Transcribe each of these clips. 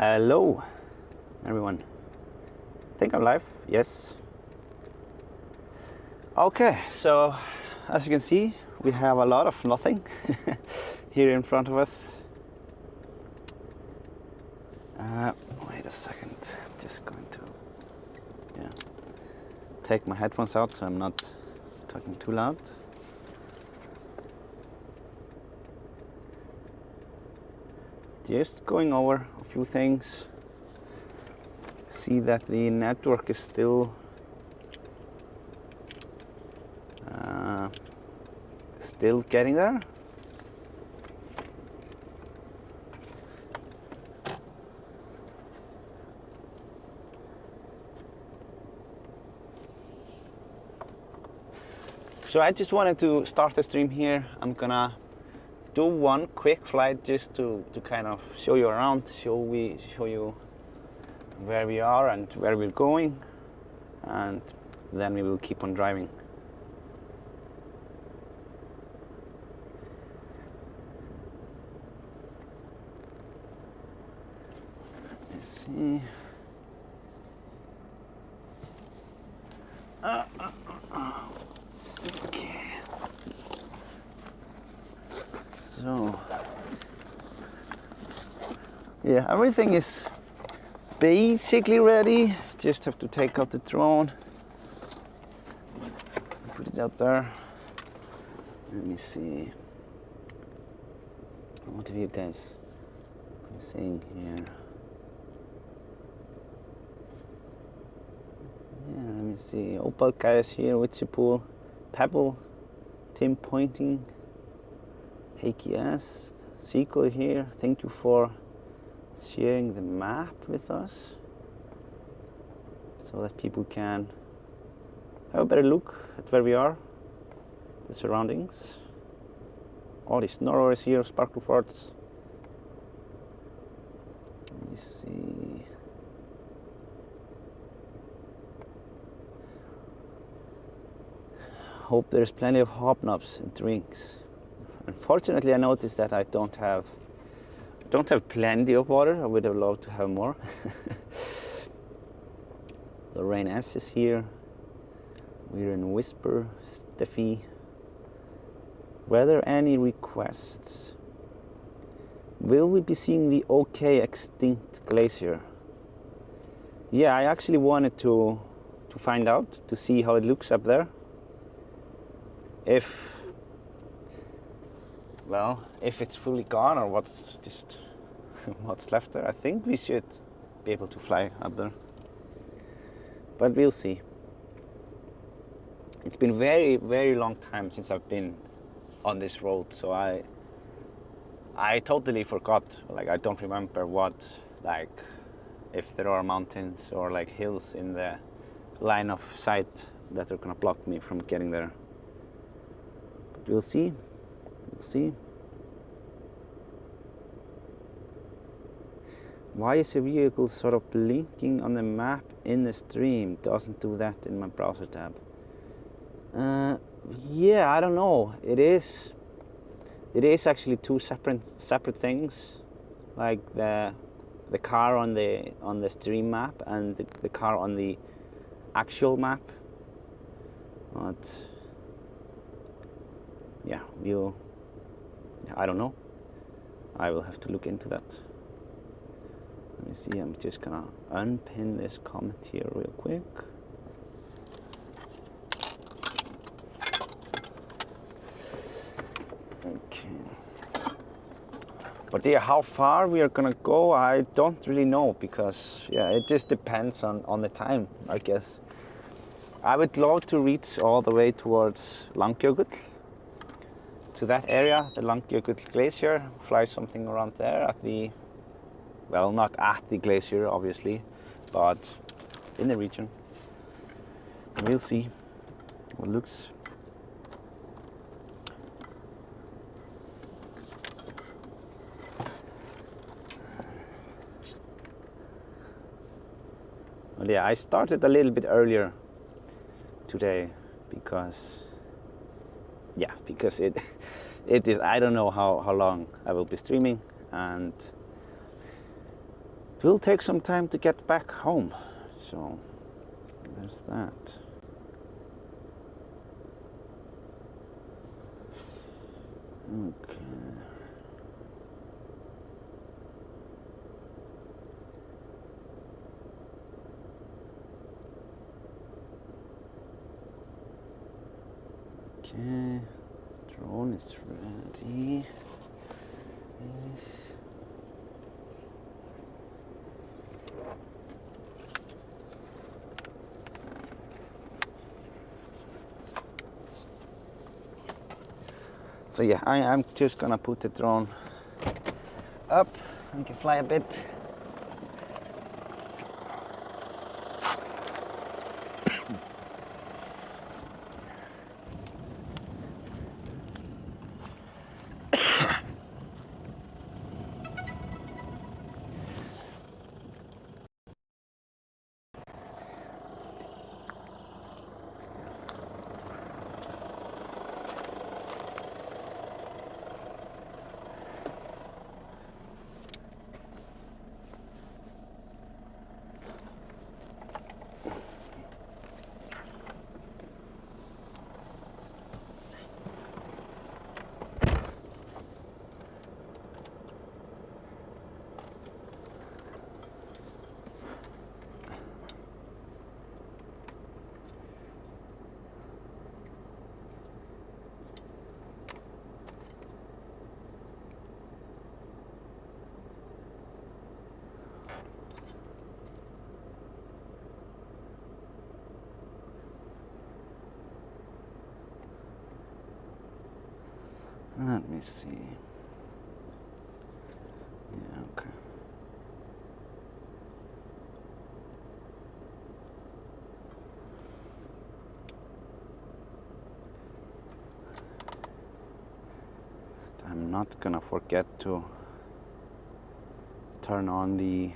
Hello, everyone. Think I'm live? Yes. Okay, so as you can see, we have a lot of nothing here in front of us. Wait a second. I'm just going to take my headphones out so I'm not talking too loud. Just going over a few things. See that the network is still getting there. So I just wanted to start the stream here. I'm gonna do one quick flight just to kind of show you around, show you where we are and where we're going, and then we will keep on driving. Let's see. Okay. So, yeah, everything is basically ready. Just have to take out the drone, put it out there. Let me see. What have you guys been saying here? Yeah, let me see. Opal guys here, Witchypool, Pebble, Tim Pointing, HKS, Sequel here. Thank you for sharing the map with us so that people can have a better look at where we are, the surroundings. All these Norway's here, Sparkle Forts. Let me see. Hope there's plenty of hobnobs and drinks. Unfortunately, I noticed that I don't have plenty of water. I would have loved to have more. Lorraine S is here. We're in Whisper, Steffi. Were there any requests? Will we be seeing the OK extinct glacier? Yeah, I actually wanted to find out, to see how it looks up there. If it's fully gone or what's just what's left there. I think we should be able to fly up there, but we'll see. It's been very, very long time since I've been on this road, so I totally forgot. Like, I don't remember what, like, if there are mountains or like hills in the line of sight that are gonna block me from getting there. But we'll see. We'll see. Why is a vehicle sort of blinking on the map in the stream? Doesn't do that in my browser tab. Yeah, I don't know. It is actually two separate things, like the car on the stream map and the car on the actual map. But yeah, I don't know. I will have to look into that. Let me see, I'm just gonna unpin this comment here real quick. Okay. But yeah, how far we are gonna go, I don't really know, because yeah, it just depends on the time, I guess. I would love to reach all the way towards Langjökull, to that area, the Þórisjökull Glacier, fly something around there at the, well, not at the glacier obviously, but in the region. We'll see what looks. Well, yeah, I started a little bit earlier today because it is, I don't know how long I will be streaming, and it will take some time to get back home, so there's that. Okay. Okay, drone is ready. Yes. So yeah, I'm just gonna put the drone up. I can fly a bit. Let me see. Yeah, okay. I'm not gonna forget to turn on the...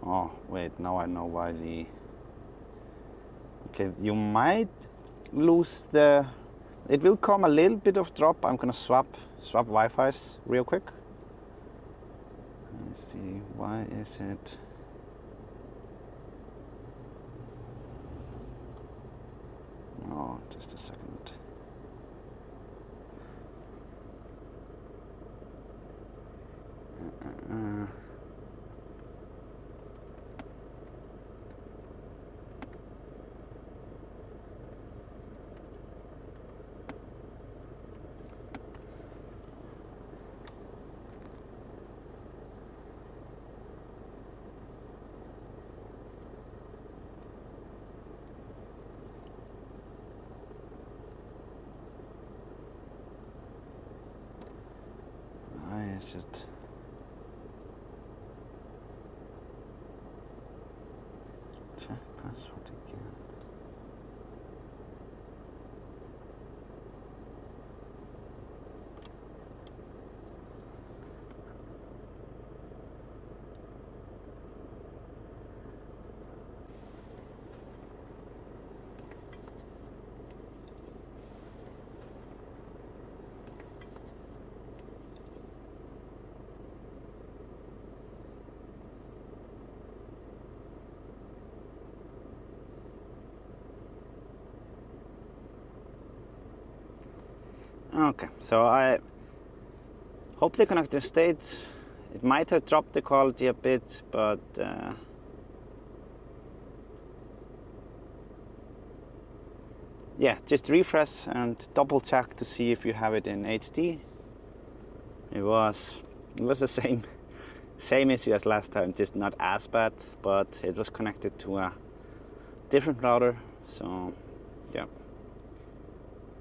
Oh, wait, now I know why the... Okay, you might lose the... It will come a little bit of drop. I'm gonna swap Wi-Fi's real quick. Let me see, why is it... Oh, just a second. Why is it... Check password again. Okay, so I hope the connector stayed. It might have dropped the quality a bit, but yeah, just refresh and double check to see if you have it in HD. It was the same issue as last time, just not as bad, but it was connected to a different router, so yeah,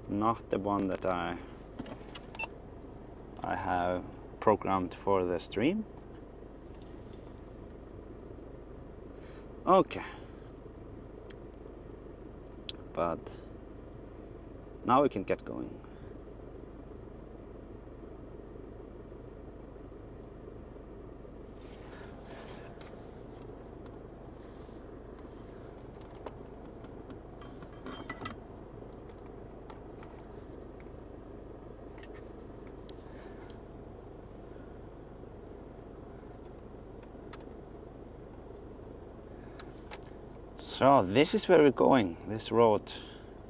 not the one that I have programmed for the stream. Okay, but now we can get going. So this is where we're going, this road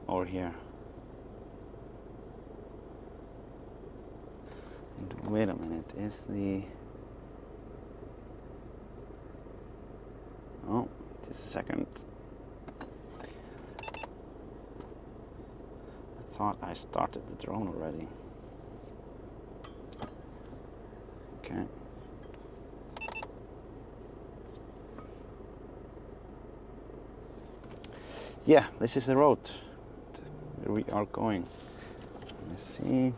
over here. And wait a minute, is the... Oh, just a second. I thought I started the drone already. Okay. Yeah, this is the road where we are going. Let's see.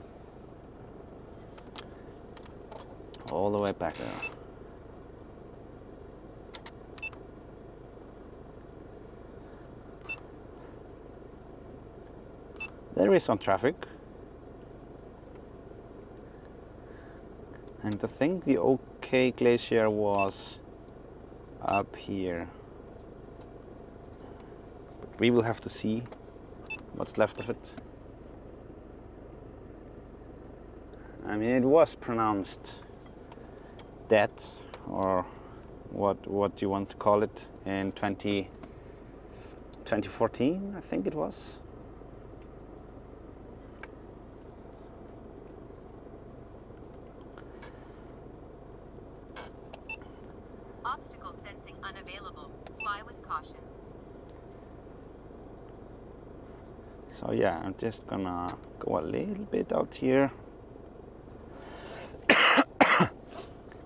All the way back there. There is some traffic. And I think the OK Glacier was up here. But we will have to see what's left of it. I mean, it was pronounced dead, or what you want to call it, in 2014, I think it was. Obstacle sensing unavailable. Fly with caution. So yeah, I'm just gonna go a little bit out here.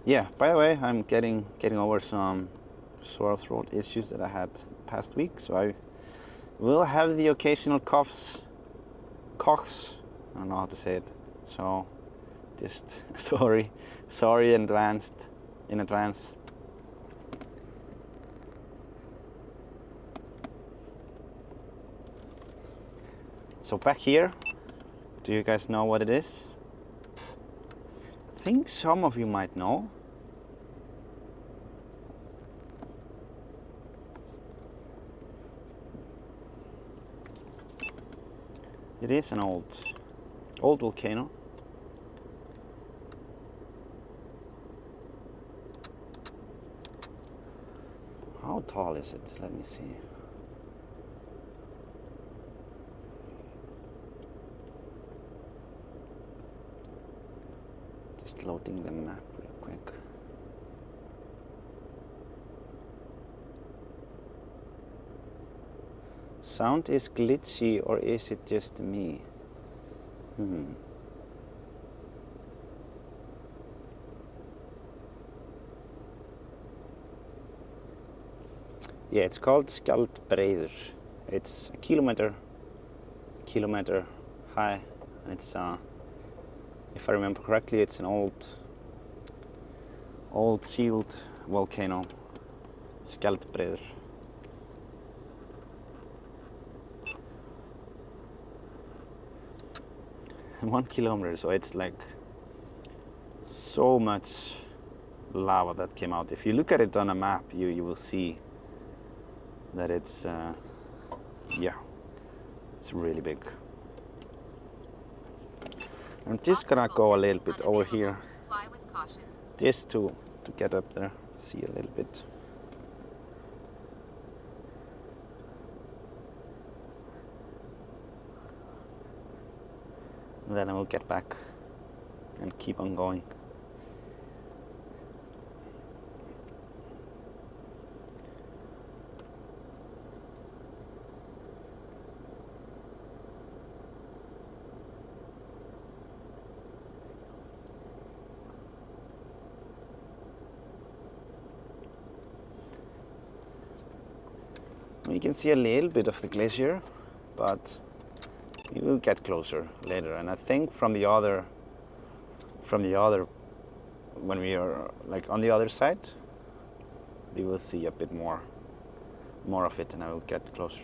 Yeah, by the way, I'm getting over some sore throat issues that I had past week, so I will have the occasional coughs, I don't know how to say it, so just sorry in advance. So back here, do you guys know what it is? I think some of you might know. It is an old volcano. How tall is it? Let me see. Just loading the map real quick. Sound is glitchy, or is it just me? Yeah, it's called Skjaldbreiður. It's a kilometer high, and it's if I remember correctly, it's an old sealed volcano, Skjaldbreiður. 1 kilometer, so it's like so much lava that came out. If you look at it on a map, you will see that it's yeah, it's really big. I'm just gonna go a little bit over here, just to get up there, see a little bit. And then I will get back and keep on going. You can see a little bit of the glacier, but you will get closer later. And I think from the other, when we are like on the other side, we will see a bit more of it, and I will get closer.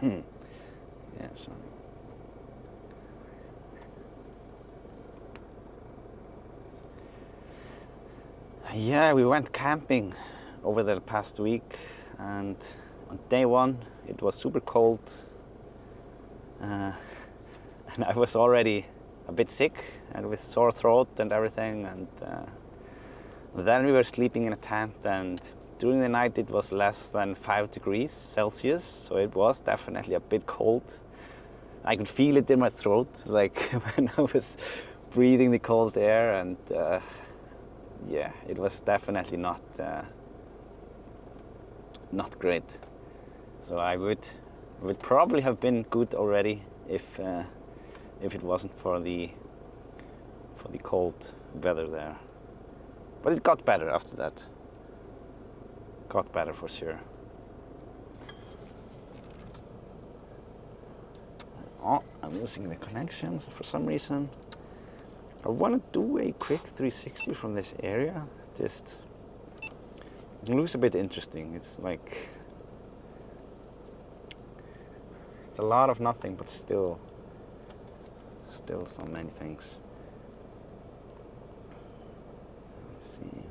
Yeah, sorry. Yeah, we went camping over the past week, and on day one it was super cold. and I was already a bit sick and with sore throat and everything, and then we were sleeping in a tent, and during the night it was less than 5 degrees Celsius, so it was definitely a bit cold. I could feel it in my throat, like when I was breathing the cold air, and yeah, it was definitely not great. So I would probably have been good already if it wasn't for the cold weather there. But it got better after that. Got better for sure. Oh, I'm losing the connections for some reason. I want to do a quick 360 from this area. Just, it looks a bit interesting. It's like, it's a lot of nothing, but still so many things. Let's see.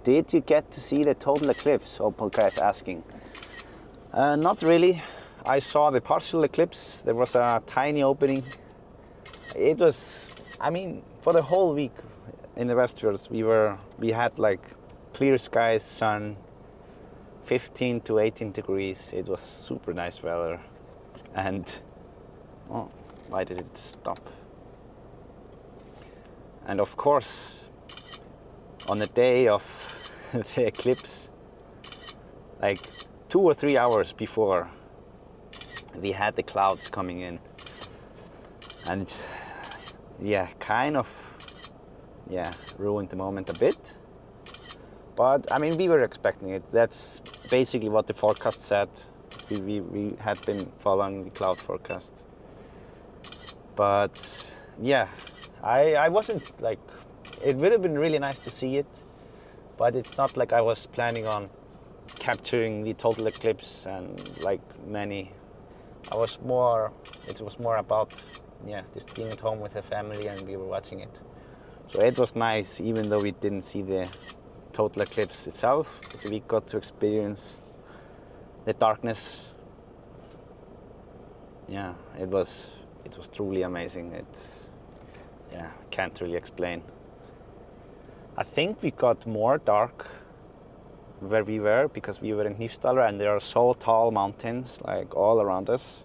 Did you get to see the total eclipse? Opelka is asking. Not really. I saw the partial eclipse. There was a tiny opening. It was, I mean, for the whole week in the Westfjords, we had like clear skies, sun, 15 to 18 degrees. It was super nice weather. And, oh, why did it stop? And of course, on the day of the eclipse, like 2 or 3 hours before, we had the clouds coming in, and yeah, kind of, yeah, ruined the moment a bit. But I mean, we were expecting it. That's basically what the forecast said. We had been following the cloud forecast. But yeah, I wasn't like, it would have been really nice to see it, but it's not like I was planning on capturing the total eclipse and like many. It was more about, yeah, just being at home with the family and we were watching it. So it was nice, even though we didn't see the total eclipse itself, but we got to experience the darkness. Yeah, it was truly amazing. Yeah, can't really explain. I think we got more dark where we were because we were in Hnífsdalur and there are so tall mountains like all around us.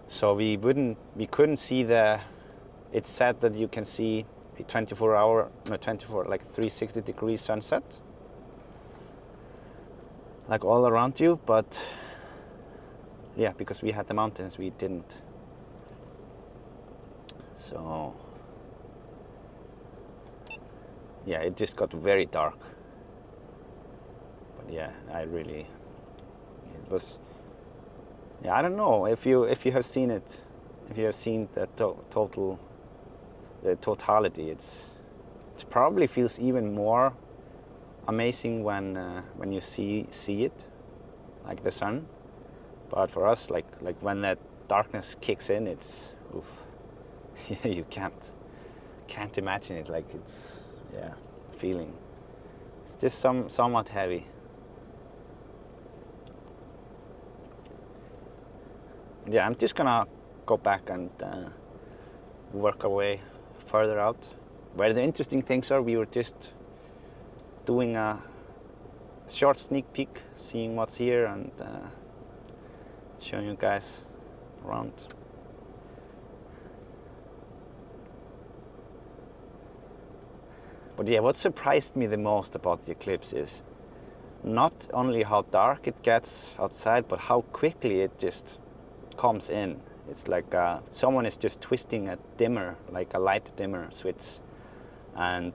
So we couldn't see it's said that you can see the 360 degree sunset like all around you, but yeah, because we had the mountains, we didn't. So yeah, it just got very dark. But yeah, it was, yeah, I don't know if you have seen it, if you have seen the totality, it probably feels even more amazing when you see it, like the sun. But for us, like when that darkness kicks in, it's oof. You can't imagine it. Like it's, yeah, feeling. It's just somewhat heavy. Yeah, I'm just gonna go back and work our way further out. Where the interesting things are, we were just doing a short sneak peek, seeing what's here and showing you guys around. But yeah, what surprised me the most about the eclipse is not only how dark it gets outside, but how quickly it just comes in. It's like someone is just twisting a dimmer, like a light dimmer switch, and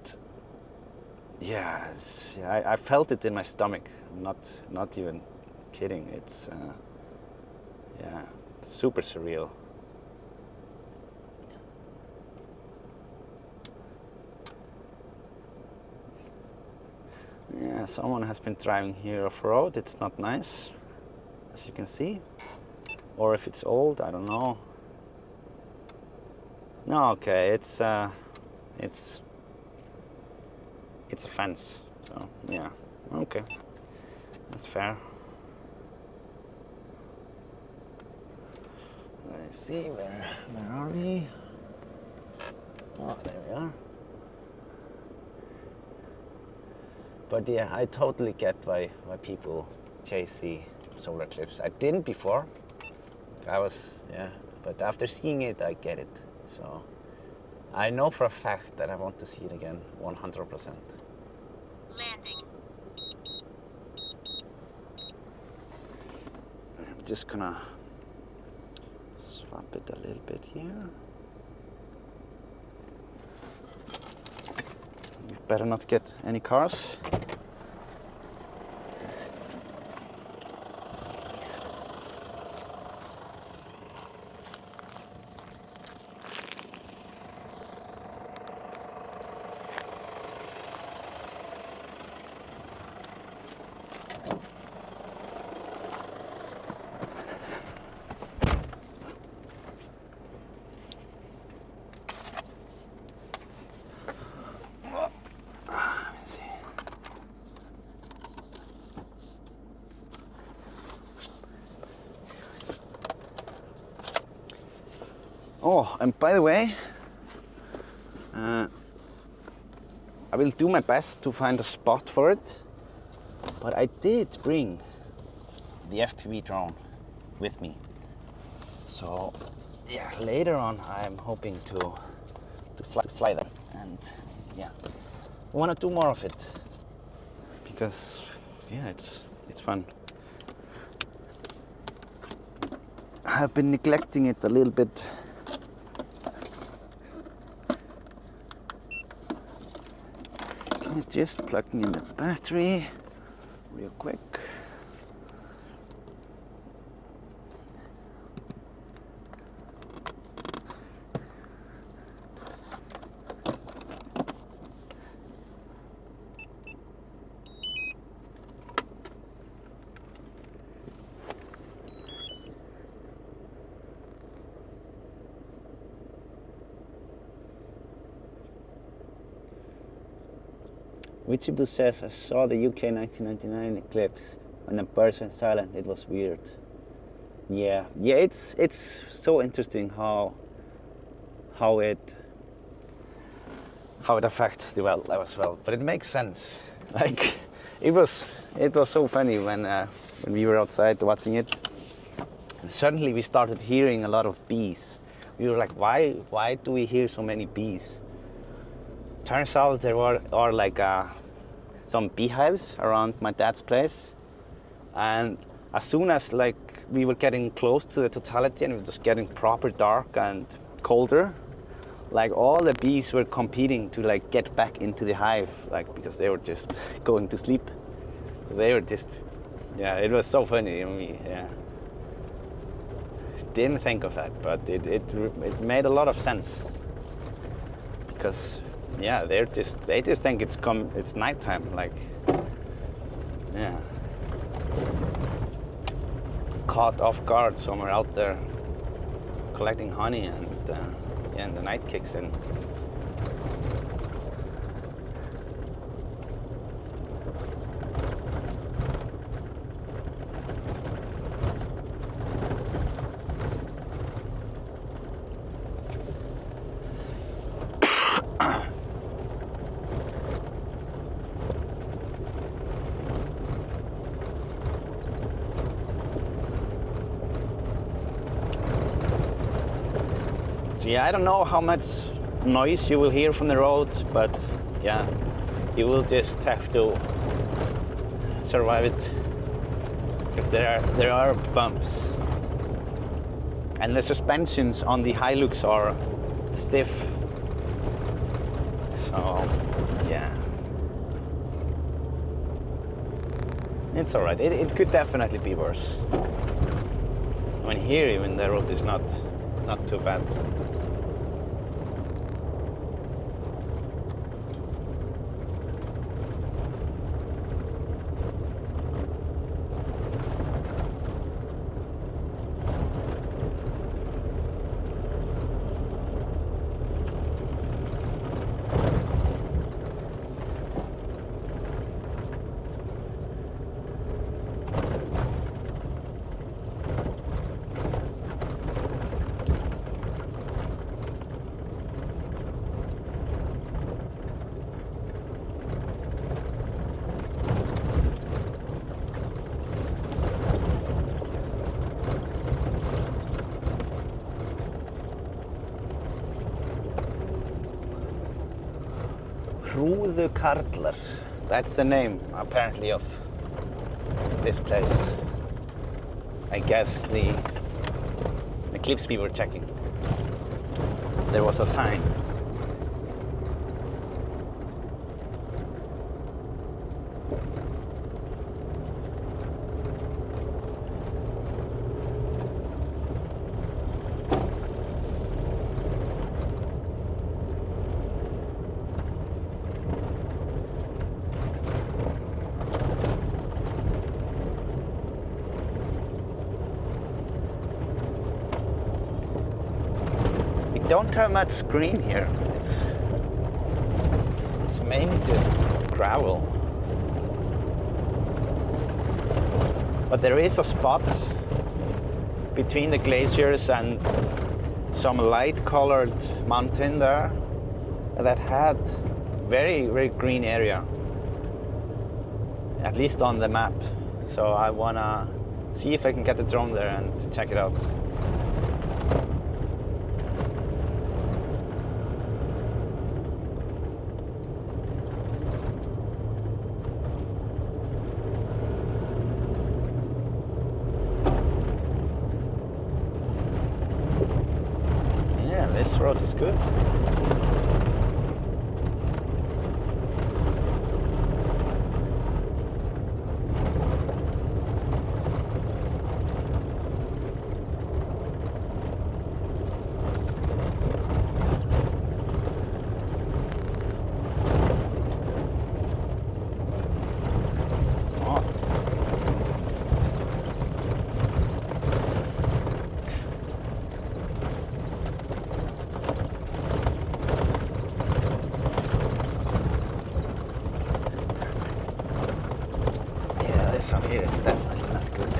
yeah, I felt it in my stomach. Not even kidding. It's yeah, super surreal. Yeah, someone has been driving here off-road. It's not nice, as you can see. Or if it's old, I don't know. No, okay, it's a fence. So yeah, okay, that's fair. Let's see, where are we? Oh, there we are. But yeah, I totally get why people chase the solar eclipse. I didn't before. But after seeing it, I get it. So I know for a fact that I want to see it again, 100%. Landing. I'm just gonna swap it a little bit here. Better not get any cars. Oh, and by the way, I will do my best to find a spot for it, but I did bring the FPV drone with me. So yeah, later on I'm hoping to fly them, and yeah, I want to do more of it because yeah, it's fun. I've been neglecting it a little bit. Just plugging in the battery real quick. Wichibus says, I saw the UK 1999 eclipse. When the birds went silent, it was weird. Yeah, it's so interesting how it affects the wildlife as well. But it makes sense. Like it was so funny when we were outside watching it. And suddenly we started hearing a lot of bees. We were like, why do we hear so many bees? Turns out there are like some beehives around my dad's place, and as soon as like we were getting close to the totality and it was getting proper dark and colder, like all the bees were competing to like get back into the hive, like because they were just going to sleep. So they were just, yeah, it was so funny. I mean, yeah, didn't think of that, but it made a lot of sense because. Yeah, they just think it's nighttime, like, yeah. Caught off guard somewhere out there, collecting honey, and yeah, and the night kicks in. Yeah, I don't know how much noise you will hear from the road, but yeah, you will just have to survive it because there are bumps, and the suspensions on the Hilux are stiff. So yeah, it's all right. It could definitely be worse. I mean, here even the road is not too bad. Þórisjökull. That's the name, apparently, of this place. I guess the cliffs we were checking, there was a sign. Don't have much green here. It's mainly just gravel. But there is a spot between the glaciers and some light-colored mountain there that had very, very green area, at least on the map. So I wanna see if I can get the drone there and check it out. This road is good. This one here is definitely not good.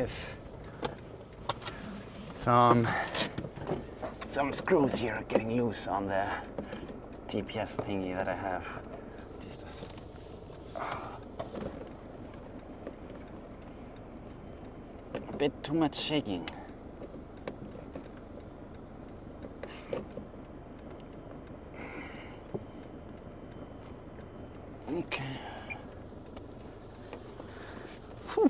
is some screws here getting loose on the GPS thingy that I have. Jesus. A bit too much shaking. Okay. Whew.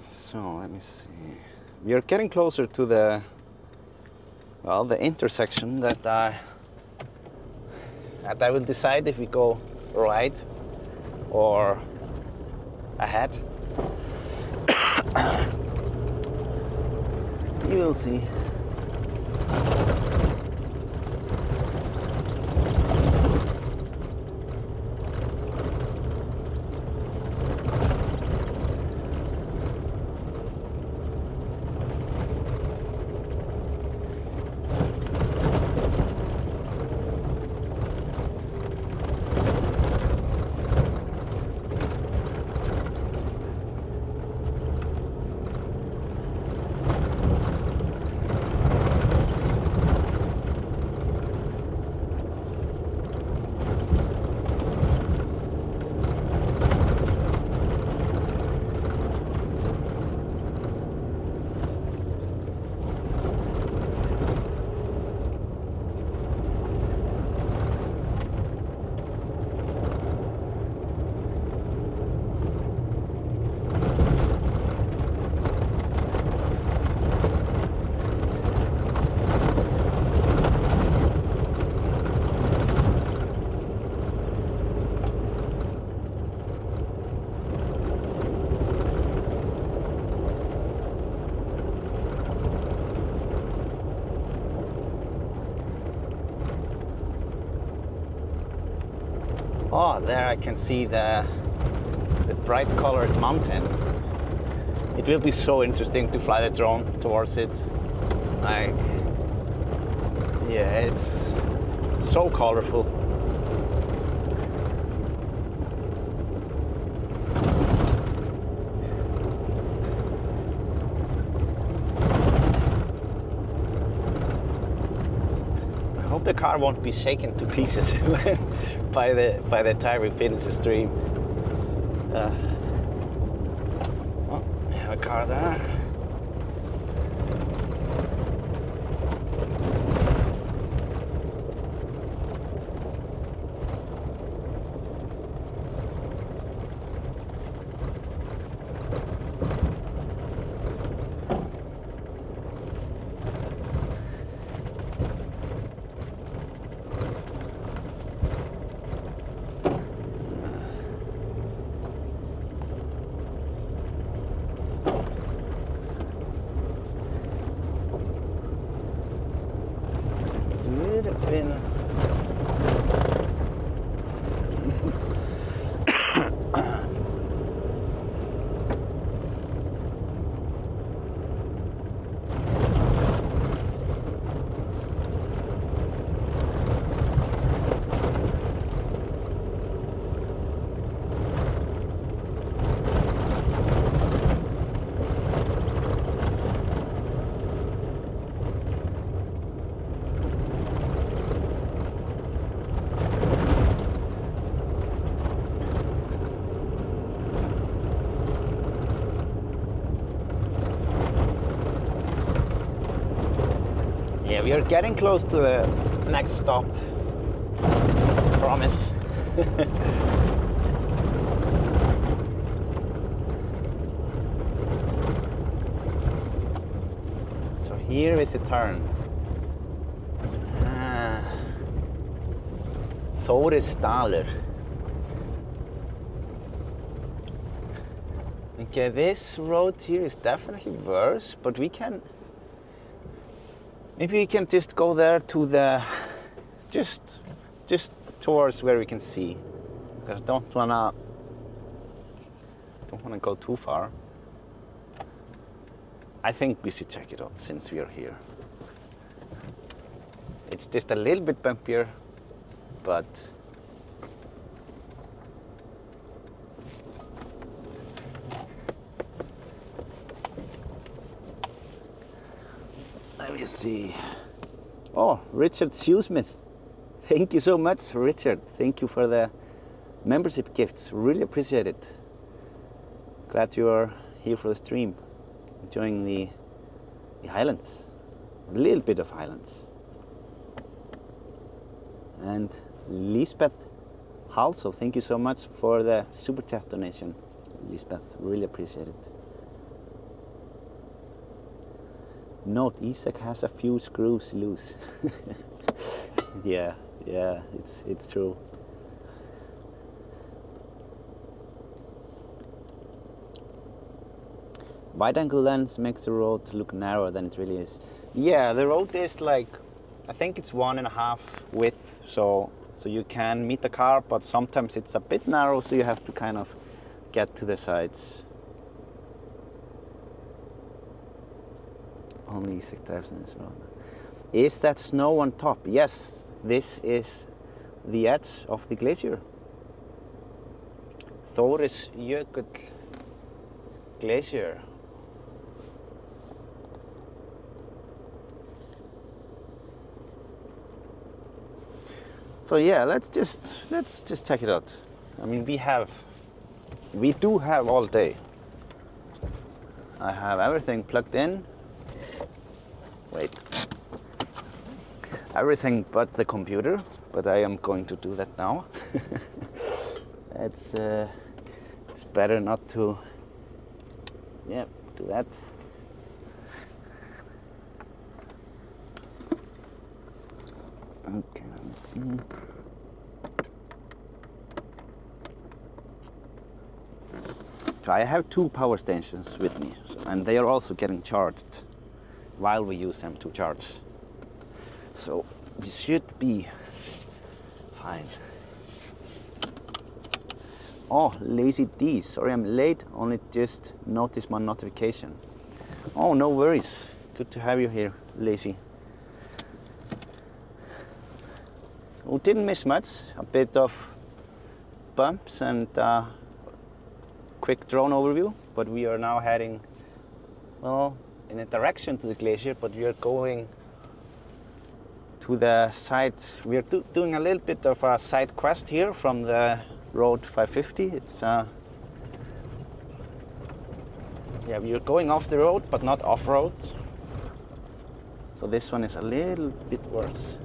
So let me see. We are getting closer to the intersection that I will decide if we go right or ahead. You will see. Oh, there I can see the bright colored mountain. It will be so interesting to fly the drone towards it. Like, yeah, it's so colorful. I hope the car won't be shaken to pieces by the time we finish the stream. Oh, we have a car there. Yeah, we are getting close to the next stop. Promise. So here is a turn. Þórisjökull. Okay, this road here is definitely worse, but we can. Maybe we can just go there to the, just towards where we can see, because I don't wanna go too far. I think we should check it out since we are here. It's just a little bit bumpier, but let me see. Oh, Richard Shoesmith. Thank you so much, Richard. Thank you for the membership gifts. Really appreciate it. Glad you are here for the stream, enjoying the the highlands, a little bit of highlands. And Lisbeth also, thank you so much for the super chat donation. Lisbeth, really appreciate it. Note, Isak has a few screws loose. yeah, it's true. Wide angle lens makes the road look narrower than it really is. Yeah, the road is like, I think it's 1.5 width, so you can meet the car, but sometimes it's a bit narrow, so you have to kind of get to the sides. Only Isak drives in this road. Is that snow on top? Yes, this is the edge of the glacier. Þórisjökull Glacier. So yeah, let's just check it out. I mean, we do have all day. I have everything plugged in. Wait. Everything but the computer, but I am going to do that now. It's better not to, yeah, do that. Okay, let me see. So I have 2 power stations with me, and they are also getting charged while we use them to charge. So we should be fine. Oh, Lazy D, sorry I'm late, only just noticed my notification. Oh, no worries. Good to have you here, Lazy. We didn't miss much, a bit of bumps and quick drone overview, but we are now heading, well, in a direction to the glacier, but we are going to the side. We are doing a little bit of a side quest here from the road 550. It's yeah, we are going off the road, but not off-road. So this one is a little bit worse.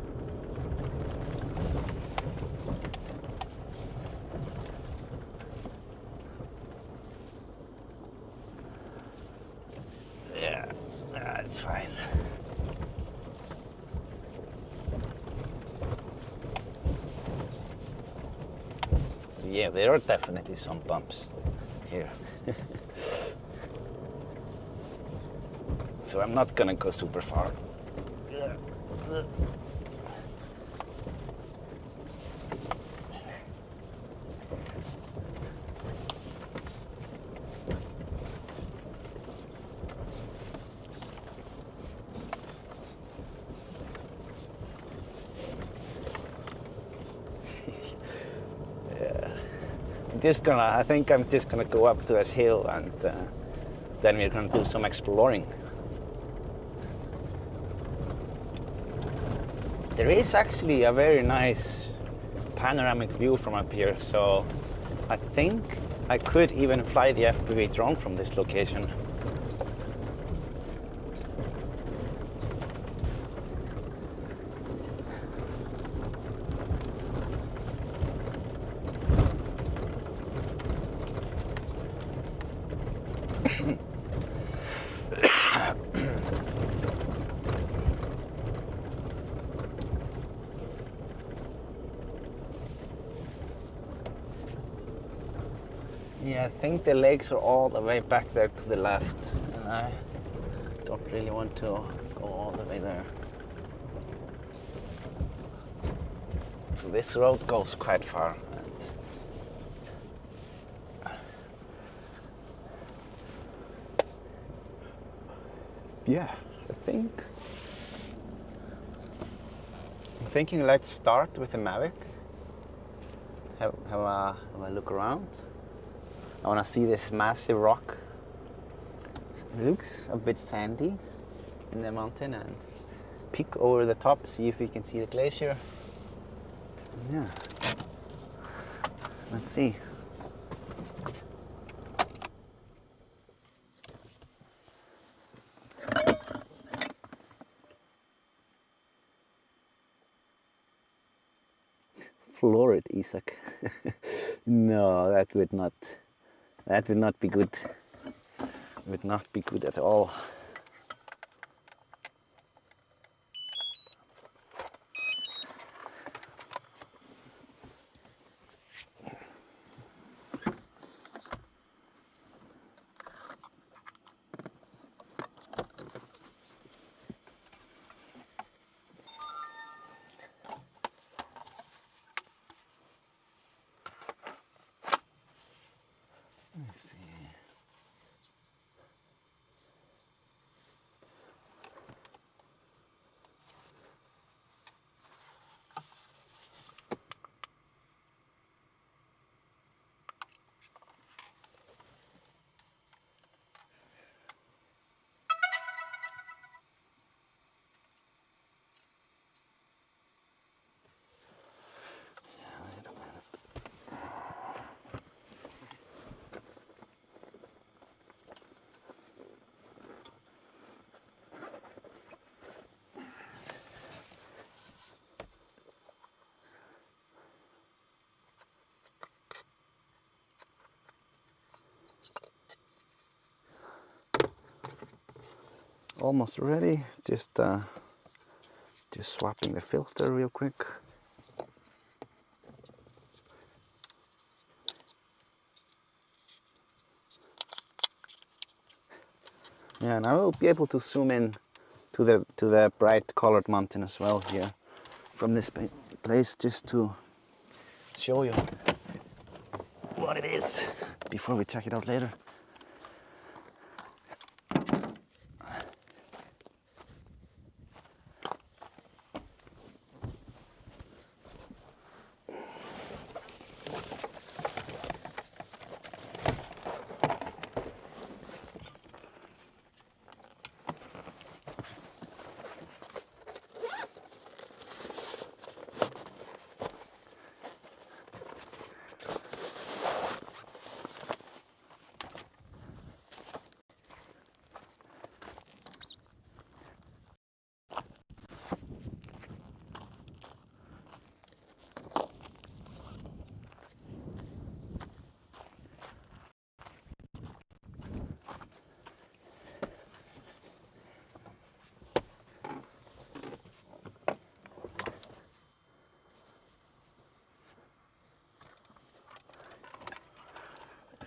It's fine. So yeah, there are definitely some bumps here. So I'm not gonna go super far. I think I'm just gonna go up to this hill, and then we're gonna do some exploring. There is actually a very nice panoramic view from up here, so I think I could even fly the FPV drone from this location. Yeah, I think the lakes are all the way back there to the left, and I don't really want to go all the way there. So this road goes quite far. Yeah, I'm thinking let's start with the Mavic. Have a look around. I want to see this massive rock. It looks a bit sandy in the mountain, and peek over the top, see if we can see the glacier. Yeah. Let's see. floor it, Isak. No, that would not be good. It would not be good at all. Let's see. Wait a minute. Almost ready. Just swapping the filter real quick. Yeah, and I will be able to zoom in to the bright colored mountain as well here from this place, just to show you what it is before we check it out later.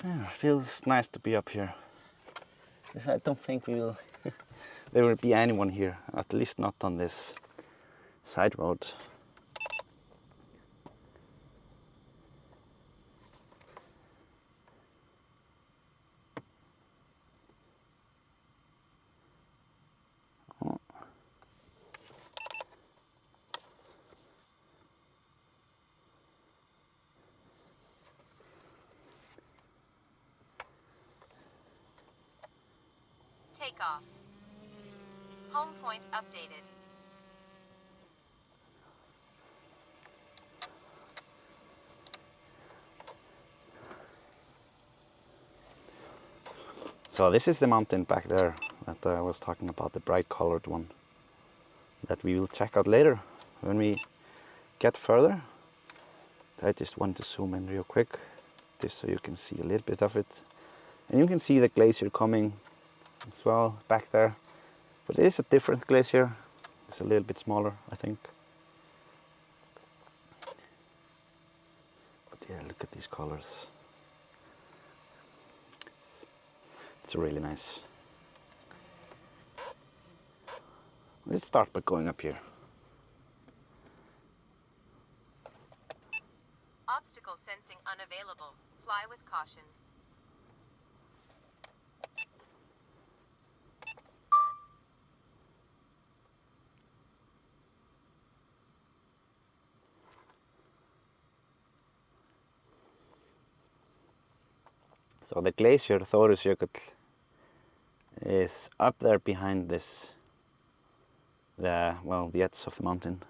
Yeah, feels nice to be up here. Because I don't think there will be anyone here, at least not on this side road. Oh. Takeoff. Home point updated. So this is the mountain back there that I was talking about, the bright colored one, that we will check out later when we get further. I just want to zoom in real quick, just so you can see a little bit of it. And you can see the glacier coming as well back there. But it is a different glacier. It's a little bit smaller, I think. But yeah, look at these colors. It's really nice. Let's start by going up here. Obstacle sensing unavailable. Fly with caution. So the glacier, Þórisjökull, is up there behind this, the edge of the mountain.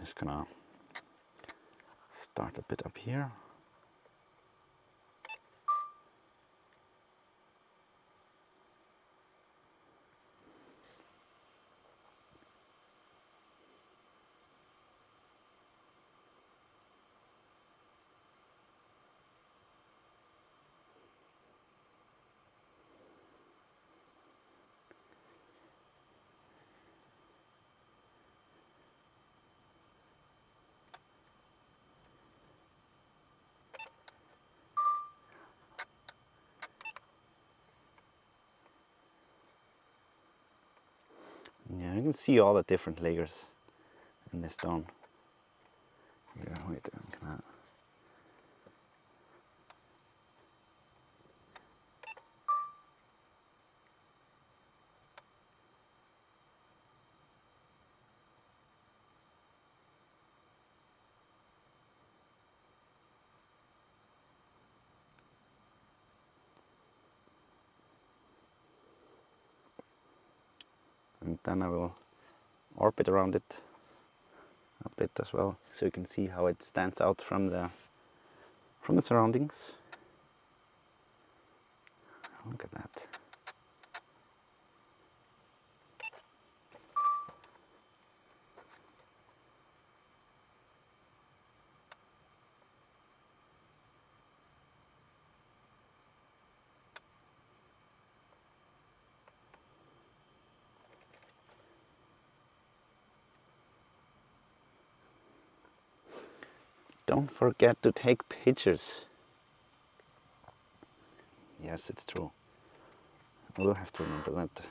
Just gonna start a bit up here. Yeah, you can see all the different layers in this stone. Yeah, wait, can I... And then I will orbit around it a bit as well, so you can see how it stands out from the surroundings. Look at that. Don't forget to take pictures. Yes, it's true. I will have to remember that.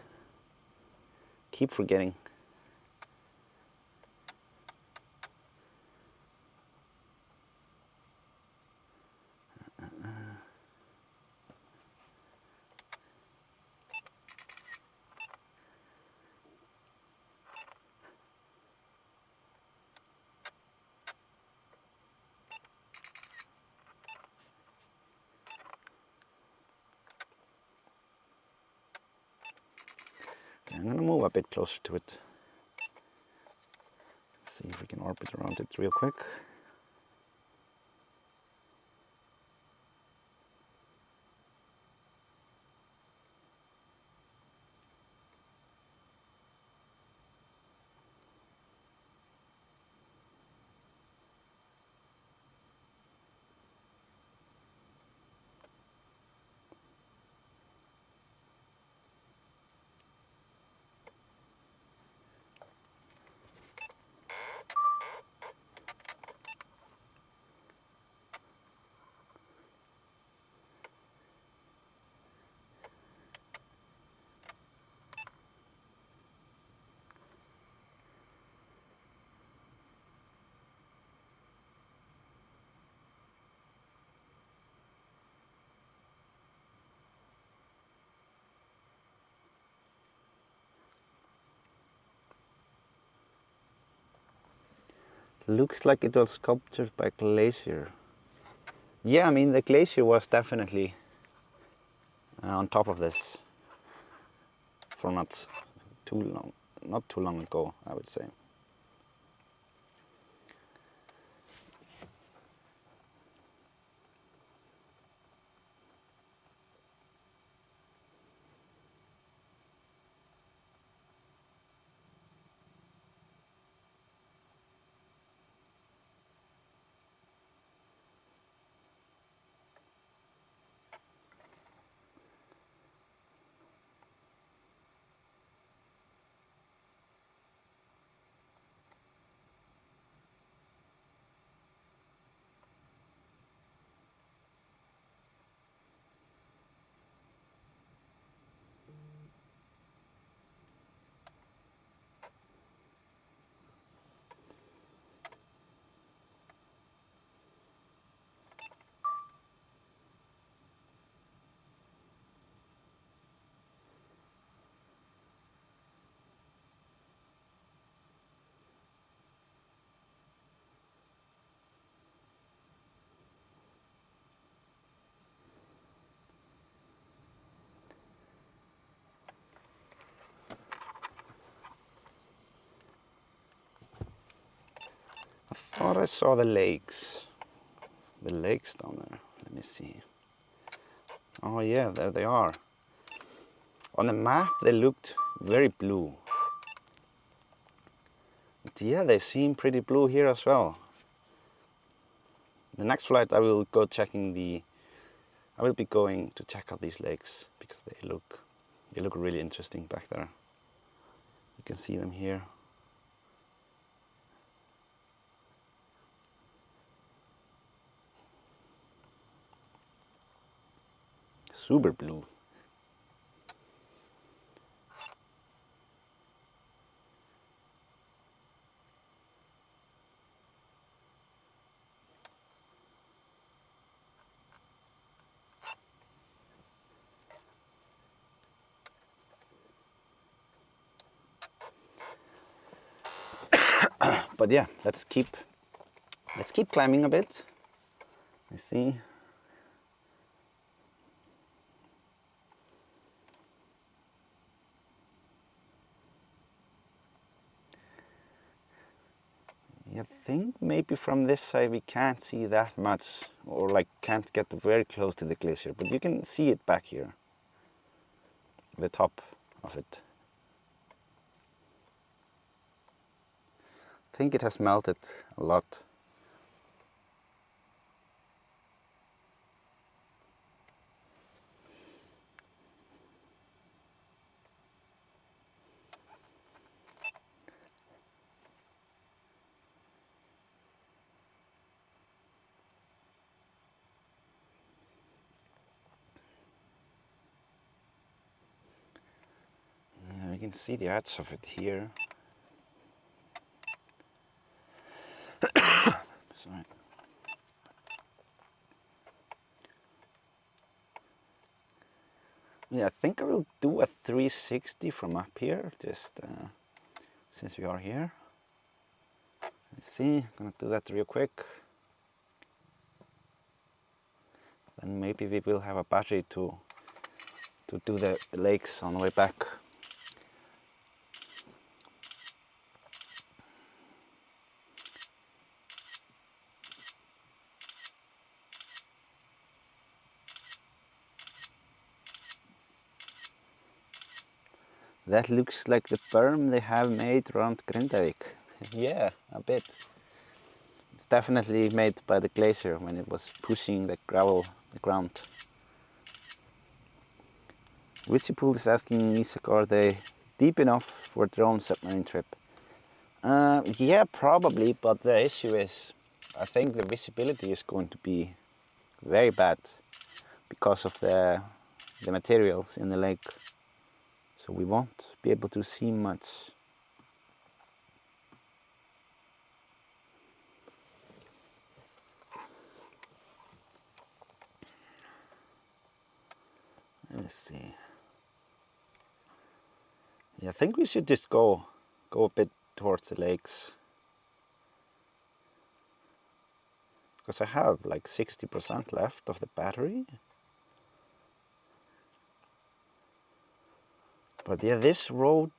Keep forgetting. Okay, I'm gonna move a bit closer to it. See if we can orbit around it real quick. Looks like it was sculptured by glacier. Yeah, I mean the glacier was definitely on top of this for not too long ago, I would say. thought I saw the lakes. The lakes down there. Let me see. Oh yeah, there they are. On the map they looked very blue. But yeah, they seem pretty blue here as well. The next flight I will go checking I will be going to check out these lakes because they look really interesting back there. You can see them here. Super blue. But yeah, let's keep climbing a bit. Let's see. I think maybe from this side we can't see that much, or like can't get very close to the glacier, but you can see it back here, the top of it. I think it has melted a lot. You can see the edge of it here. Sorry. Yeah, I think I will do a 360 from up here, just since we are here. Let's see, I'm gonna do that real quick. Then maybe we will have a battery to do the lakes on the way back. That looks like the berm they have made around Grindavík. Yeah, a bit. It's definitely made by the glacier when it was pushing the gravel, the ground. Whitsipool is asking Isak, are they deep enough for a drone submarine trip? Yeah, probably, but the issue is, I think the visibility is going to be very bad because of the materials in the lake. So we won't be able to see much. Let's see. Yeah, I think we should just go a bit towards the lakes. Because I have like 60% left of the battery. But yeah, this road,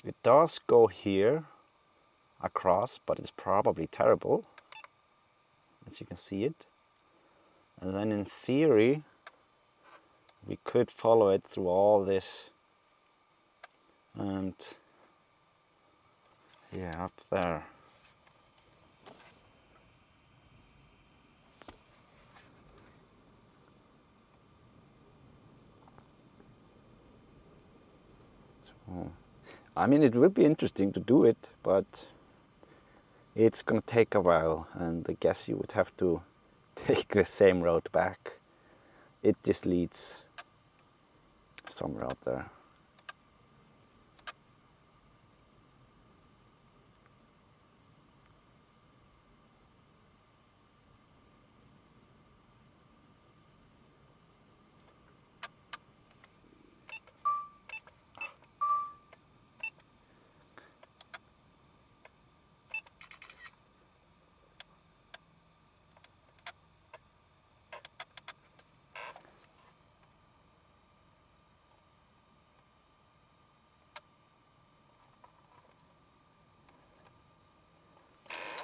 it does go here across, but it's probably terrible, as you can see it. And then in theory, we could follow it through all this. And yeah, up there. So, I mean, it would be interesting to do it, but it's gonna take a while, and I guess you would have to take the same road back. It just leads somewhere out there.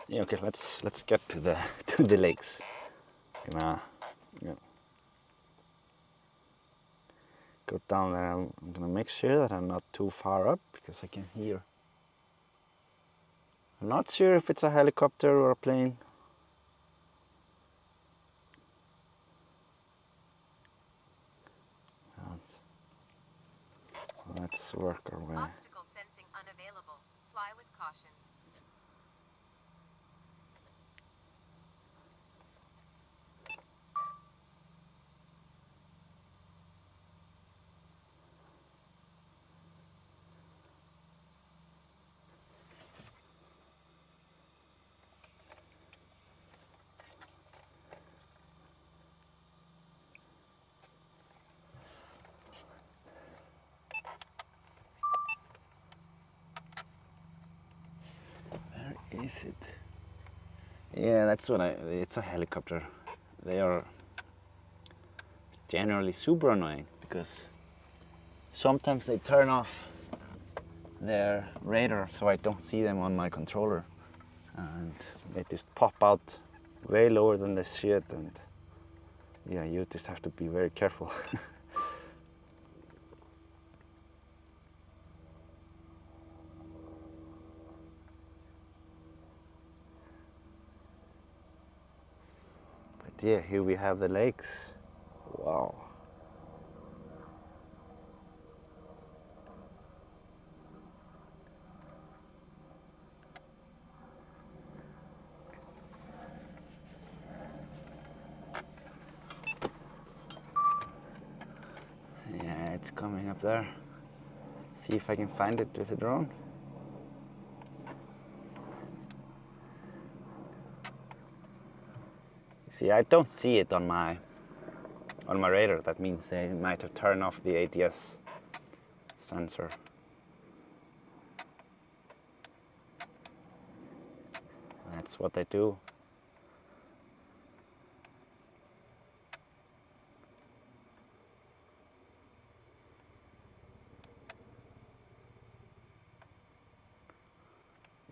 Yeah, okay, let's get to the to the lakes. Gonna go down there. I'm gonna make sure that I'm not too far up because I can hear. I'm not sure if it's a helicopter or a plane. Let's work our way. Obstacle sensing unavailable. Fly with caution. Where is it? Yeah, that's what it's a helicopter. They are generally super annoying because sometimes they turn off their radar so I don't see them on my controller. And they just pop out way lower than they should, and yeah, you just have to be very careful. But yeah, here we have the lakes. Wow. Yeah, it's coming up there. See if I can find it with the drone. See, I don't see it on my radar. That means they might have turned off the ATS sensor. That's what they do.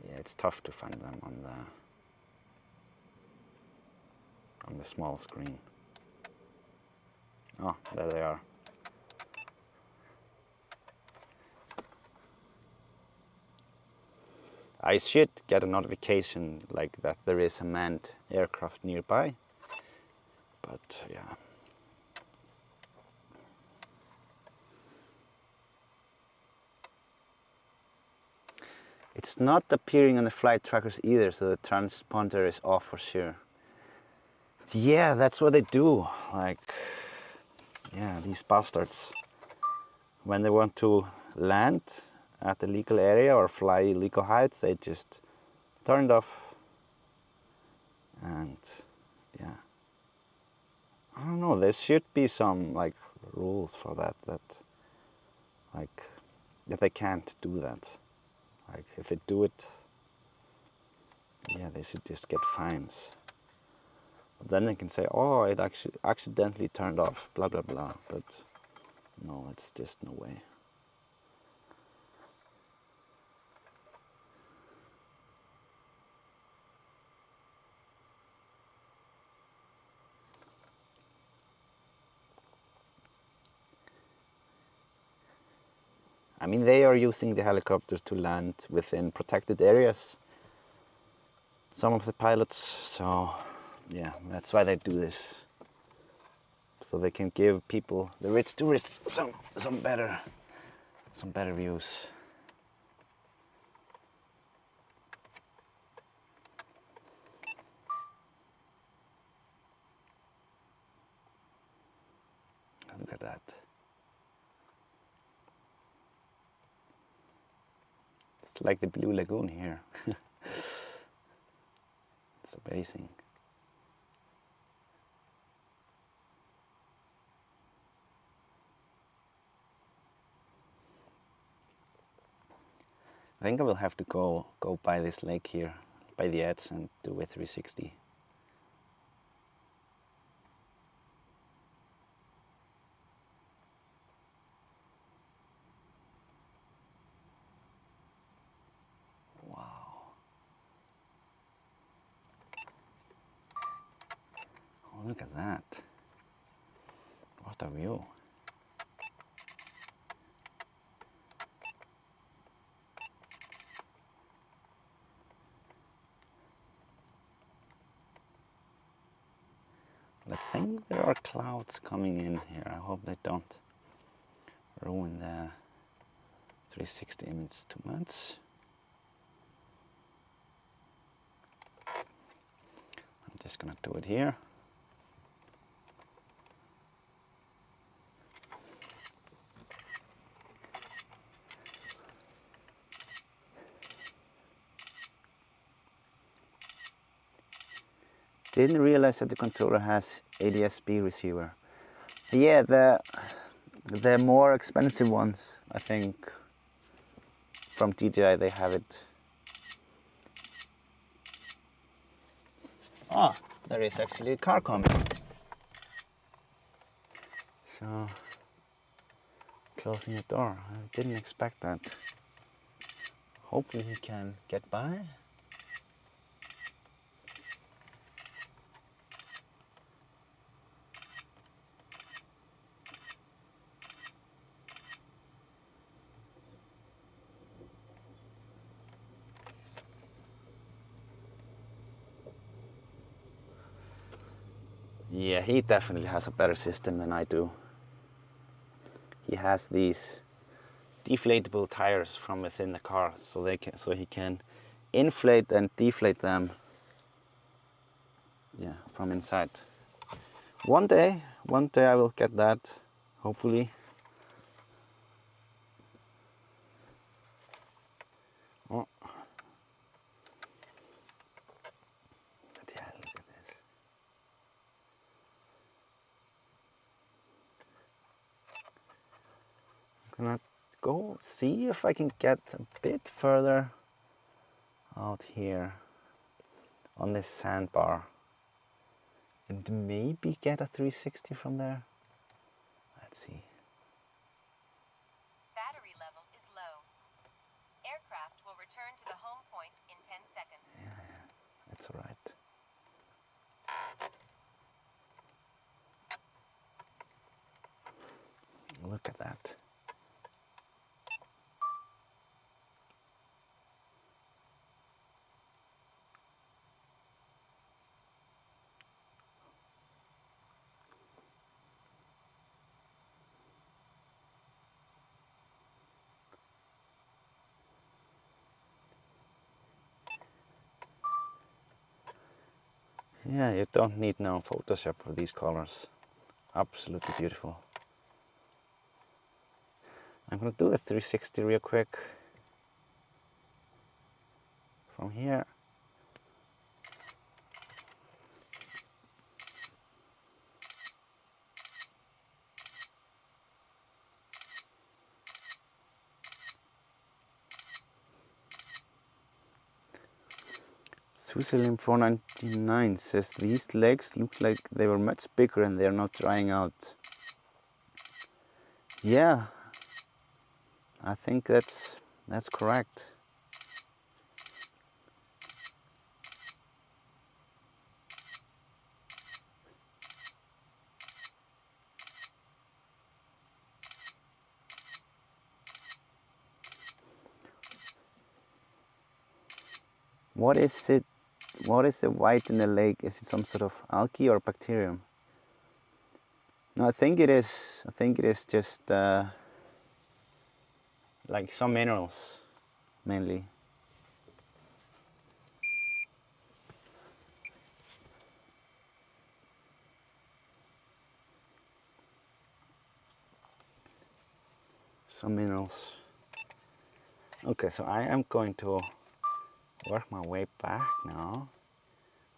Yeah, it's tough to find them on the small screen. Oh, there they are. I should get a notification like that there is a manned aircraft nearby, but yeah. It's not appearing on the flight trackers either, so the transponder is off for sure. Yeah, that's what they do. Like, yeah, these bastards. When they want to land at the legal area or fly illegal heights, they just turn it off. And yeah, I don't know. There should be some like rules for that. That they can't do that. Like if they do it, yeah, they should just get fines. But then they can say, "Oh, it actually accidentally turned off," blah blah blah. But no, it's just no way. I mean, they are using the helicopters to land within protected areas. Some of the pilots, so yeah, that's why they do this. So they can give people, the rich tourists, some better views. Look at that. It's like the Blue Lagoon here. It's amazing. I think I will have to go by this lake here, by the edge, and do a 360. Wow. Look at that. What a view. I think there are clouds coming in here. I hope they don't ruin the 360 image too much. I'm just gonna do it here. Didn't realize that the controller has ADS-B receiver. Yeah, the more expensive ones, I think, from DJI, they have it. Oh, there is actually a car coming. So, closing the door. I didn't expect that. Hopefully he can get by. Yeah, he definitely has a better system than I do. He has these deflatable tires from within the car, so he can inflate and deflate them. Yeah, from inside. One day I will get that, hopefully. Oh. But yeah, look at this. I'm gonna go see if I can get a bit further out here on this sandbar and maybe get a 360 from there. Let's see. Battery level is low. Aircraft will return to the home point in 10 seconds. Yeah, that's all right. Look at that. Yeah, you don't need no Photoshop for these colors. Absolutely beautiful. I'm gonna do the 360 real quick from here. Switzerland 499 says these legs look like they were much bigger and they're not drying out. Yeah, I think that's correct. What is it? What is the white in the lake? Is it some sort of algae or bacterium? No, I think it is. I think it is just like some minerals, mainly. Some minerals. Okay, so I am going to work my way back now.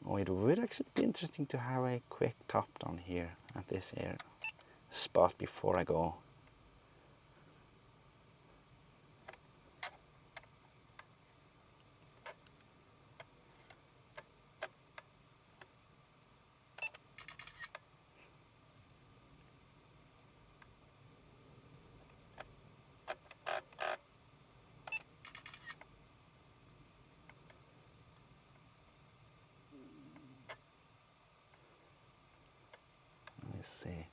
Oh, it would actually be interesting to have a quick top down here at this spot before I go. Let's see.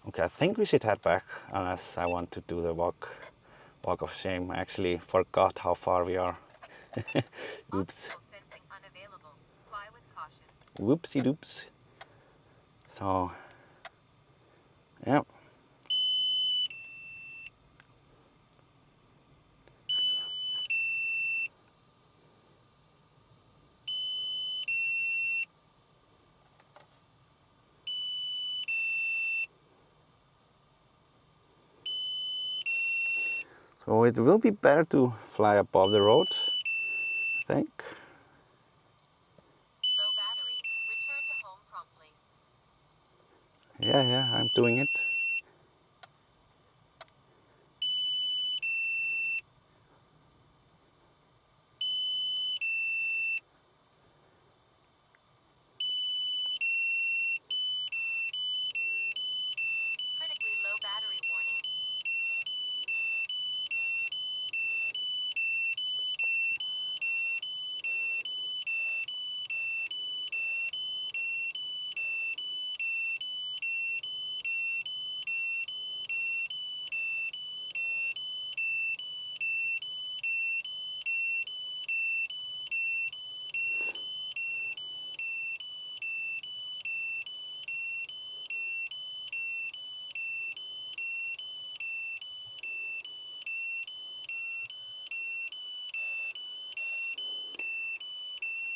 Okay, I think we should head back unless I want to do the walk of shame. I actually forgot how far we are. Oops. Optical sensing unavailable. Fly with caution. Whoopsie doops. So, yeah. So it will be better to fly above the road, I think. Low battery. Return to home promptly. Yeah, I'm doing it. Critically low battery warning.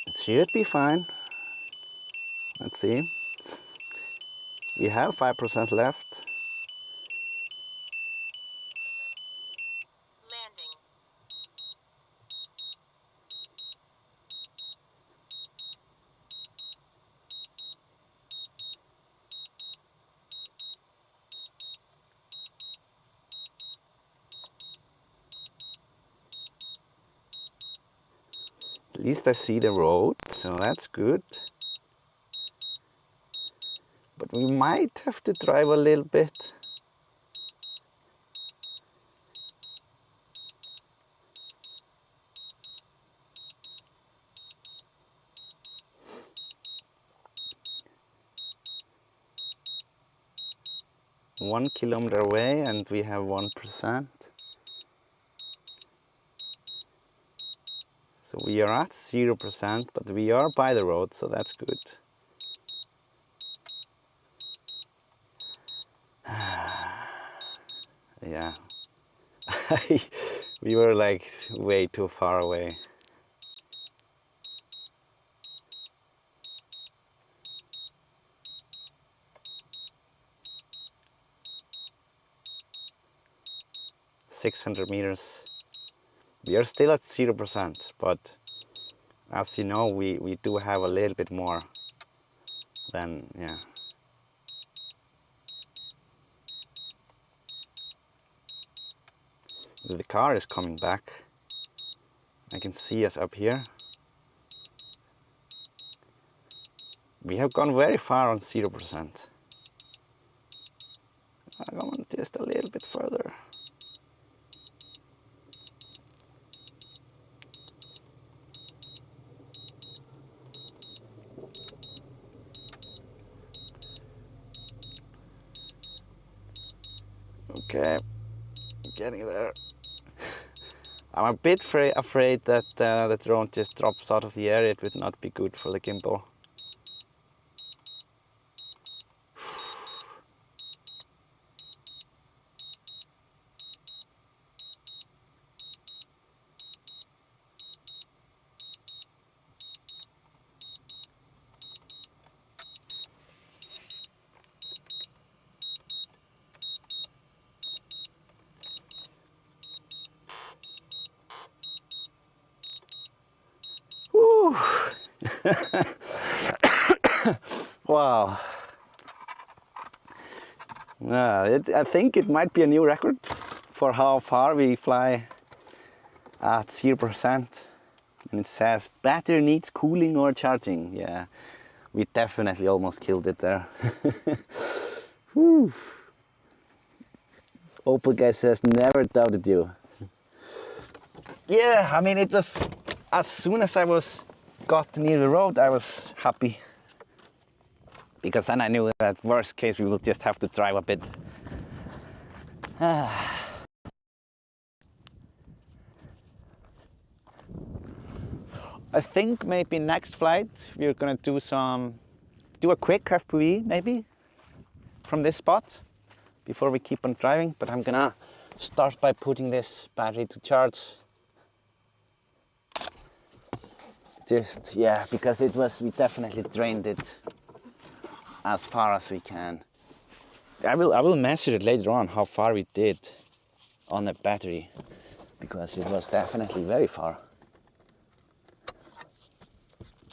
It should be fine. Let's see. We have 5% left. Landing. At least I see the road, so that's good. But we might have to drive a little bit. One kilometer away and we have 1%. So we are at 0%, but we are by the road, so that's good. Yeah. We were like way too far away. $600. We are still at 0%, but as you know, we do have a little bit more than, yeah. The car is coming back. I can see us up here. We have gone very far on 0%. I'm going just a little bit further. Okay, getting there. I'm a bit afraid that the drone just drops out of the air. It would not be good for the gimbal. Woo. Wow. I think it might be a new record for how far we fly at 0%. And it says battery needs cooling or charging. Yeah, we definitely almost killed it there. Whew. Opel guy says never doubted you. Yeah, I mean, it was, as soon as I got near the road, I was happy. Because then I knew that worst case we will just have to drive a bit. I think maybe next flight we're gonna do a quick FPV maybe from this spot before we keep on driving. But I'm gonna start by putting this battery to charge. Just, yeah, because we definitely drained it as far as we can. I will measure it later on how far we did on the battery, because it was definitely very far.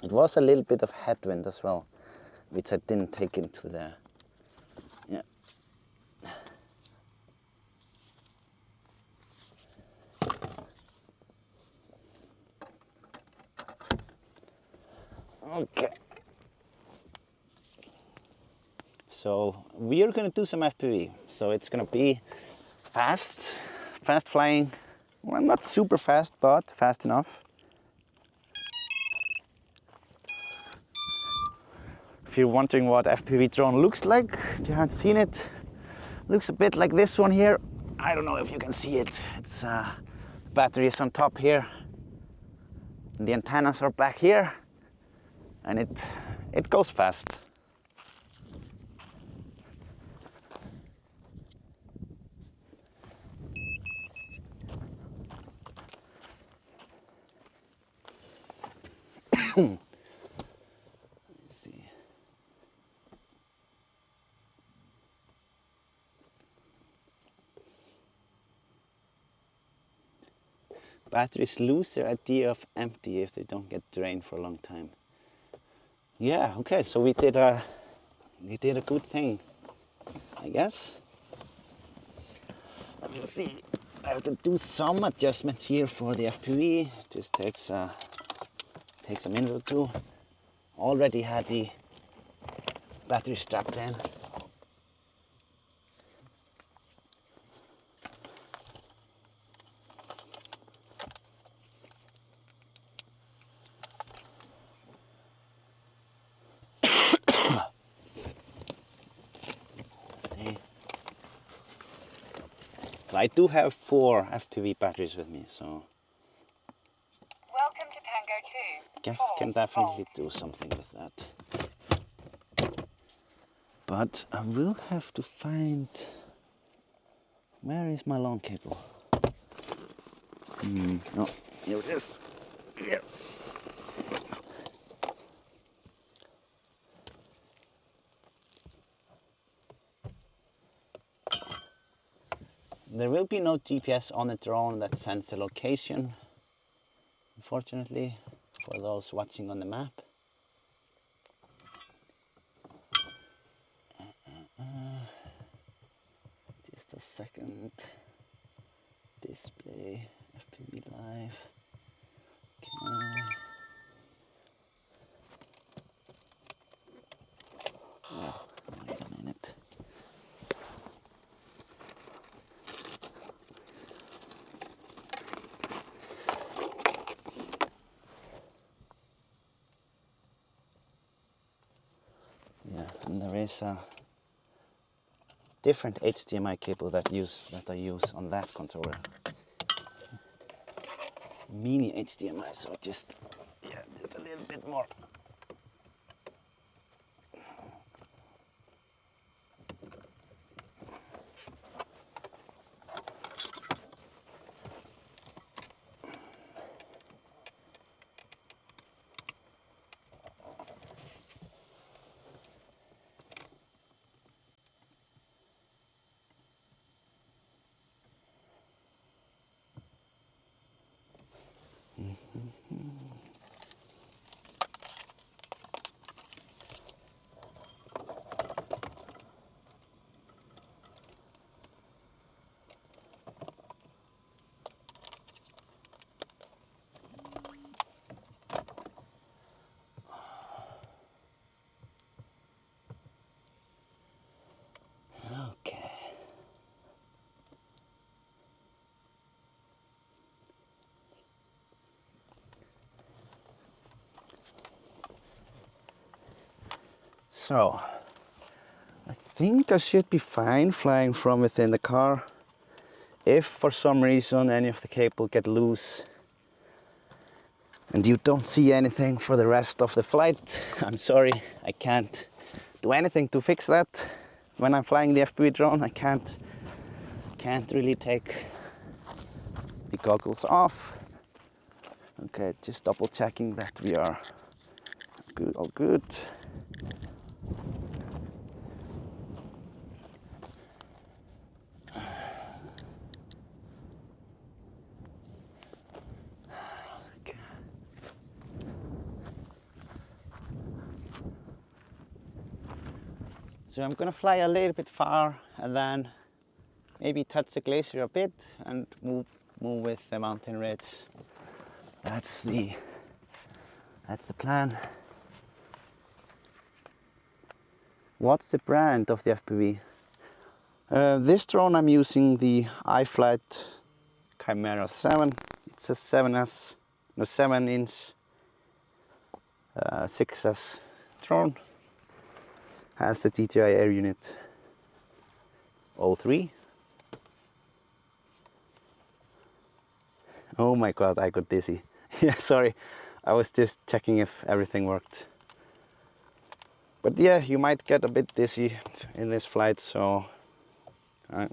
It was a little bit of headwind as well, which I didn't take into there. Yeah. Okay. So we are gonna do some FPV. So it's gonna be fast flying. Well, not super fast, but fast enough. If you're wondering what FPV drone looks like, if you haven't seen it, looks a bit like this one here. I don't know if you can see it. It's battery is on top here. And the antennas are back here, and it goes fast. Let's see. Batteries lose their idea of empty if they don't get drained for a long time. Yeah, okay, so we did a good thing, I guess. Let me see. I have to do some adjustments here for the FPV. This takes a minute or two. Already had the battery strapped in. So I do have 4 FPV batteries with me, so Welcome to Tango 2. can definitely do something with that. But I will have to find, where is my long cable? Oh, here it is. Here. There will be no GPS on the drone that sends the location, unfortunately, for those watching on the map. Just a second. Display, FPV live. Okay. Oh, wait a minute. Yeah, and there is a different HDMI cable that I use on that controller. Mini HDMI, so just a little bit more. So, I think I should be fine flying from within the car. If for some reason any of the cable get loose and you don't see anything for the rest of the flight, I'm sorry, I can't do anything to fix that. When I'm flying the FPV drone, I can't really take the goggles off. Okay, just double checking that we are good, all good. So I'm gonna fly a little bit far and then maybe touch the glacier a bit and move with the mountain ridge. That's the plan. What's the brand of the FPV? This drone I'm using the iFlight Chimera 7. It's a 7-inch 6S drone. Has the DJI Air Unit 03. Oh my god, I got dizzy. Yeah, sorry, I was just checking if everything worked. But yeah, you might get a bit dizzy in this flight, so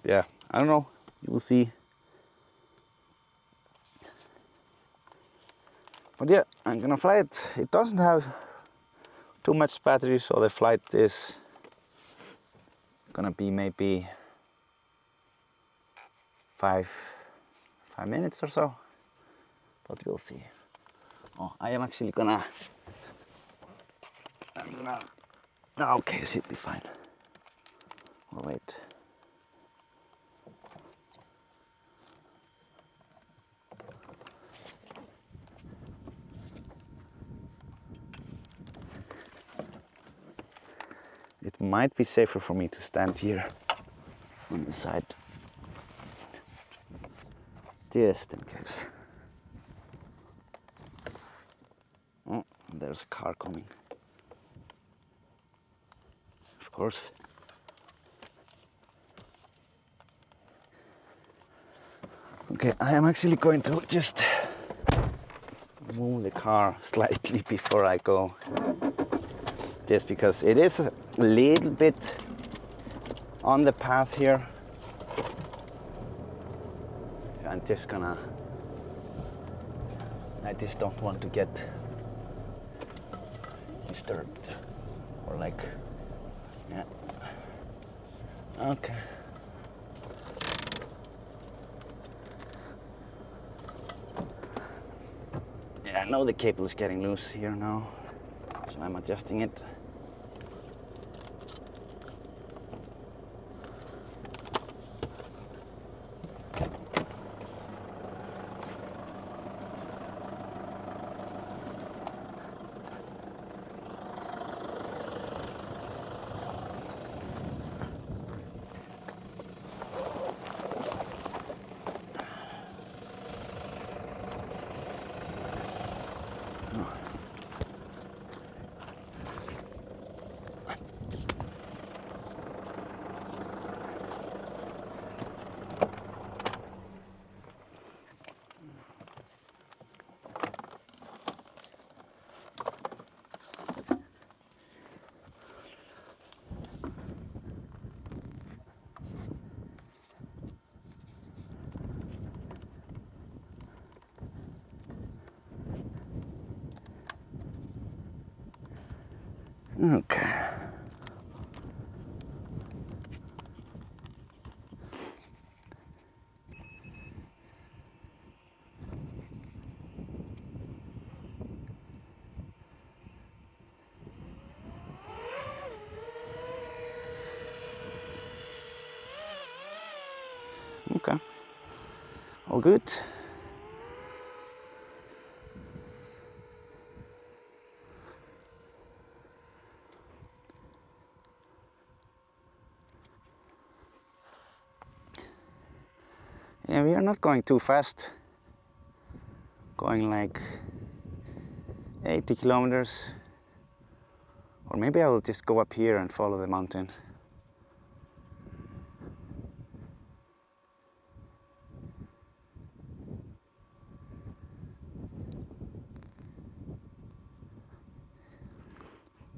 yeah, I don't know, you will see. But yeah, I'm gonna fly it. It doesn't have too much battery, so the flight is gonna be maybe 5 minutes or so, but we'll see. Oh, I am actually gonna, okay, it should be fine. Oh wait. It might be safer for me to stand here on the side, just in case. Oh, there's a car coming. Of course. Okay, I am actually going to just move the car slightly before I go. Just because it is a little bit on the path here. So I'm just gonna, I just don't want to get disturbed or like, yeah. Okay. Yeah, I know the cable is getting loose here now, so I'm adjusting it. Okay. Okay. All good. Yeah, we are not going too fast. Going like 80 kilometers Or maybe I will just go up here and follow the mountain.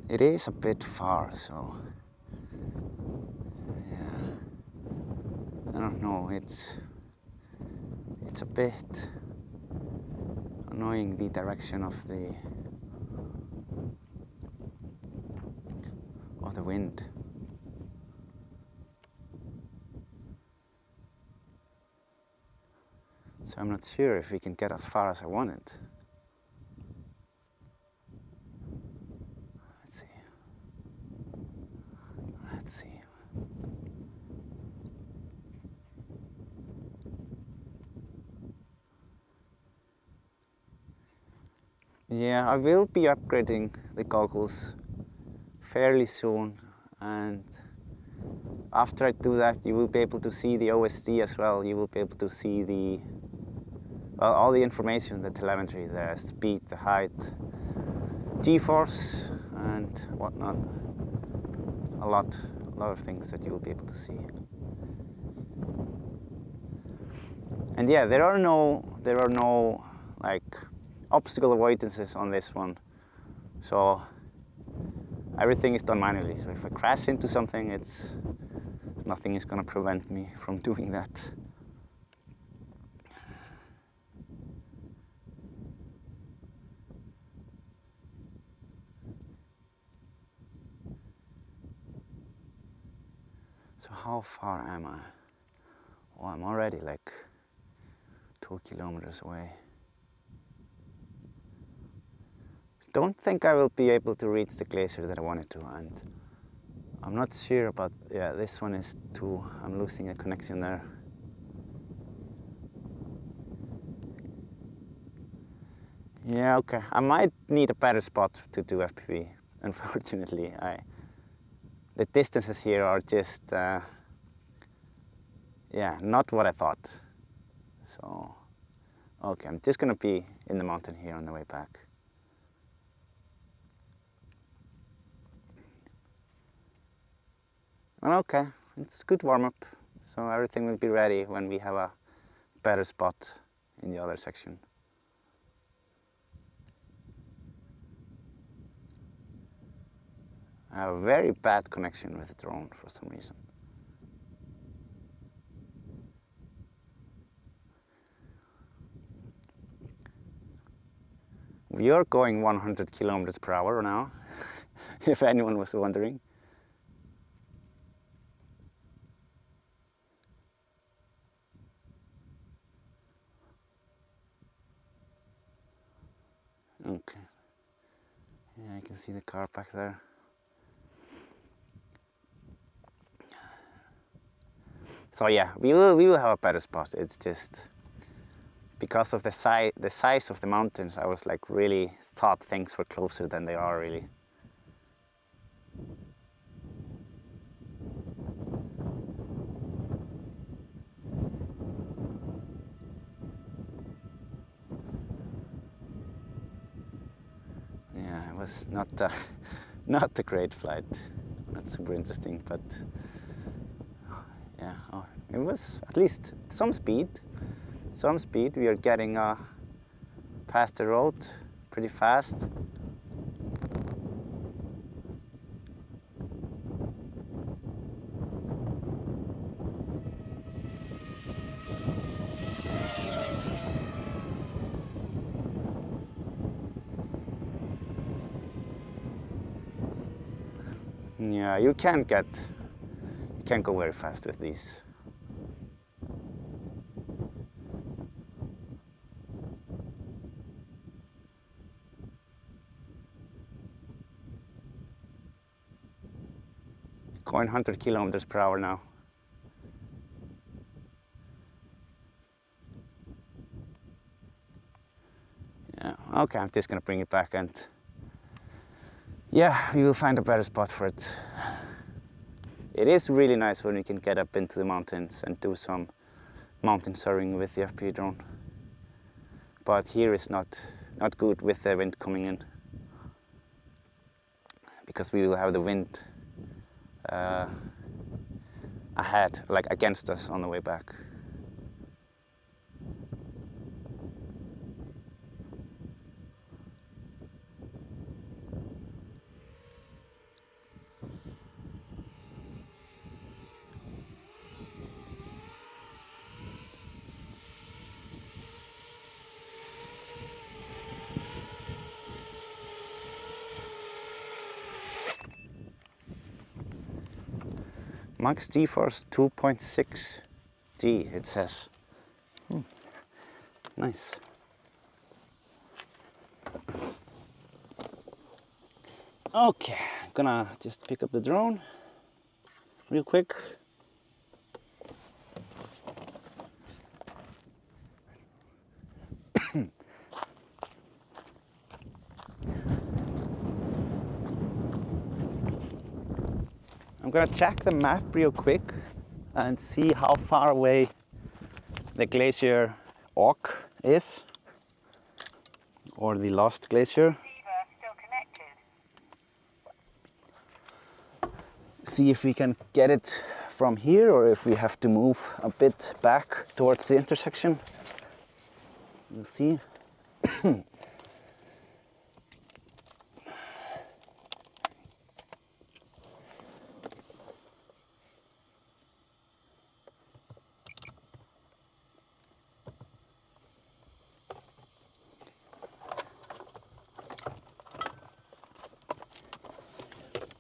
It is a bit far, so yeah, I don't know, it's a bit annoying, the direction of the wind. So I'm not sure if we can get as far as I wanted. Let's see. Yeah, I will be upgrading the goggles fairly soon, and after I do that you will be able to see the OSD as well. You will be able to see the, well, all the information, the telemetry, the speed, the height, G-force and whatnot. A lot of things that you will be able to see. And yeah, there are no like obstacle avoidances on this one, so everything is done manually. So if I crash into something, nothing is going to prevent me from doing that. So how far am I? Oh, I'm already like 2 kilometers away. Don't think I will be able to reach the glacier that I wanted to, and I'm not sure about, yeah, this one is too, I'm losing a connection there. Yeah, okay, I might need a better spot to do FPV. Unfortunately, the distances here are just, yeah, not what I thought. So, okay, I'm just gonna be in the mountain here on the way back. Well, okay, it's good warm-up, so everything will be ready when we have a better spot in the other section. I have a very bad connection with the drone for some reason. We are going 100 kilometers per hour now, if anyone was wondering. Okay. Yeah, I can see the car back there. So yeah, we will have a better spot. It's just because of the size of the mountains, I was like really thought things were closer than they are really. Yeah, it was not a great flight. Not super interesting, but yeah, oh, it was at least some speed. Some speed. We are getting past the road pretty fast. Yeah, you can't go very fast with these. Going 100 kilometers per hour now. Yeah, okay, I'm just gonna bring it back, and yeah, we will find a better spot for it. It is really nice when you can get up into the mountains and do some mountain soaring with the FPV drone. But here is not good with the wind coming in, because we will have the wind ahead, like against us on the way back. Max G-force 2.6 G, it says. Nice. Okay, I'm gonna just pick up the drone real quick. I'm gonna check the map real quick and see how far away the glacier Auk is, or the lost glacier. Still connected. See if we can get it from here or if we have to move a bit back towards the intersection. We'll see.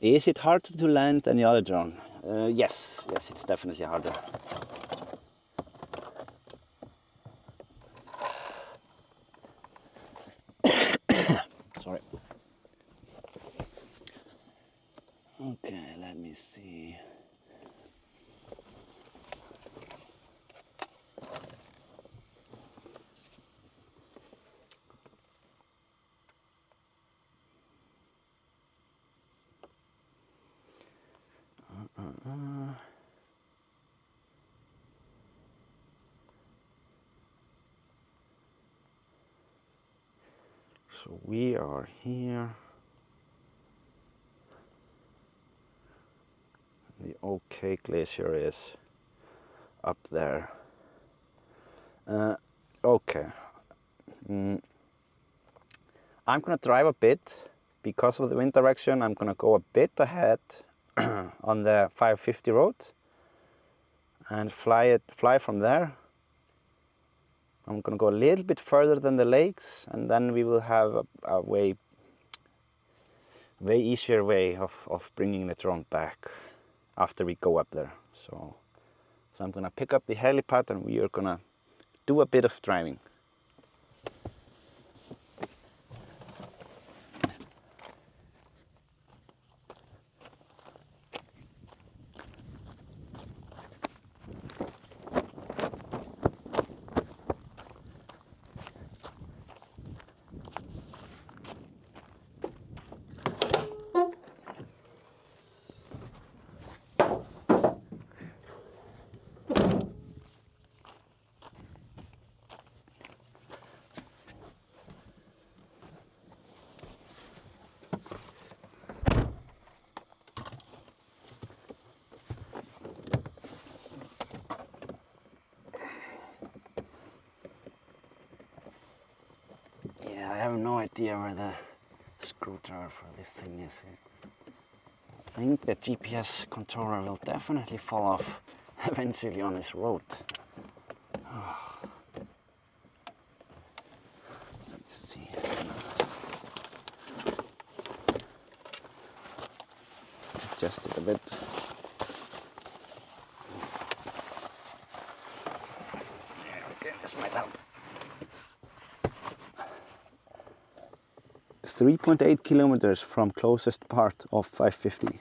Is it harder to land than the other drone? Yes, it's definitely harder. Sorry. Okay, let me see. So we are here. The OK Glacier is up there. Okay. I'm gonna drive a bit because of the wind direction. I'm gonna go a bit ahead on the 550 road and fly from there. I'm gonna go a little bit further than the lakes, and then we will have a way easier way of bringing the drone back after we go up there. So I'm gonna pick up the helipad and we are gonna do a bit of driving. Yeah, I have no idea where the screwdriver for this thing is. I think the GPS controller will definitely fall off eventually on this road. Let's see. Adjust it a bit. Okay, this might help. 3.8 kilometers from closest part of 550.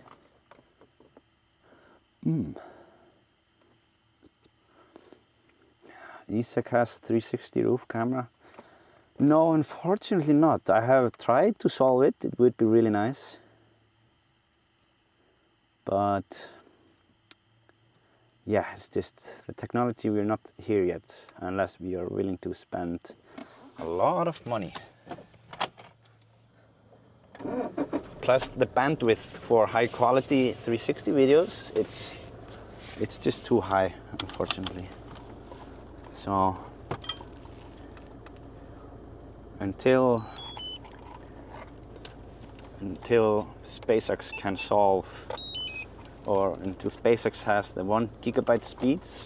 Isak has 360 roof camera. No, unfortunately not. I have tried to solve it. It would be really nice. But yeah, it's just the technology, we're not here yet unless we are willing to spend a lot of money. plus the bandwidth for high quality 360 videos, it's just too high, unfortunately. So until SpaceX can solve, or until SpaceX has the 1 gigabyte speeds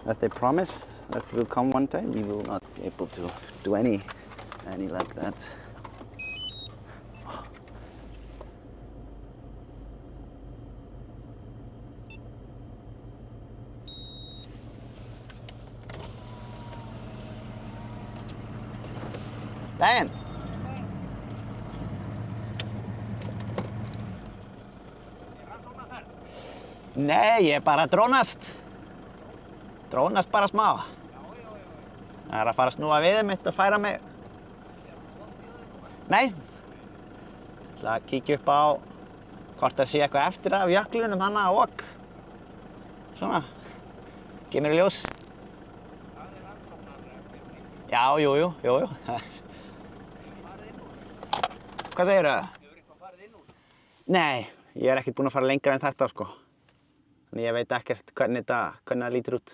that they promise that will come one day, we will not be able to do any like that. Dan! Nei, ég er bara að drónast. Drónast bara smá. Það er að fara að snúa við mitt og færa mig. Nei. Ég ætla að kíkja upp á hvort það sé eitthvað eftir af jöklunum hana og svona. Gef mér í ljós. Já, jú. Hvað segirðu? Hefur eitthvað farið inn úr? Nei, ég er ekkert búinn að fara lengra en þetta, sko. Þannig ég veit ekkert hvernig það lítur út.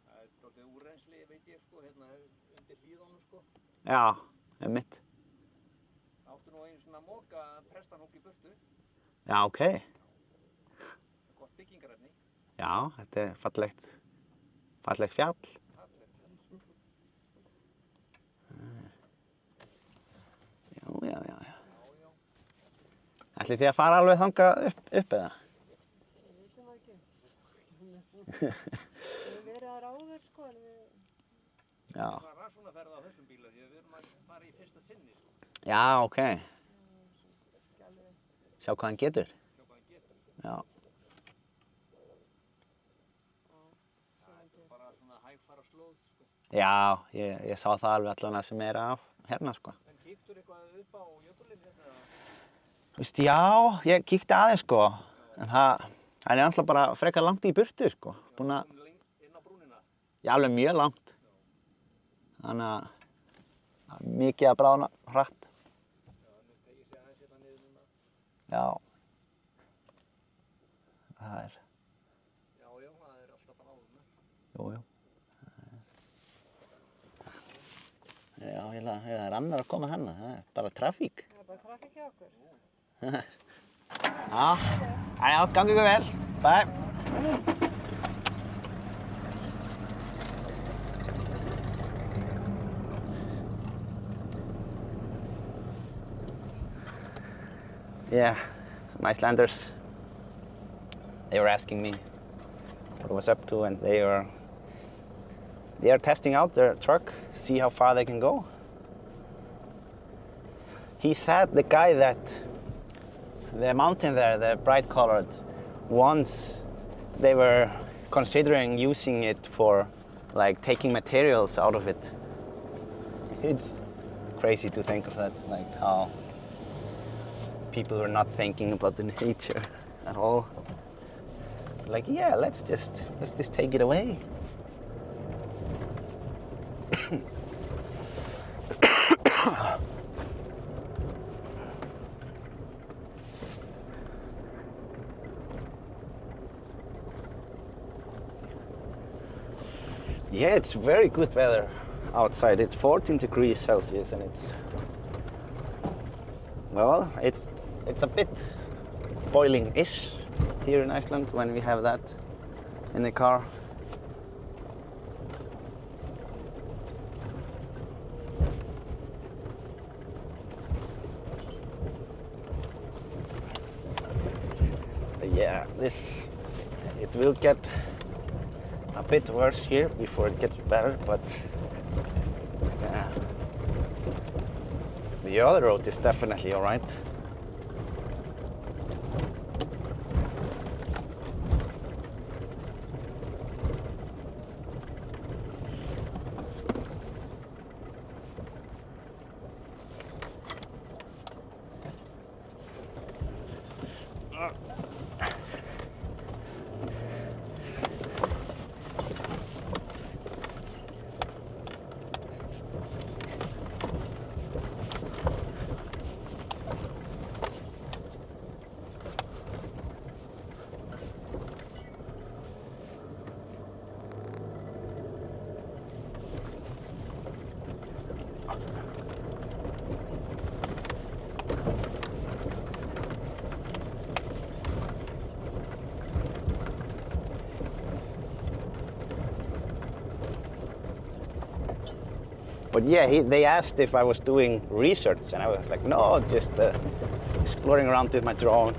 Það er dálítið úrrensli, veit ég, sko, hérna undir hlíðunum, sko. Já, einmitt. Áttu nú einu svona moka prestanhók í burtu. Já, ok. Gott byggingarefni. Já, þetta er fallegt fjall. Já. Ætlið þið að fara alveg þangað upp eða? Við vitum það ekki. Við höfum verið þar áður, sko, en við... Já. Það er rannsóknarferð á þessum bíla því að við erum að fara í fyrsta sinni, sko. Já, ok. Ekki alveg... Sjá hvað hann getur. Já. Það er bara svona hægfara slóð, sko. Já, ég sá það alveg allavega sem er á hérna, sko. En kíktur eitthvað upp á jökulinn hérna? Þú veist, já, ég kíkti aðeins, sko. En það er alltaf bara frekar langt í burtu, sko. Búin að... Inn á brúnina? Já, alveg mjög langt. Þannig að það er mikið að bráðna hratt. Já, nú tegir sig aðeins hérna niður núna. Já. Það er... Já, það er alltaf bara áður. Jú. Já, það er annar að koma hérna. Það er bara trafík. Það er bara trafík hjá okkur. Já, gangi ykkur vel. Bye. Yeah, some Icelanders, they were asking me what I was up to, and they are testing out their truck, see how far they can go. He said, the guy, that the mountain there, the bright colored, once they were considering using it for like taking materials out of it. It's crazy to think of that, like how people were not thinking about the nature at all. Like, yeah, let's just take it away. Yeah, it's very good weather outside. It's 14 degrees Celsius and it's a bit boiling-ish here in Iceland when we have that in the car. But yeah, it will get a bit worse here before it gets better, but yeah. The other road is definitely all right. But yeah, they asked if I was doing research, and I was like, no, just exploring around with my drone,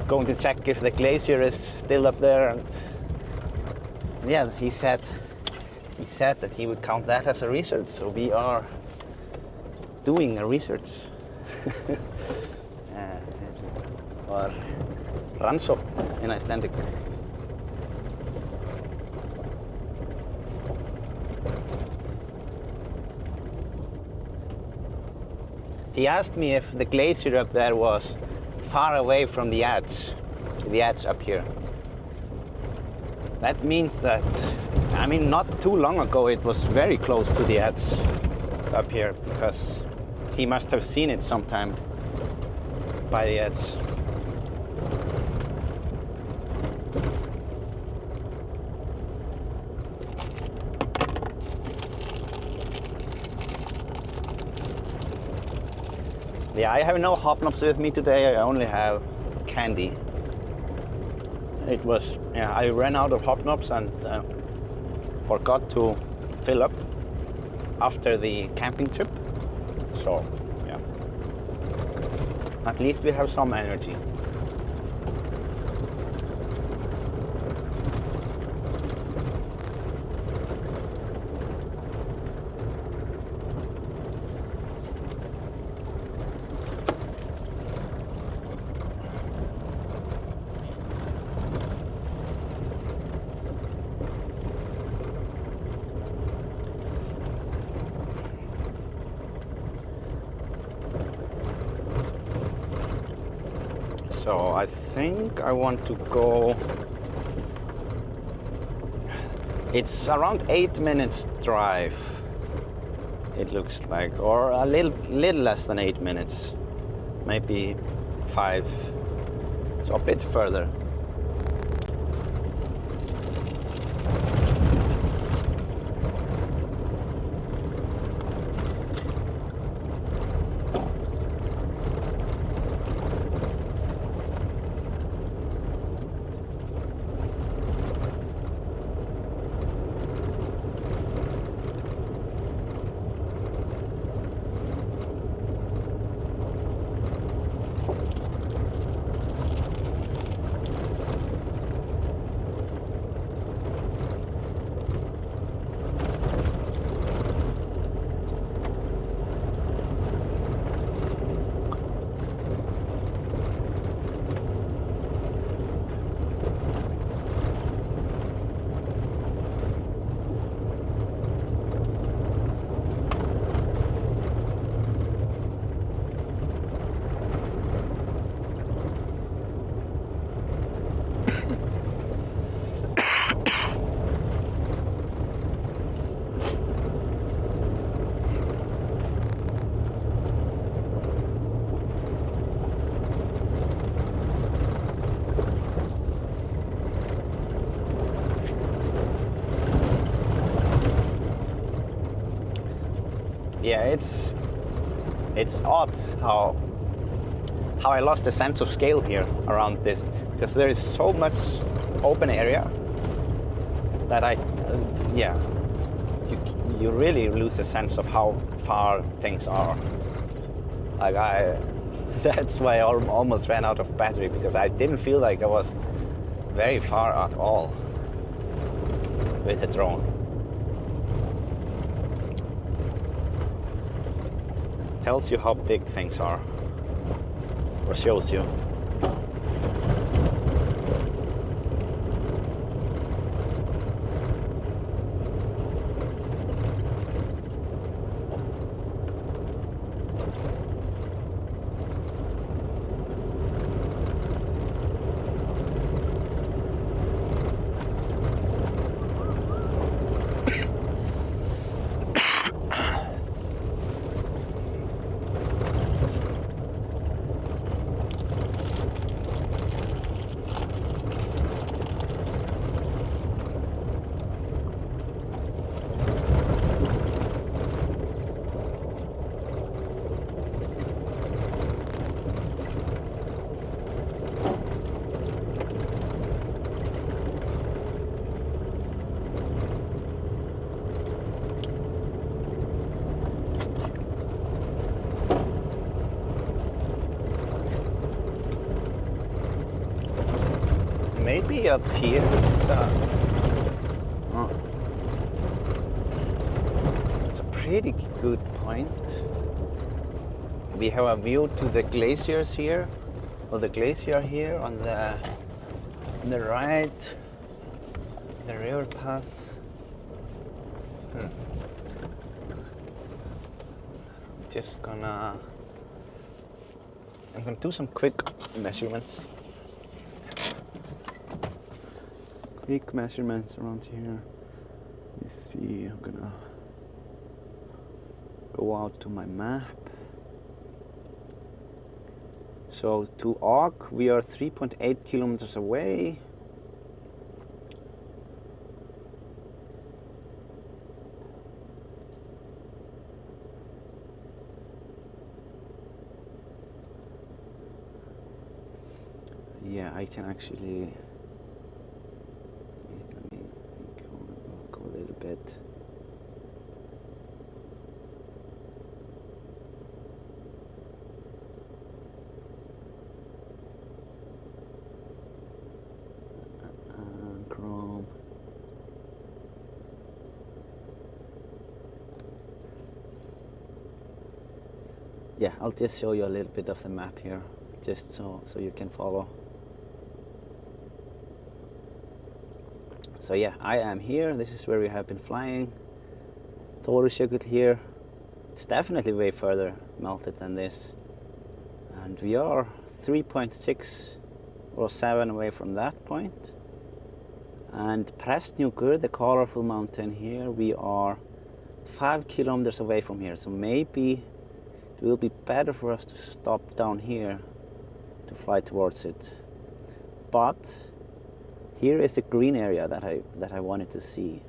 going to check if the glacier is still up there. And yeah, he said that he would count that as a research. So we are doing a research. Or rannsókn in Icelandic. He asked me if the glacier up there was far away from the edge up here. That means that, I mean, not too long ago it was very close to the edge up here, because he must have seen it sometime by the edge. Yeah, I have no hobnobs with me today. I only have candy. It was, yeah, I ran out of hobnobs and forgot to fill up after the camping trip. So, yeah. At least we have some energy. So I think I want to go, it's around 8 minutes drive, it looks like, or a little less than 8 minutes, maybe 5, so a bit further. Yeah, it's odd how I lost a sense of scale here around this, because there is so much open area that you really lose a sense of how far things are. Like that's why I almost ran out of battery, because I didn't feel like I was very far at all with the drone. Tells you how big things are, or shows you. maybe up here. Oh. It's a pretty good point. We have a view to the glaciers here, or the glacier here on the right, the river pass. I'm gonna do some quick measurements. Quick measurements around here. Let's see, I'm gonna go out to my map. So to Og, we are 3.8 kilometers away. Yeah, I can actually, let me go a little bit. Chrome. Yeah, I'll just show you a little bit of the map here, just so you can follow. So yeah, I am here. This is where we have been flying. Þórisjökull here. It's definitely way further melted than this. And we are 3.6 or 7 away from that point. And Presthnjúkur, the colorful mountain here, we are 5 kilometers away from here. So maybe it will be better for us to stop down here to fly towards it. But here is a green area that I wanted to see,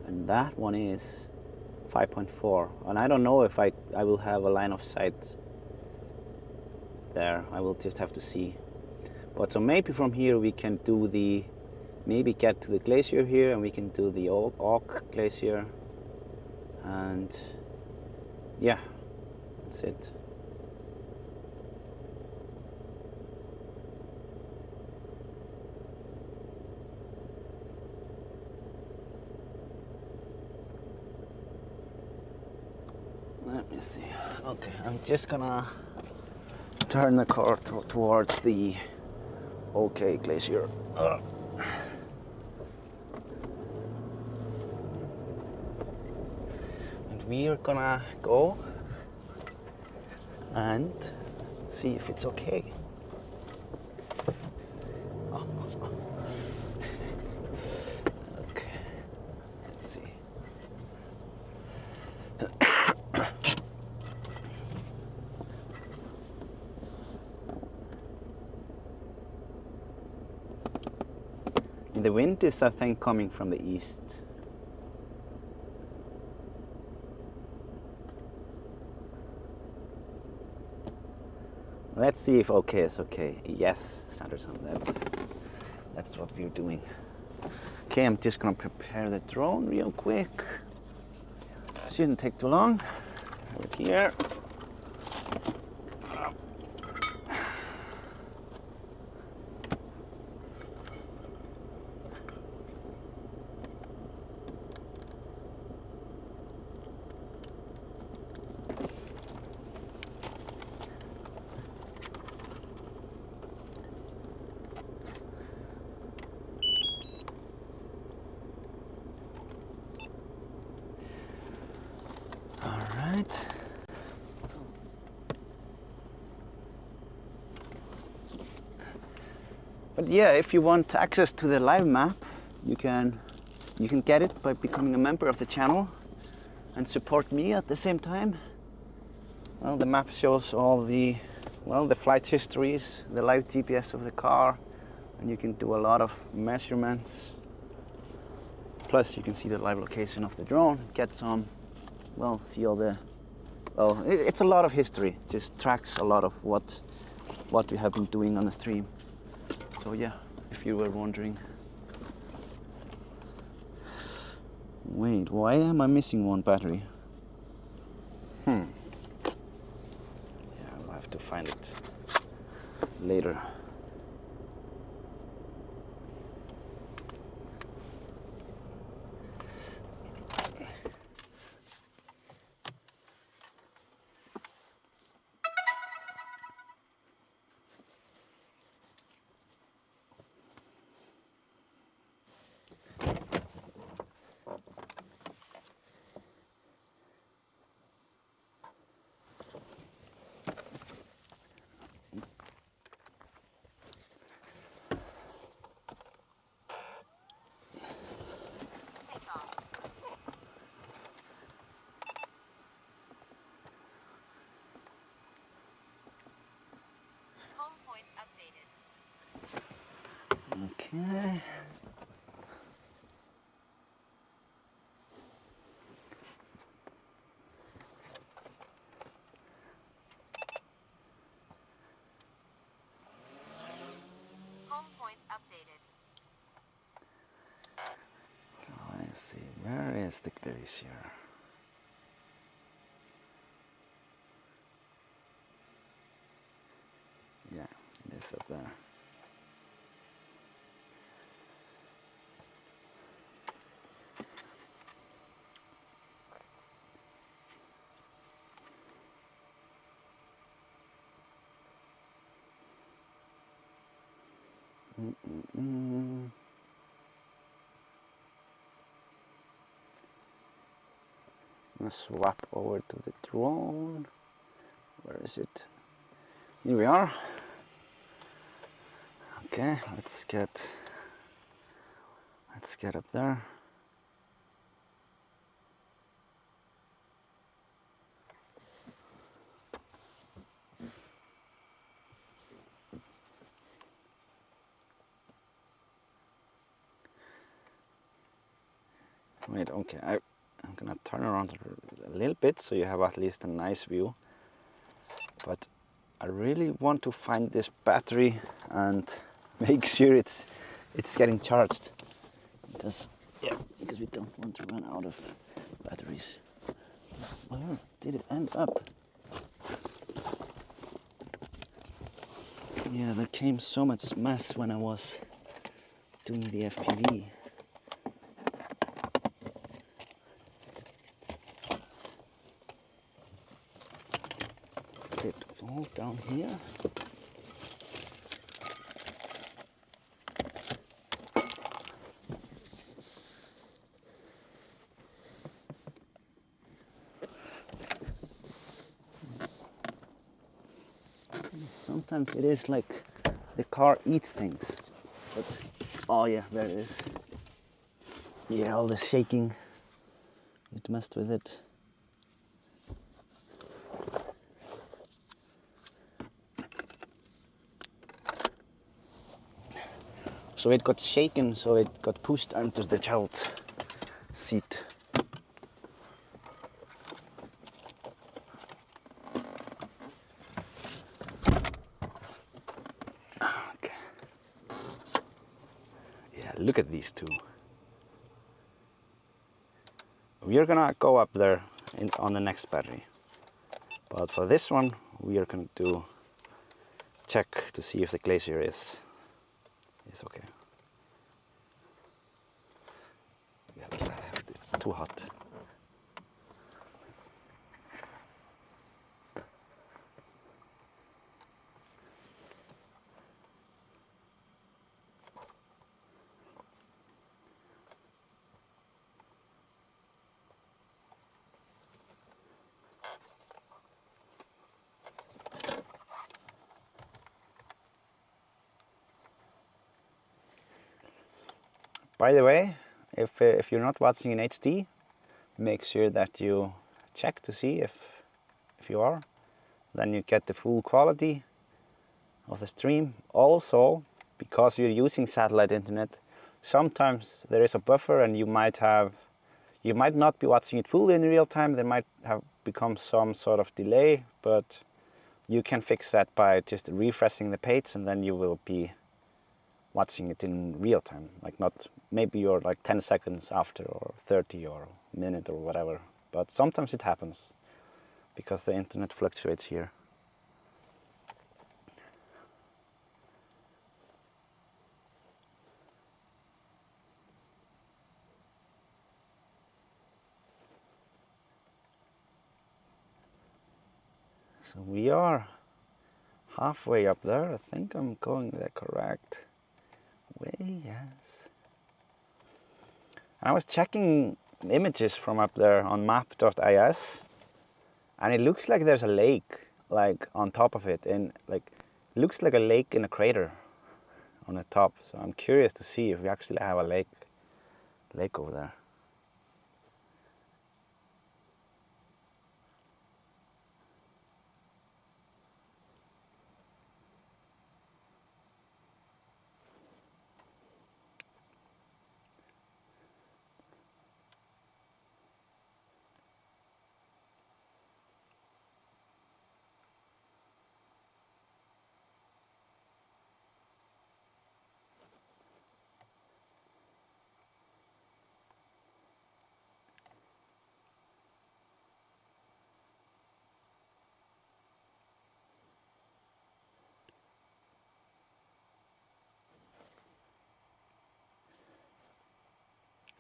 and that one is 5.4, and I don't know if I will have a line of sight there. I will just have to see. But so maybe from here we can do maybe get to the glacier here, and we can do the Og Glacier, and yeah, that's it. Let me see. Okay, I'm just gonna turn the car towards the OK Glacier. And we are gonna go and see if it's okay. Okay, let's see. The wind is, I think, coming from the east. Let's see if OK is okay. Yes, Sanderson, that's what we're doing. Okay, I'm just gonna prepare the drone real quick. Shouldn't take too long. Have it here. But yeah, if you want access to the live map, you can get it by becoming a member of the channel and support me at the same time. Well, the map shows all the flight histories, the live GPS of the car, and you can do a lot of measurements. Plus, you can see the live location of the drone, get some, see all the, it's a lot of history. It just tracks a lot of what we have been doing on the stream. So yeah, if you were wondering. Wait, why am I missing one battery? Yeah, I'll have to find it later. Okay. Home point updated. So let's see, where is the glacier? Yeah, it is up there. I'm gonna swap over to the drone. Where is it? Here we are. Okay, let's get up there. Wait, okay, I'm gonna turn around a little bit so you have at least a nice view. But I really want to find this battery and make sure it's getting charged, because we don't want to run out of batteries. Where did it end up? Yeah, there came so much mess when I was doing the FPV. Did it fall down here? Sometimes it is like the car eats things. But, oh yeah, there it is. Yeah, all the shaking, it messed with it. So it got shaken, so it got pushed under the child seat. Okay. Yeah, look at these two. We are gonna go up there on the next battery. But for this one, we are going to check to see if the glacier is okay. Yeah, it's too hot. By the way, if you're not watching in HD, make sure that you check to see if you are. Then you get the full quality of the stream. Also, because you're using satellite internet, sometimes there is a buffer and you might not be watching it fully in real time. There might have become some sort of delay, but you can fix that by just refreshing the page, and then you will be watching it in real time. Like, not maybe you're like 10 seconds after, or 30, or a minute, or whatever. But sometimes it happens because the internet fluctuates here. So we are halfway up there. I think I'm going the correct way, yes. I was checking images from up there on map.is, and it looks like there's a lake like on top of it, and like it looks like a lake in a crater on the top. So I'm curious to see if we actually have a lake over there.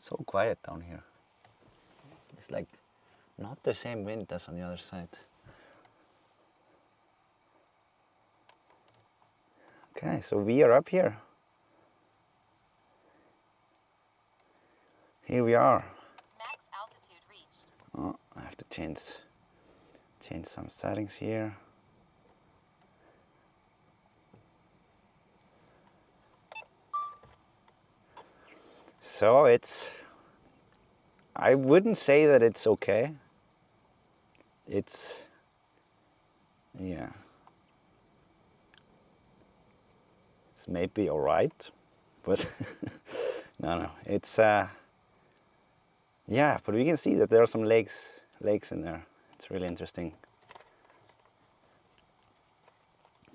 So quiet down here. It's like not the same wind as on the other side. Okay, so we are up here. Here we are. Max altitude reached. Oh, I have to change some settings here. So I wouldn't say that it's okay. Yeah. It's maybe all right, but no, it's yeah, but we can see that there are some lakes in there. It's really interesting.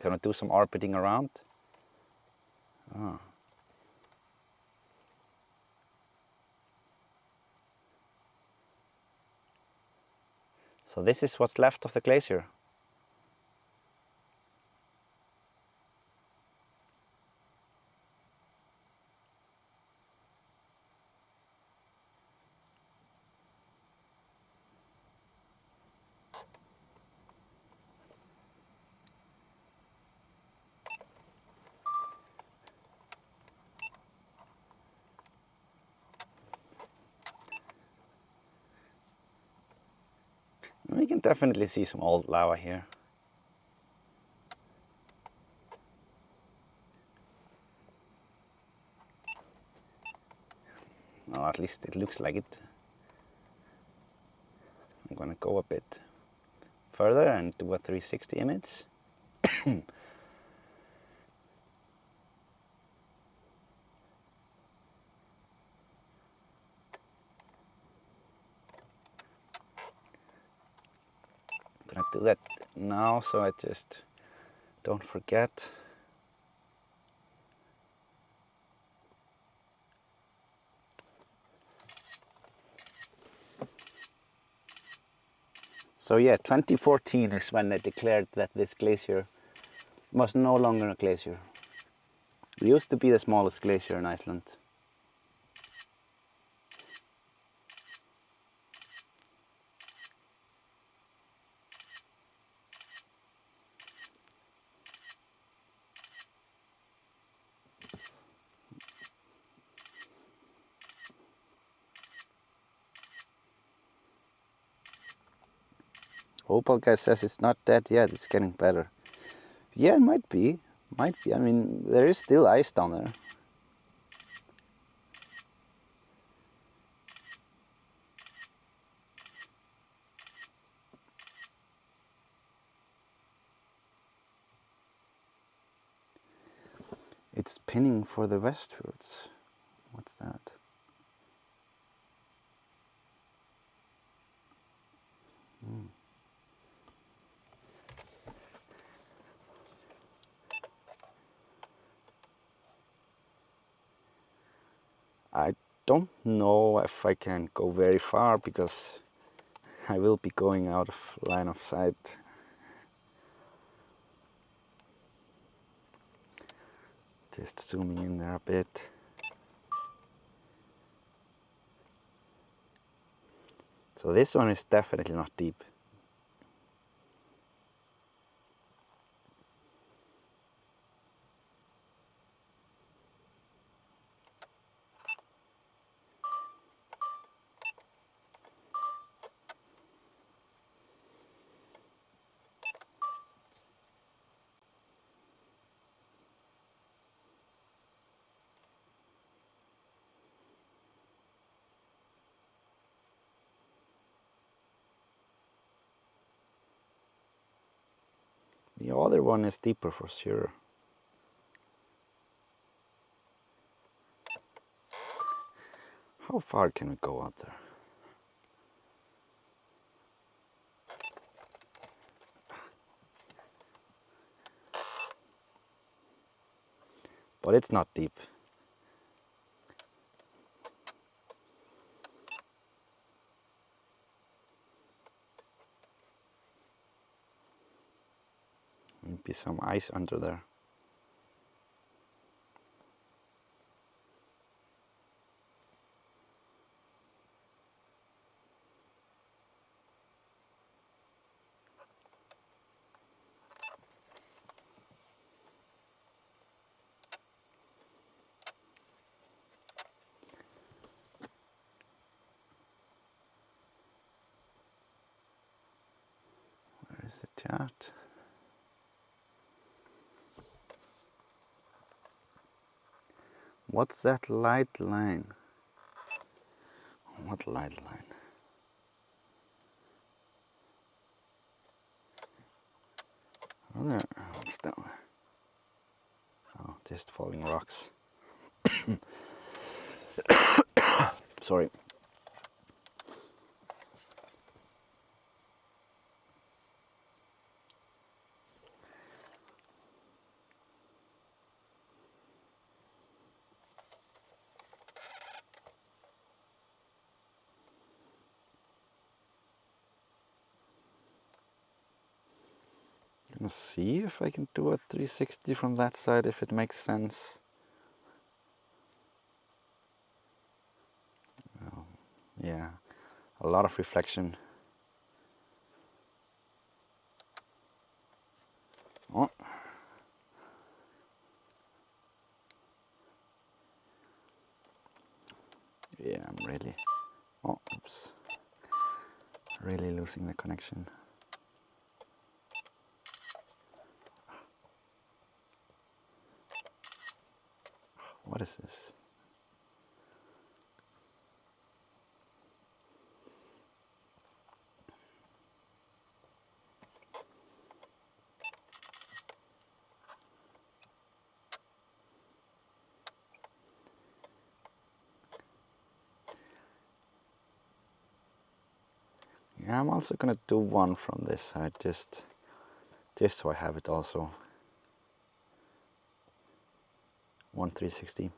Gonna do some orbiting around. Oh. So this is what's left of the glacier. We can definitely see some old lava here. Well, at least it looks like it. I'm gonna go a bit further and do a 360 image. I'm gonna do that now so I just don't forget. So yeah, 2014 is when they declared that this glacier was no longer a glacier. It used to be the smallest glacier in Iceland. Opal guy says it's not dead yet, it's getting better. Yeah, it might be. Might be. I mean, there is still ice down there. It's pinning for the westwards. What's that? I don't know if I can go very far because I will be going out of line of sight. Just zooming in there a bit. So this one is definitely not deep. The other one is deeper for sure. How far can we go out there? But it's not deep. Maybe some ice under there. Is the chart? What's that light line? What light line? Oh, there. What's down there? Oh, just falling rocks. Sorry. Let's see if I can do a 360 from that side, if it makes sense. Oh, yeah, a lot of reflection. Oh. Yeah, I'm really, oh, oops, really losing the connection. What is this? Yeah, I'm also gonna do one from this side, just so I have it also. One 360.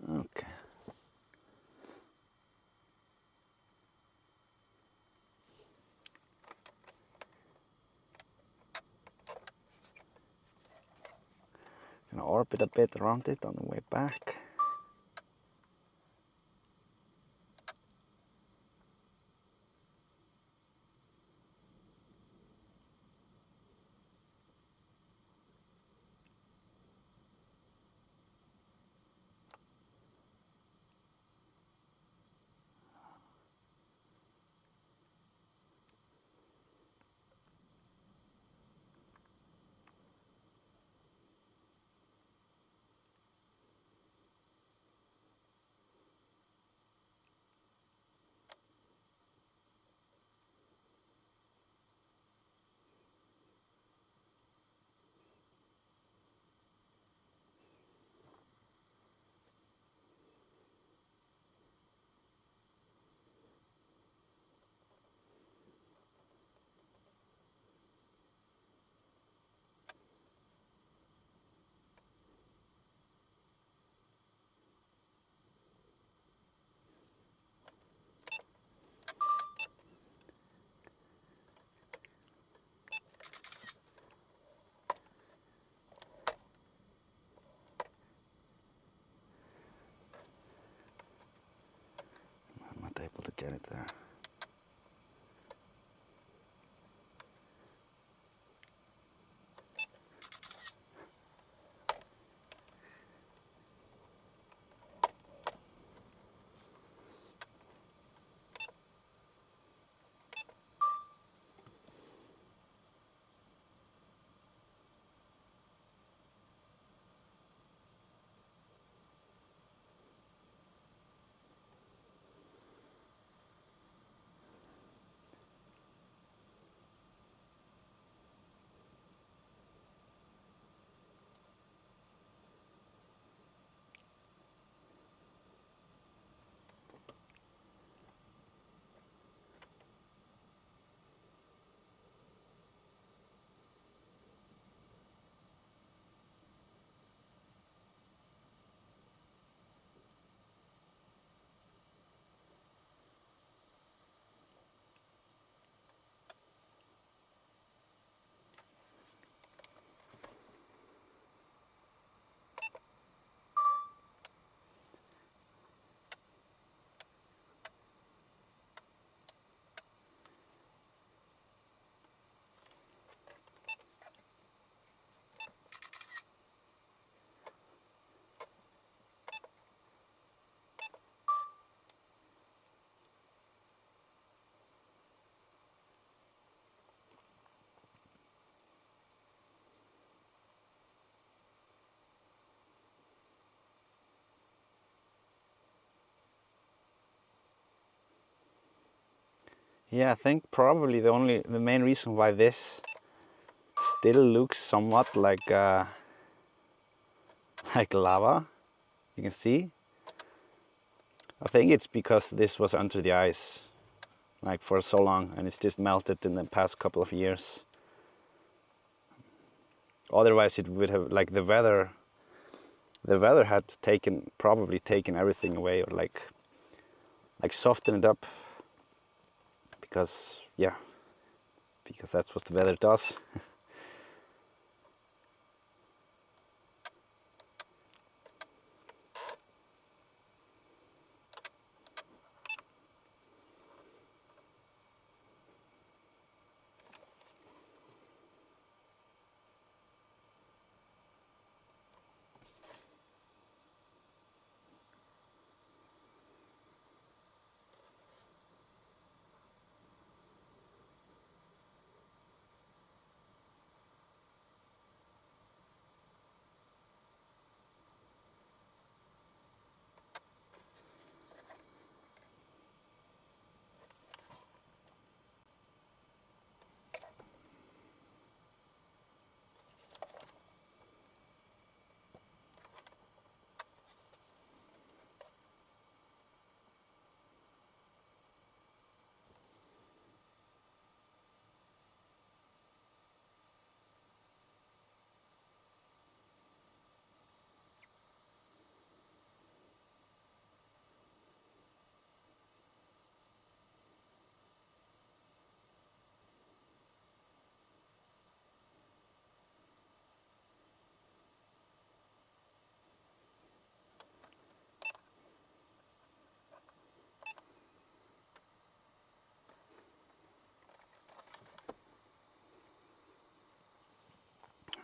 Okay. Gonna orbit a bit around it on the way back. I'm not able to get it there. Yeah, I think probably the main reason why this still looks somewhat like lava, you can see. I think it's because this was under the ice like for so long, and it's just melted in the past couple of years. Otherwise it would have, like, the weather had probably taken everything away, or like softened it up, because that's what the weather does.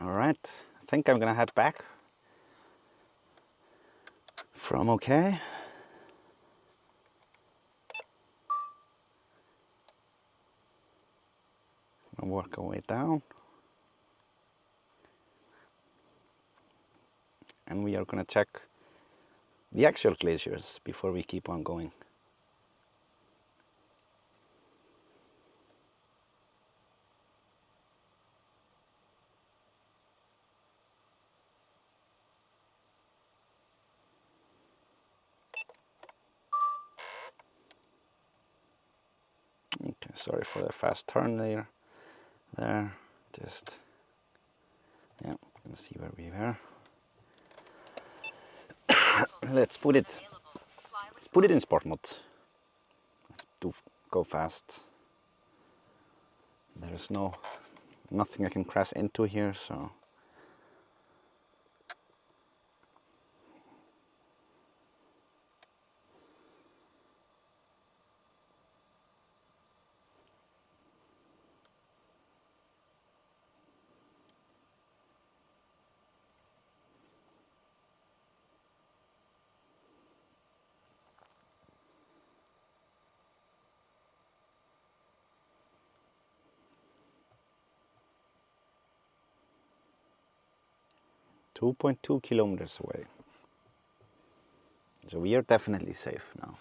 All right, I think I'm gonna head back from OK. And work our way down. And we are gonna check the actual glaciers before we keep on going. Okay, sorry for the fast turn there. Just, yeah, gonna see where we were. Let's put it in sport mode. Let's go fast. There's nothing I can crash into here, so. .2 kilometers away. So we are definitely safe now.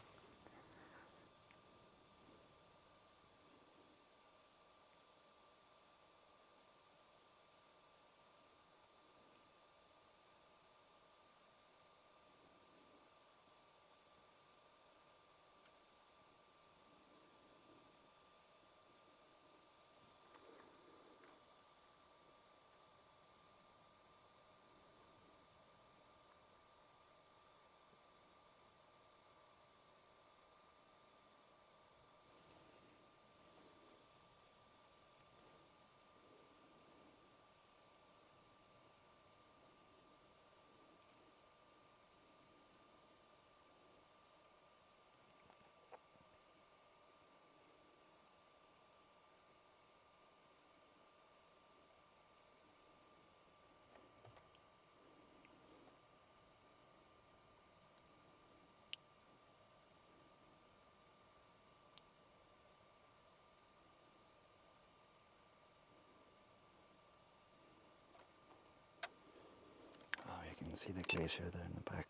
Oh, you can see the glacier there in the back.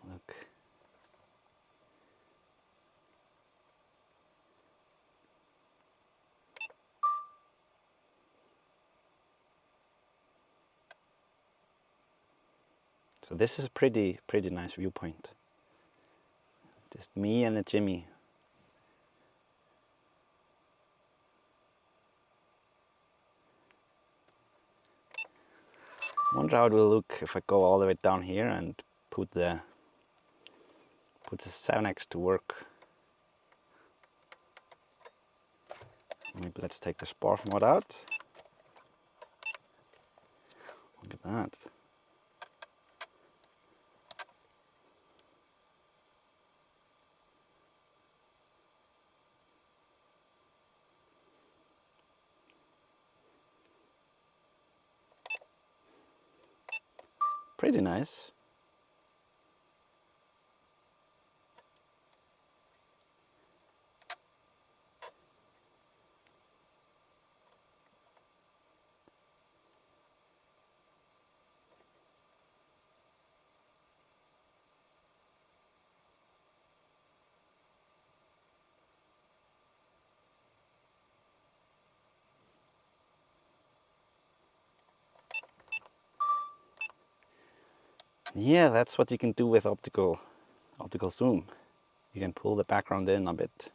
Look. So this is a pretty nice viewpoint. Just me and the Jimmy. Wonder how it will look if I go all the way down here and put the 7X to work. Maybe let's take the sport mode out. Look at that. Pretty nice. Yeah, that's what you can do with optical zoom. You can pull the background in a bit.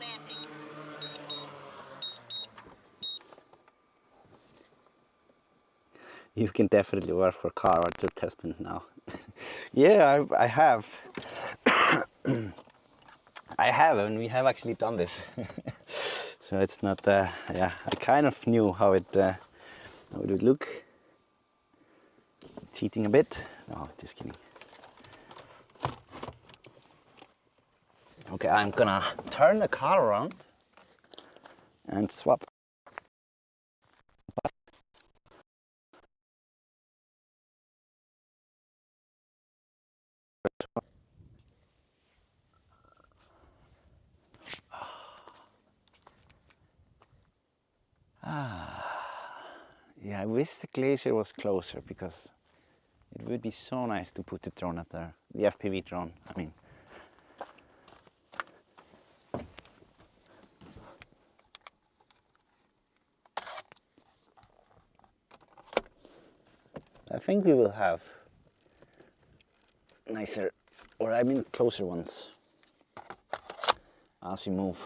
Landing. You can definitely work for car advertisement now. Yeah, I have. I have, and we have actually done this. So it's not, yeah, I kind of knew how it would look. Cheating a bit. No, just kidding. Okay, I'm gonna turn the car around and swap. Yeah, I wish the glacier was closer because it would be so nice to put the drone up there. The FPV drone, I mean. I think we will have nicer, or I mean closer ones as we move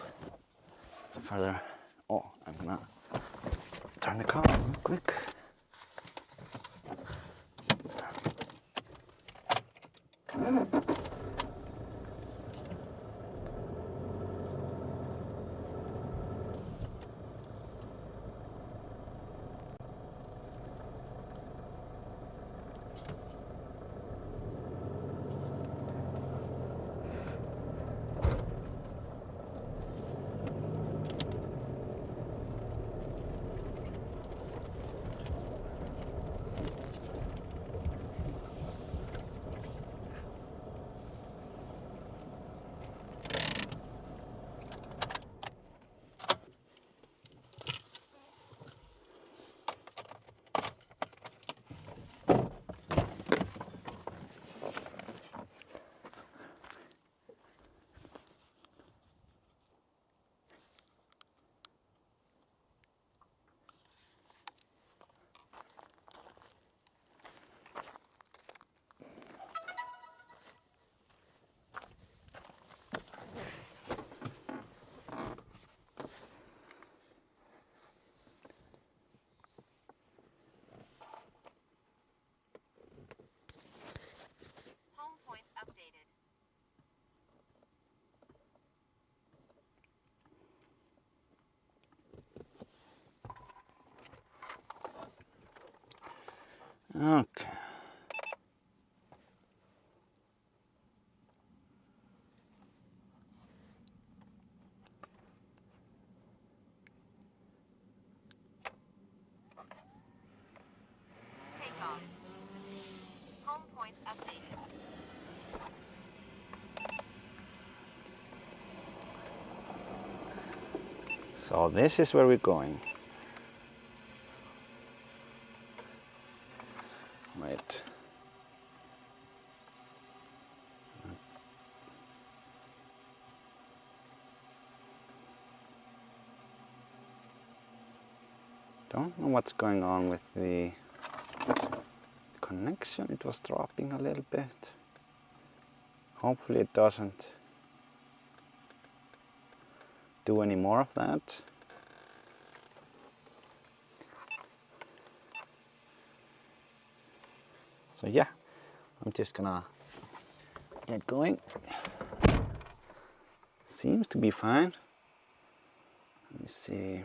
further. Oh, I'm gonna turn the car real quick. Home point updated. Okay. Take off. Home point updated. So this is where we're going. Wait. Don't know what's going on with the connection. It was dropping a little bit. Hopefully it doesn't do any more of that. So yeah, I'm just gonna get going. Seems to be fine. Let me see.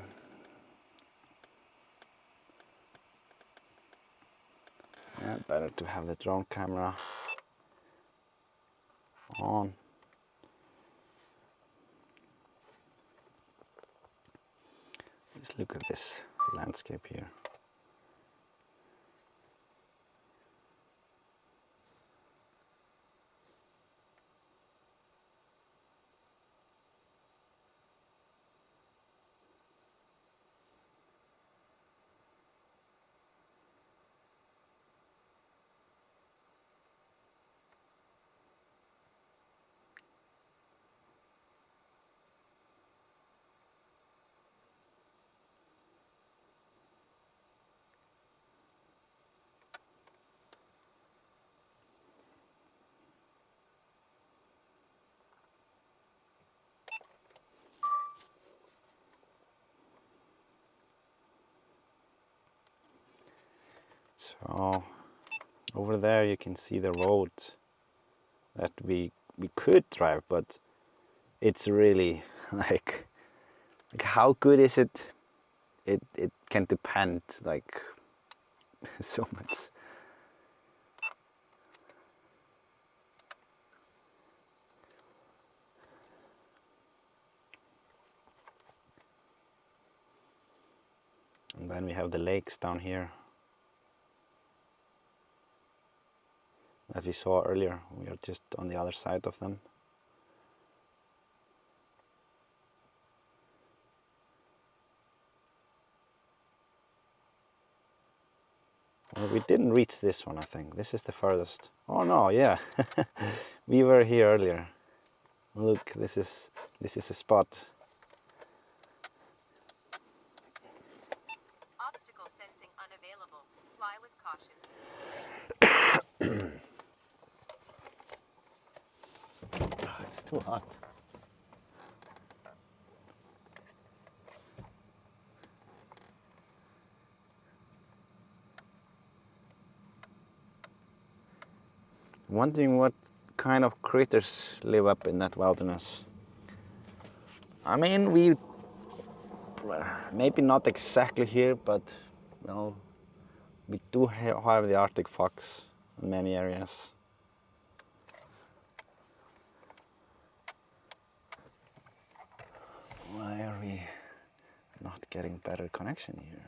Yeah, better to have the drone camera on. Let's look at this landscape here. So over there you can see the road that we could drive, but it's really like how good is it? It can depend like so much. And then we have the lakes down here that we saw earlier. We are just on the other side of them. Well, we didn't reach this one, I think. This is the furthest. Oh no, yeah. We were here earlier. Look, this is a spot. Obstacle sensing unavailable. Fly with caution. It's too hot. Wondering what kind of critters live up in that wilderness. I mean, we maybe not exactly here, but well, we do have the Arctic fox in many areas. Why are we not getting better connection here?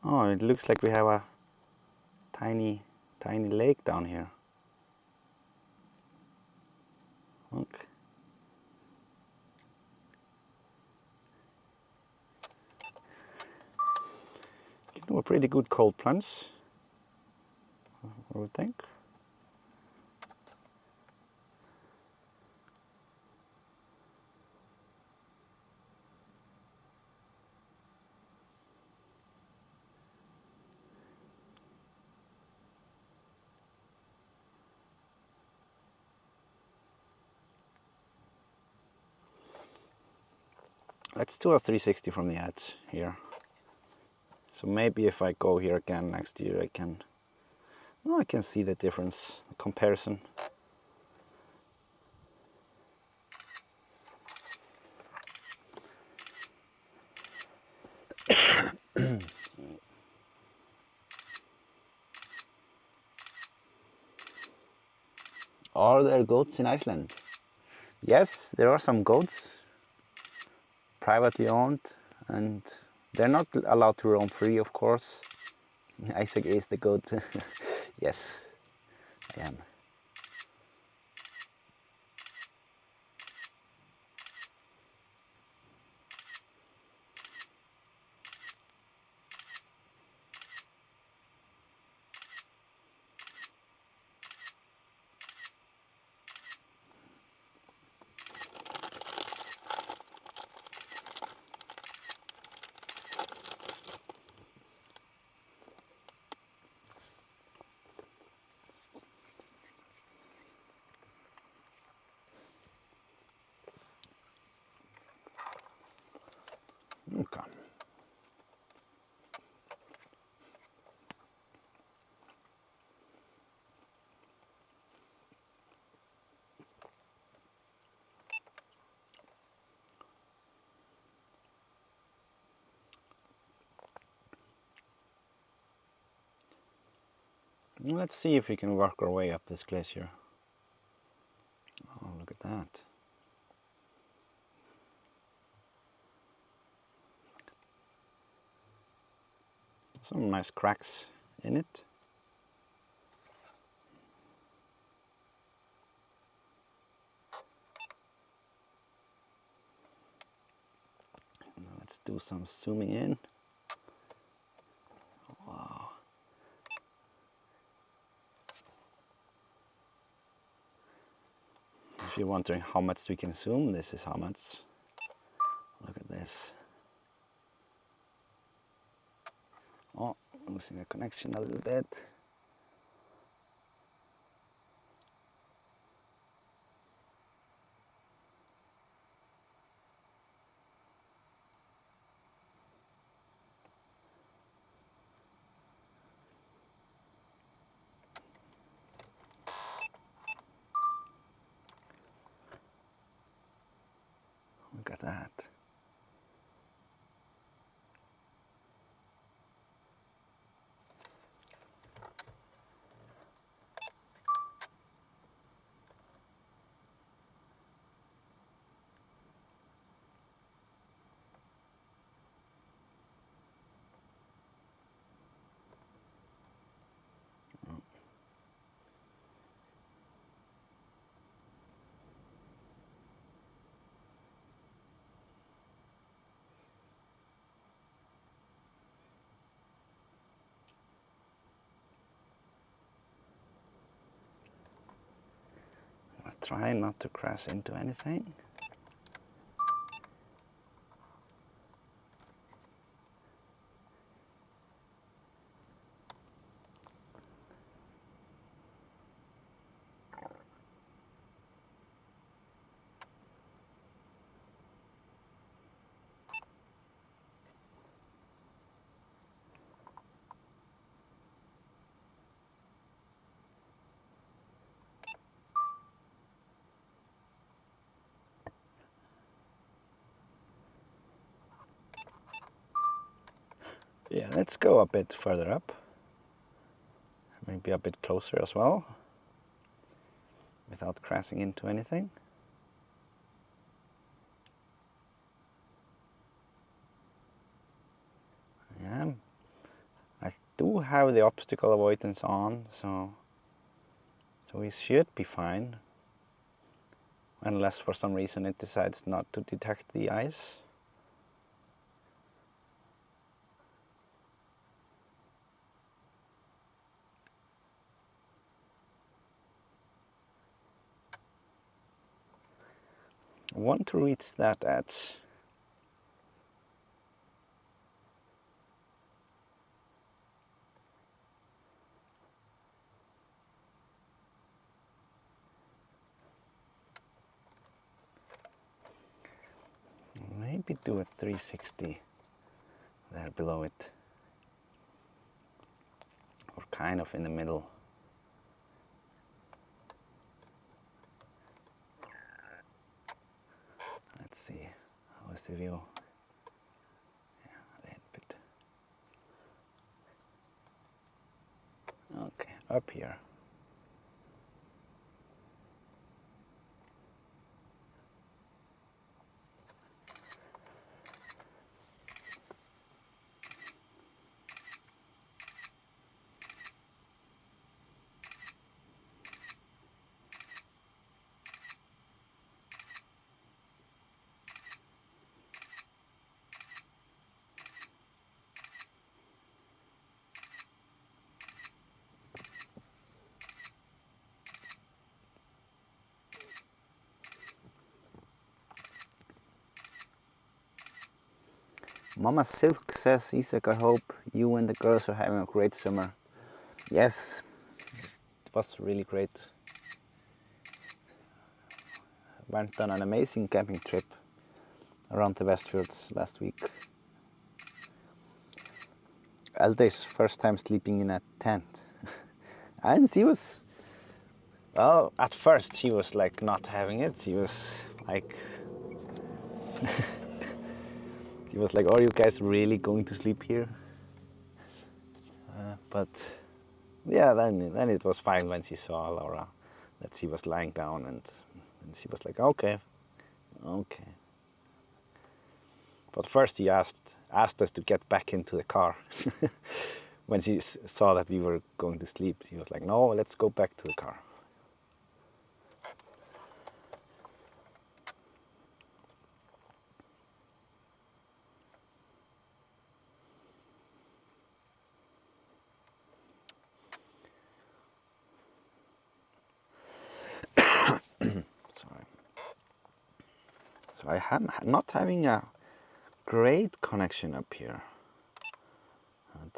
Oh, it looks like we have a tiny lake down here. Look. pretty good cold plunge, I would think. Let's do a 360 from the edge here. So maybe if I go here again next year, I can see the difference, the comparison. Are there goats in Iceland? Yes, there are some goats, privately owned, and they're not allowed to roam free, of course. Isak is the goat. Yes, I am. Okay. Let's see if we can work our way up this glacier. Oh, look at that. Some nice cracks in it. Now let's do some zooming in. Wow. If you're wondering how much we can zoom, this is how much. Look at this. Oh, losing the connection a little bit. Look at that. Try not to crash into anything. Yeah, let's go a bit further up. Maybe a bit closer as well, without crashing into anything. Yeah, I do have the obstacle avoidance on, so we should be fine. Unless for some reason it decides not to detect the ice. I want to reach that edge. Maybe do a 360 there below it. Or kind of in the middle. Let's see, how is the view? Yeah, a little bit. Okay, up here. Mama Silk says, Isak, I hope you and the girls are having a great summer. Yes, it was really great. Went on an amazing camping trip around the Westfjords last week. Elde's first time sleeping in a tent. And she was, well, at first she was like not having it. She was like, are you guys really going to sleep here? But yeah, then it was fine when she saw Laura, that she was lying down, and she was like, okay. But first he asked us to get back into the car. When she saw that we were going to sleep, she was like, no, let's go back to the car. Sorry. So I am not having a great connection up here. And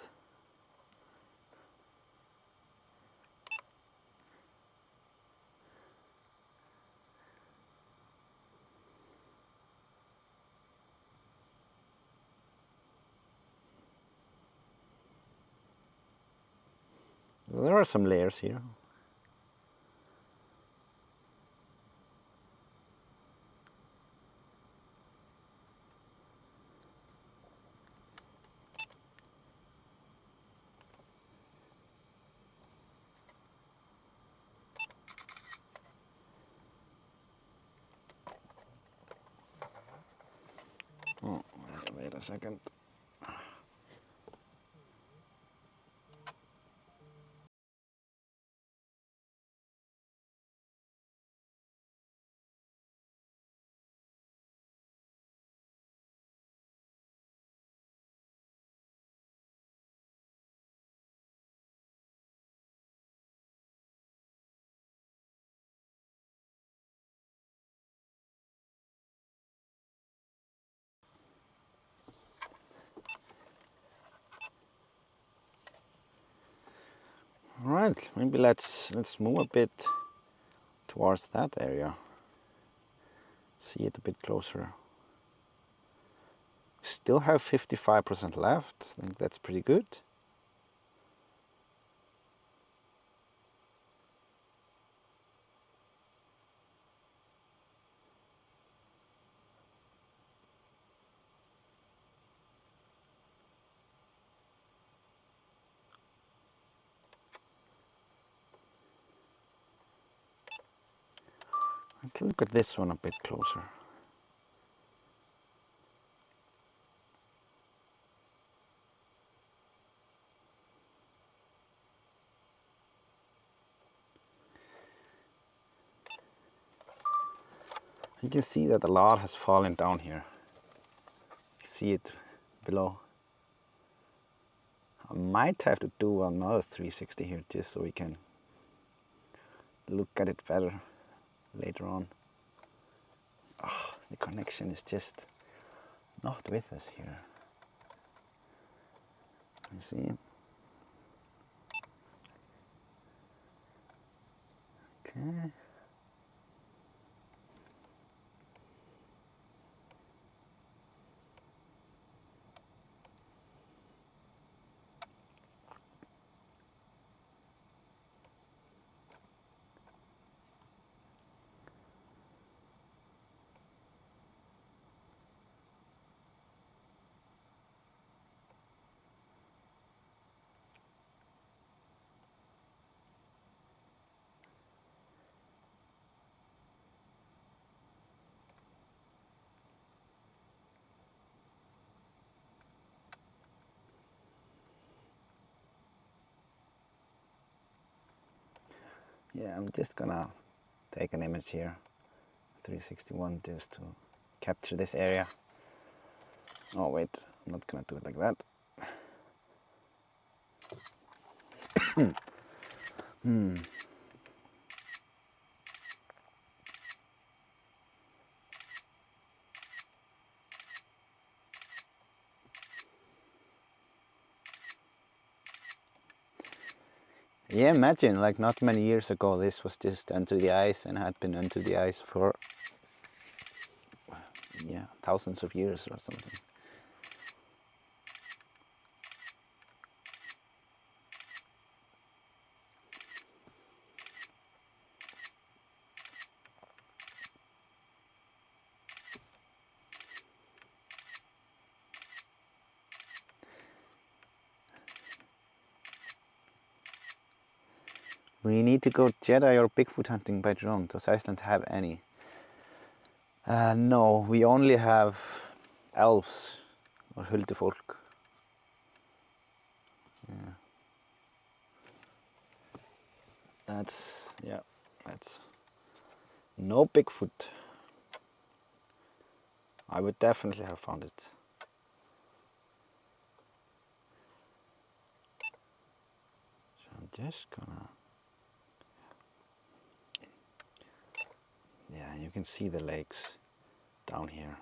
there are some layers here. Oh, wait a second. All right, maybe let's move a bit towards that area. See it a bit closer. Still have 55% left. I think that's pretty good. Let's look at this one a bit closer. You can see that a lot has fallen down here. You see it below. I might have to do another 360 here just so we can look at it better later on. Oh. The connection is just not with us here. You see? Okay. Yeah, I'm just gonna take an image here, 361, just to capture this area. Oh wait, I'm not gonna do it like that. Yeah, imagine, like not many years ago, this was just under the ice and had been under the ice for, yeah, thousands of years or something. We need to go Jedi or Bigfoot hunting by drone. Does Iceland have any? No, we only have elves or huldufolk. Yeah. That's no Bigfoot. I would definitely have found it. So I'm just gonna, yeah, you can see the lakes down here.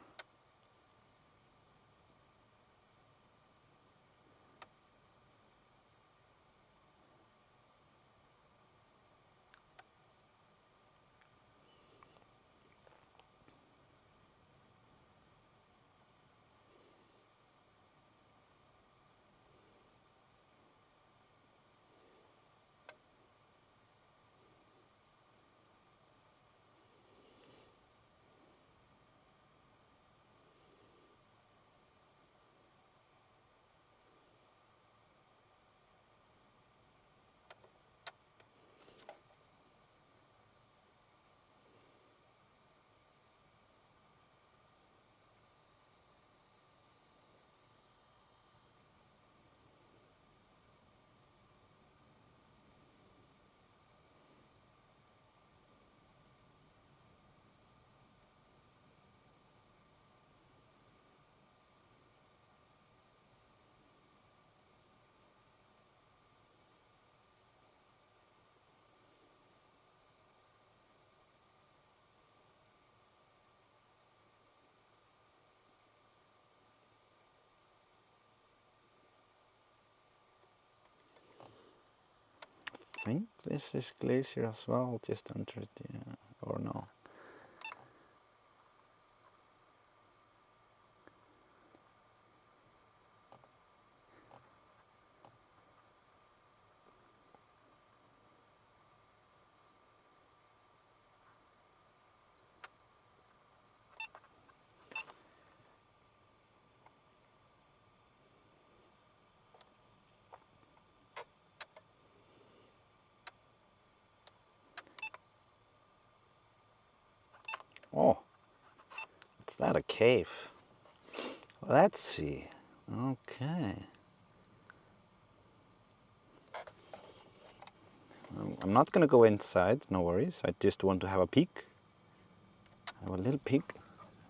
I think this is glacier as well, just under it, yeah, or no. Oh, is that a cave? Let's see. Okay. I'm not gonna go inside, no worries. I just want to have a peek. Have a little peek,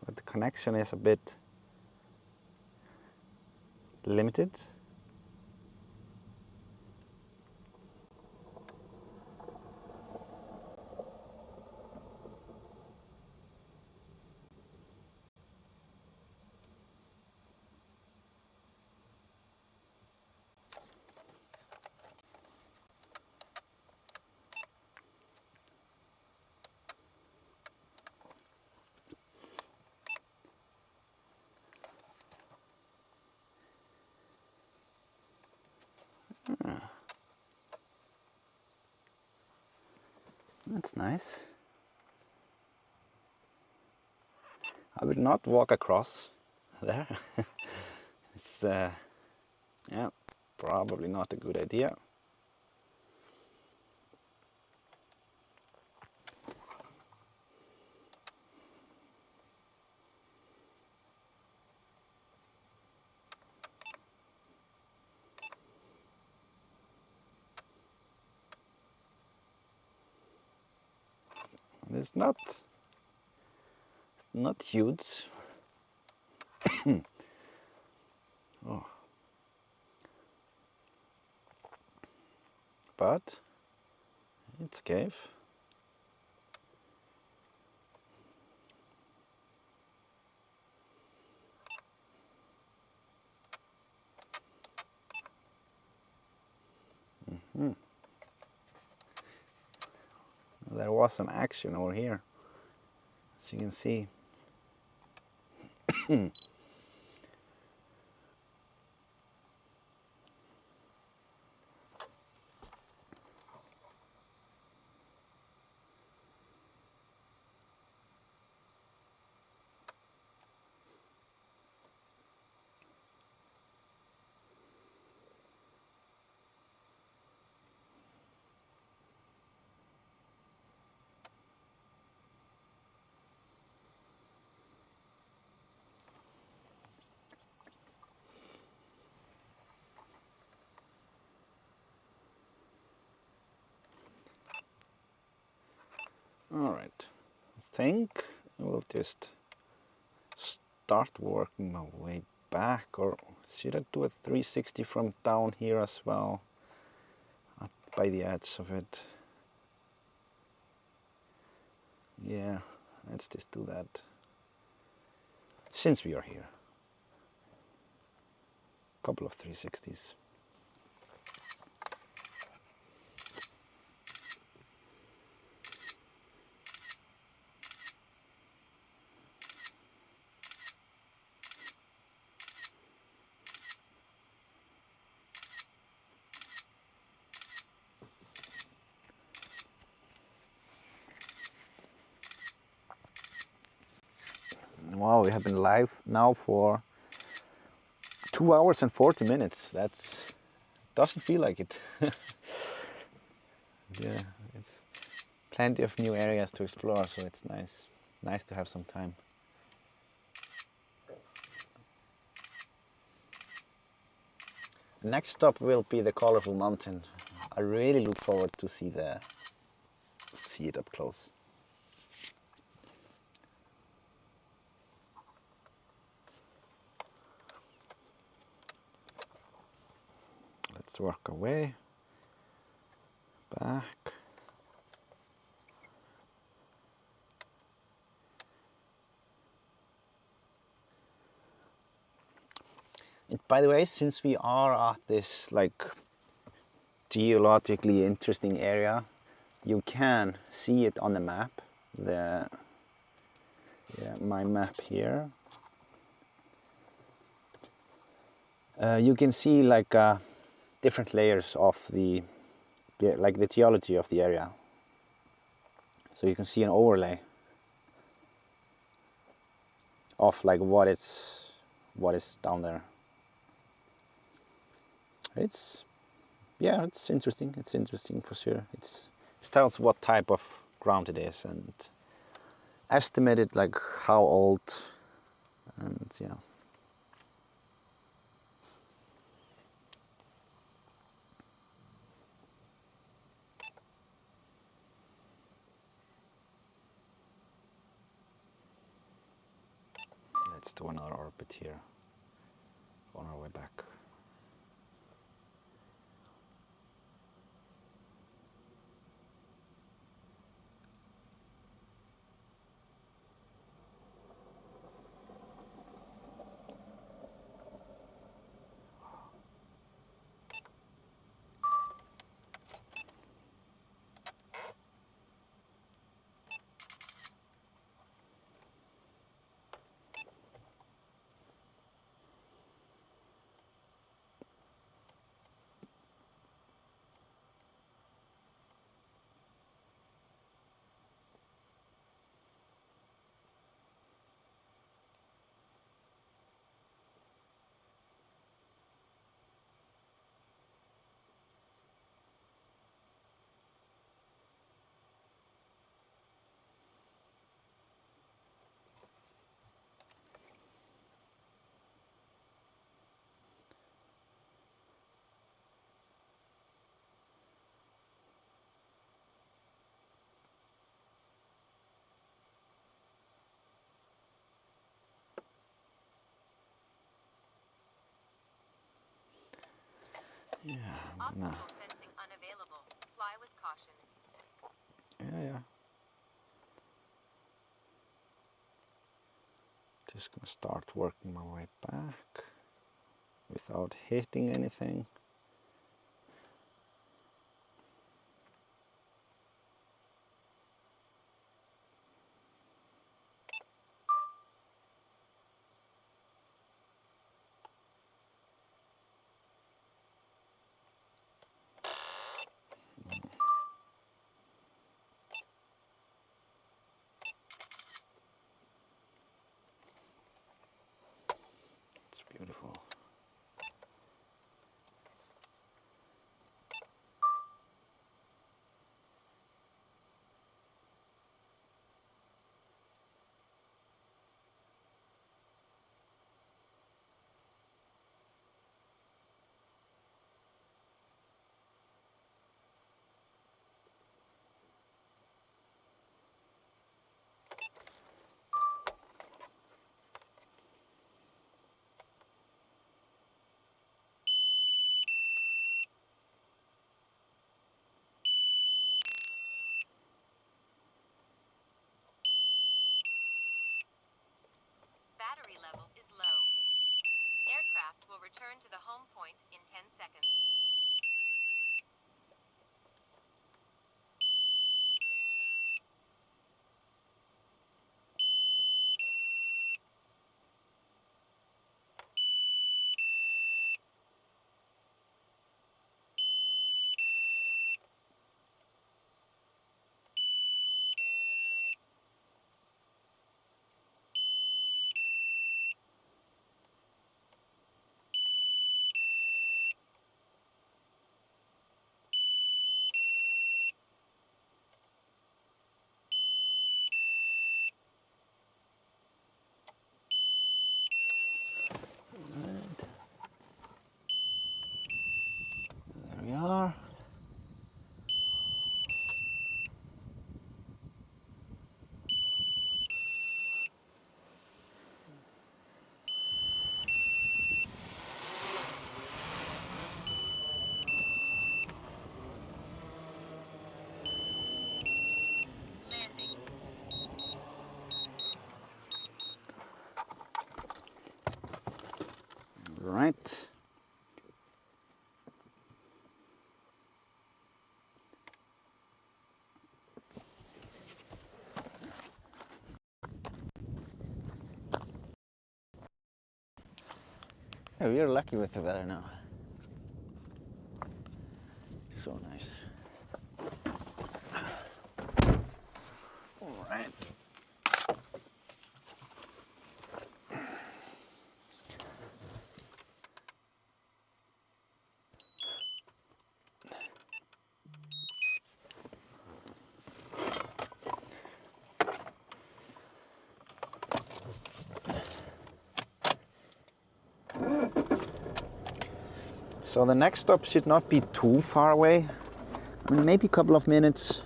but the connection is a bit limited. That's nice. I would not walk across there. It's yeah, probably not a good idea. It's not huge. Oh. But it's a cave. There was some action over here, as you can see. All right, I think I will just start working my way back, or should I do a 360 from down here as well, by the edge of it? Yeah, let's just do that, since we are here. Couple of 360s. Wow, we have been live now for 2 hours and 40 minutes. That's doesn't feel like it. Yeah, it's plenty of new areas to explore, so it's nice to have some time. Next stop will be the colorful mountain. I really look forward to see it up close. Let's work our way back. And by the way, since we are at this like geologically interesting area, you can see it on the map. My map here. You can see like different layers of the geology of the area. So you can see an overlay of like what is down there. It's interesting. It's interesting for sure. It tells what type of ground it is and estimated like how old, and yeah. Let's do another orbit here on our way back. Yeah, Obstacle sensing unavailable. Fly with caution. yeah. Just gonna start working my way back without hitting anything. It's beautiful. Battery level is low. Aircraft will return to the home point in 10 seconds. There we are. Landing. Right. Yeah, we are lucky with the weather now. So nice. All right. So the next stop should not be too far away. I mean, maybe a couple of minutes.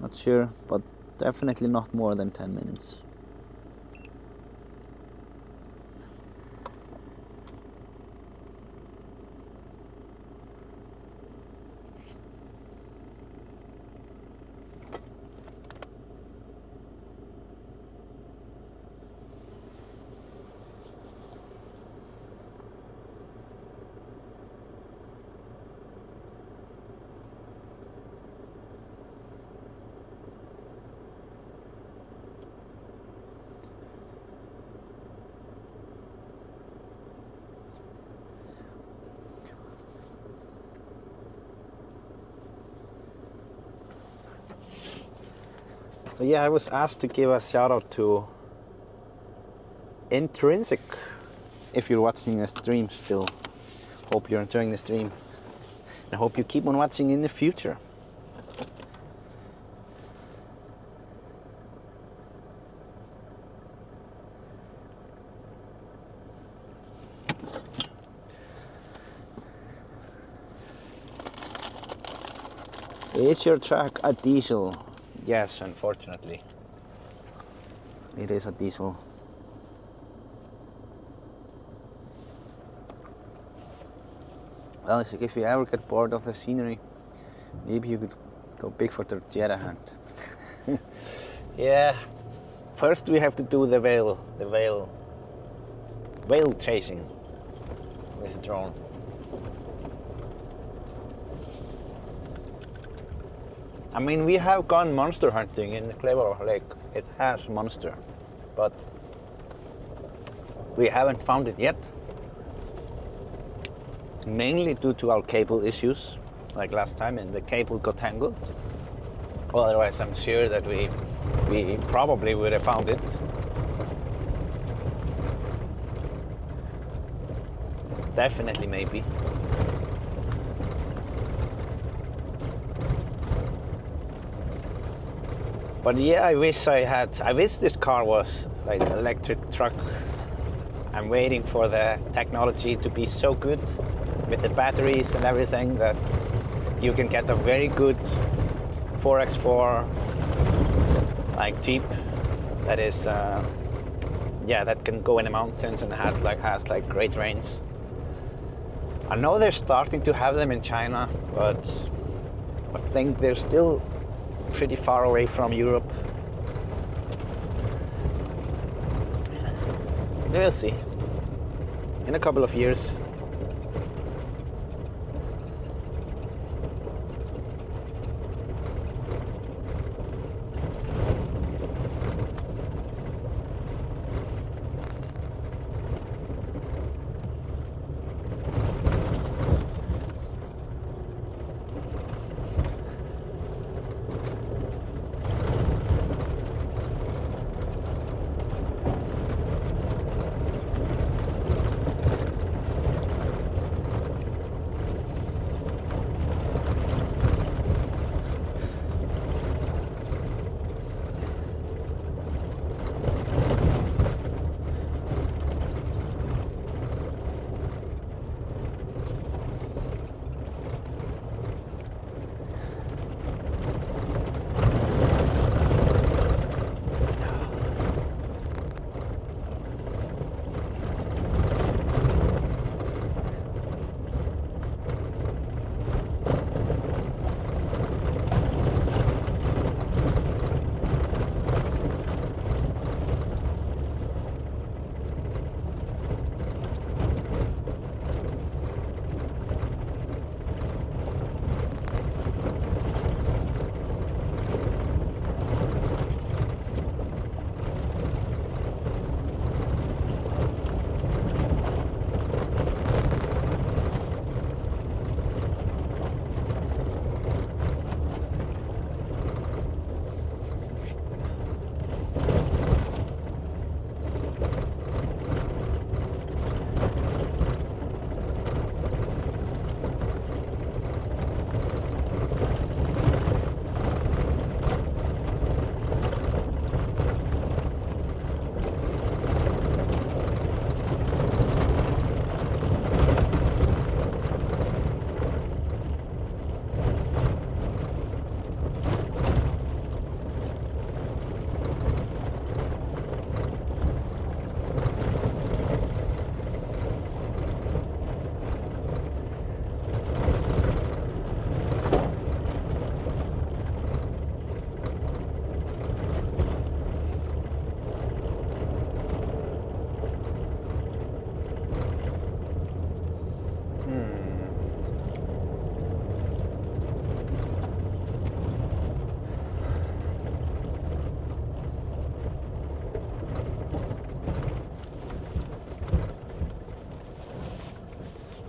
Not sure, but definitely not more than 10 minutes. So yeah, I was asked to give a shout out to Intrinsic. If you're watching the stream still, hope you're enjoying the stream. And I hope you keep on watching in the future. Is your truck a diesel? Yes, unfortunately. It is a diesel. Well, Isak, if you ever get bored of the scenery, maybe you could go big for the Jetta hunt. Yeah. First we have to do the whale chasing with a drone. I mean, we have gone monster hunting in the Clever Lake. It has monster, but we haven't found it yet. Mainly due to our cable issues, like last time, and the cable got tangled. Otherwise, I'm sure that we probably would have found it. Definitely, maybe. But yeah, I wish this car was like an electric truck. I'm waiting for the technology to be so good with the batteries and everything that you can get a very good 4x4 like Jeep that is that can go in the mountains and has like great range. I know they're starting to have them in China, but I think they're still pretty far away from Europe. We'll see. In a couple of years.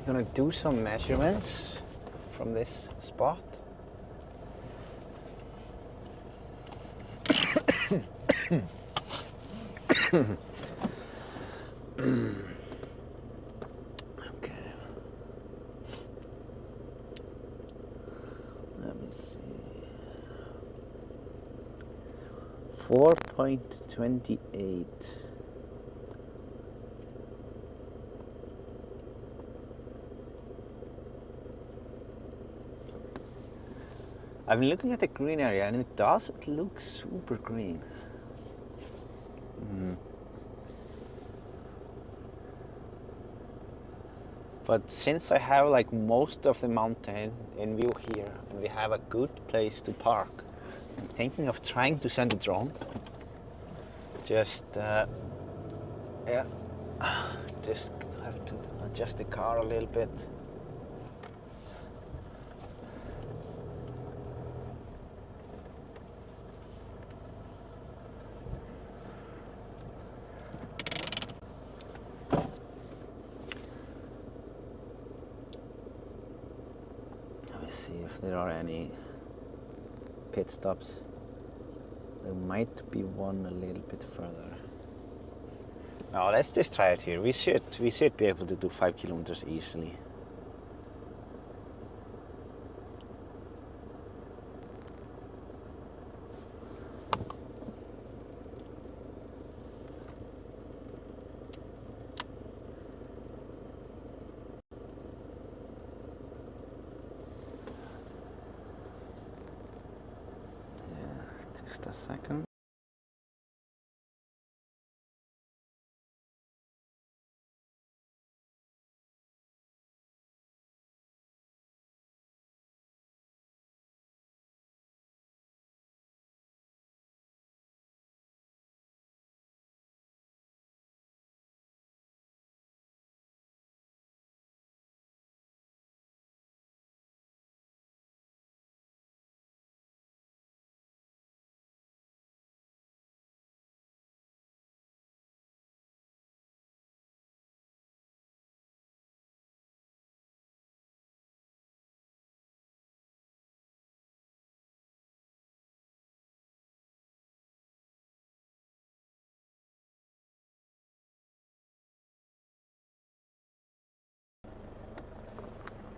Gonna do some measurements from this spot. Okay. Let me see. 4.28. I've been looking at the green area and it doesn't look super green. But since I have like most of the mountain in view here and we have a good place to park, I'm thinking of trying to send a drone. Just yeah, just have to adjust the car a little bit. Let me see if there are any pit stops. There might be one a little bit further. No, let's just try it here. We should be able to do 5 kilometers easily. Yeah, just a second.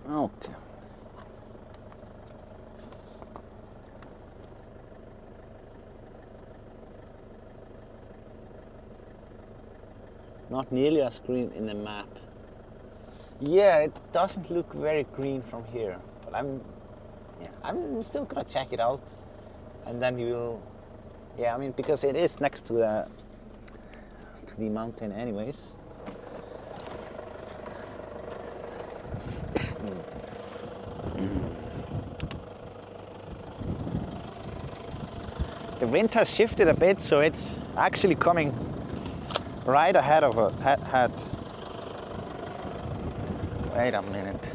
Okay. Not nearly as green in the map. Yeah, it doesn't look very green from here, but I'm still gonna check it out, and then you will. Yeah, I mean, because it is next to the mountain, anyways. The wind has shifted a bit, so it's actually coming right ahead of a head. Wait a minute.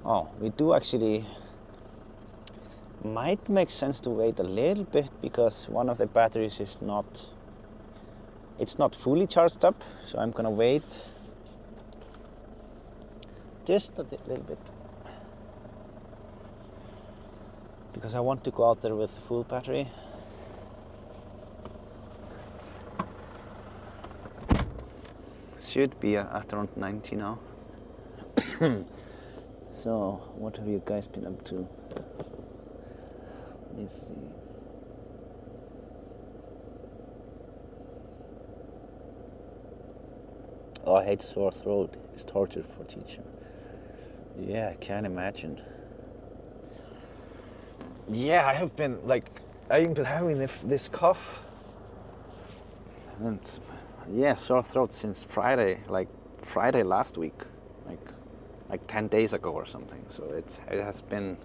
Oh, we do actually. Might make sense to wait a little bit because one of the batteries is not. It's not fully charged up, so I'm gonna wait just a little bit because I want to go out there with the full battery. Should be at around 90 now. So, what have you guys been up to? Let's see. Oh, I hate sore throat. It's torture for teacher. Yeah, I can imagine. Yeah, I've been having this cough. And yeah, sore throat since Friday, like Friday last week, like 10 days ago or something. So it has been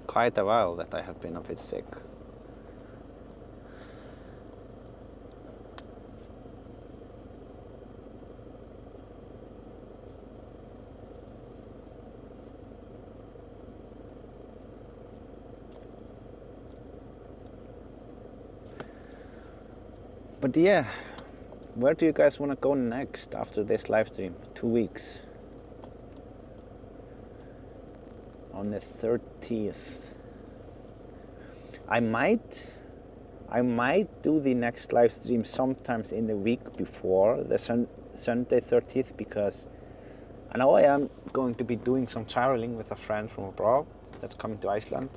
quite a while that I have been a bit sick. But yeah, where do you guys want to go next after this live stream? 2 weeks. On the 30th. I might do the next live stream sometimes in the week before the Sunday 30th, because I know I am going to be doing some traveling with a friend from abroad that's coming to Iceland.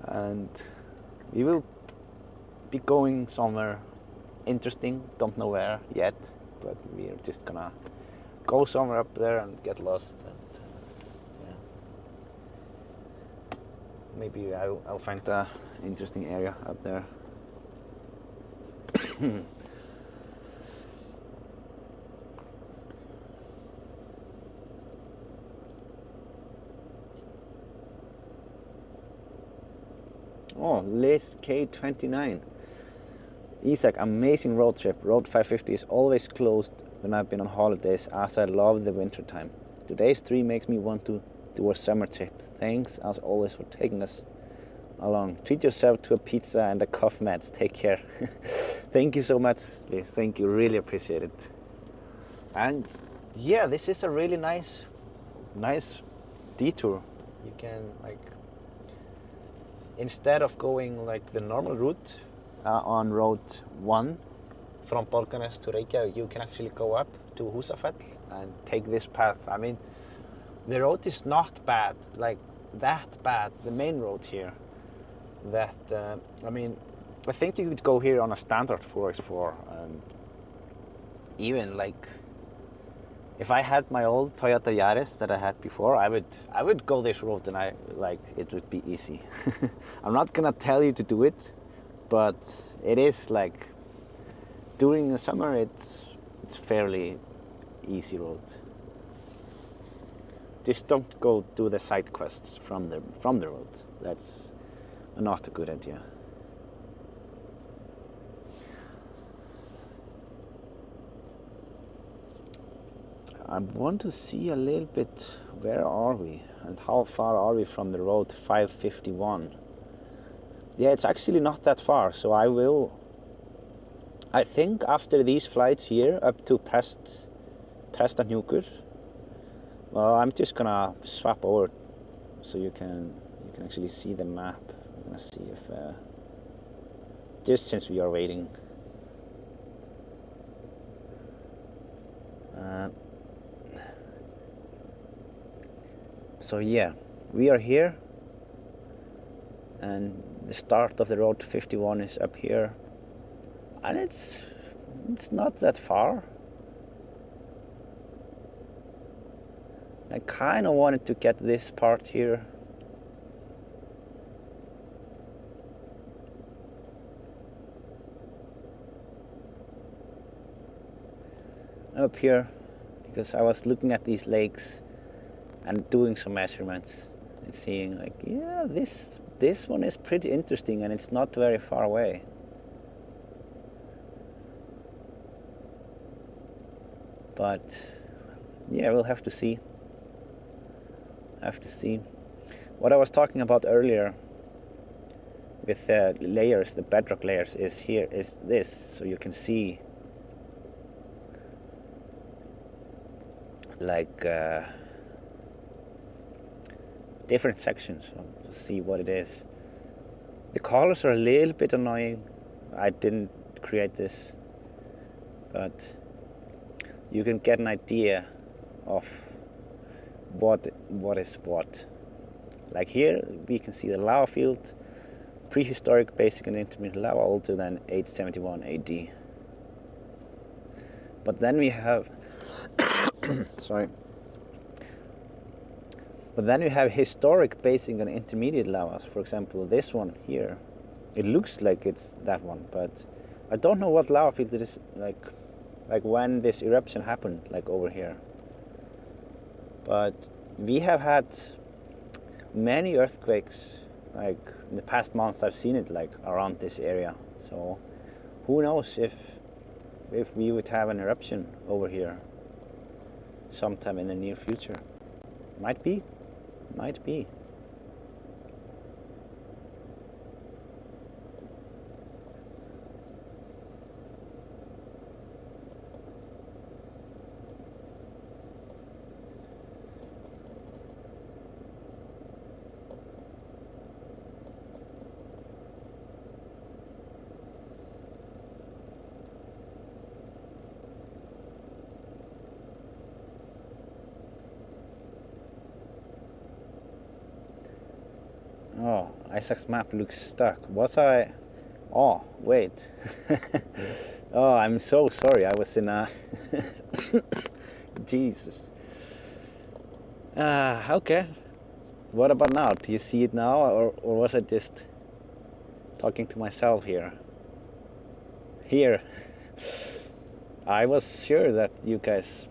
And we will be going somewhere interesting, don't know where yet, but we're just gonna go somewhere up there and get lost, and yeah, maybe I'll find an interesting area up there. Oh, list K29. Isak, amazing road trip. Road 550 is always closed when I've been on holidays as I love the winter time. Today's stream makes me want to do a summer trip. Thanks as always for taking us along. Treat yourself to a pizza and a cough meds. Take care. Thank you so much, Liz. Thank you. Really appreciate it. And yeah, this is a really nice detour. You can like, instead of going like the normal route on road 1 from Borgarnes to Reykjavík, you can actually go up to Húsafell and take this path. I mean, the road is not bad, like that bad, the main road here. That, I mean, I think you could go here on a standard 4x4 and even like, if I had my old Toyota Yaris that I had before, I would go this road and it would be easy. I'm not gonna tell you to do it, but it is like, during the summer it's fairly easy road. Just don't go do the side quests from the road. That's not a good idea. I want to see a little bit, where are we and how far are we from the road 551. Yeah, it's actually not that far, so I think after these flights here up to Prestahnjúkur, well, I'm just gonna swap over so you can actually see the map. I'm gonna see if just since we are waiting. So yeah, we are here and the start of the road 51 is up here, and it's not that far. I kind of wanted to get this part here. Up here, because I was looking at these lakes and doing some measurements and seeing like, yeah, this one is pretty interesting and it's not very far away. But yeah, we'll have to see. What I was talking about earlier with the layers, the bedrock layers, is this, so you can see like different sections to see what it is. The colors are a little bit annoying. I didn't create this, but you can get an idea of what is what. Like here we can see the lava field, prehistoric, basic and intermediate lava, older than 871 AD. But then we have sorry. But then we have historic, basic and intermediate lavas. For example, this one here, it looks like it's that one, but I don't know what lava field it is, like when this eruption happened, like over here. But we have had many earthquakes, like in the past months I've seen it like around this area. So who knows if we would have an eruption over here sometime in the near future. Might be. Oh, Isak's map looks stuck. Was I? Oh, wait. Oh, I'm so sorry. I was in a... Jesus. Okay. What about now? Do you see it now? Or was I just talking to myself here? Here. I was sure that you guys...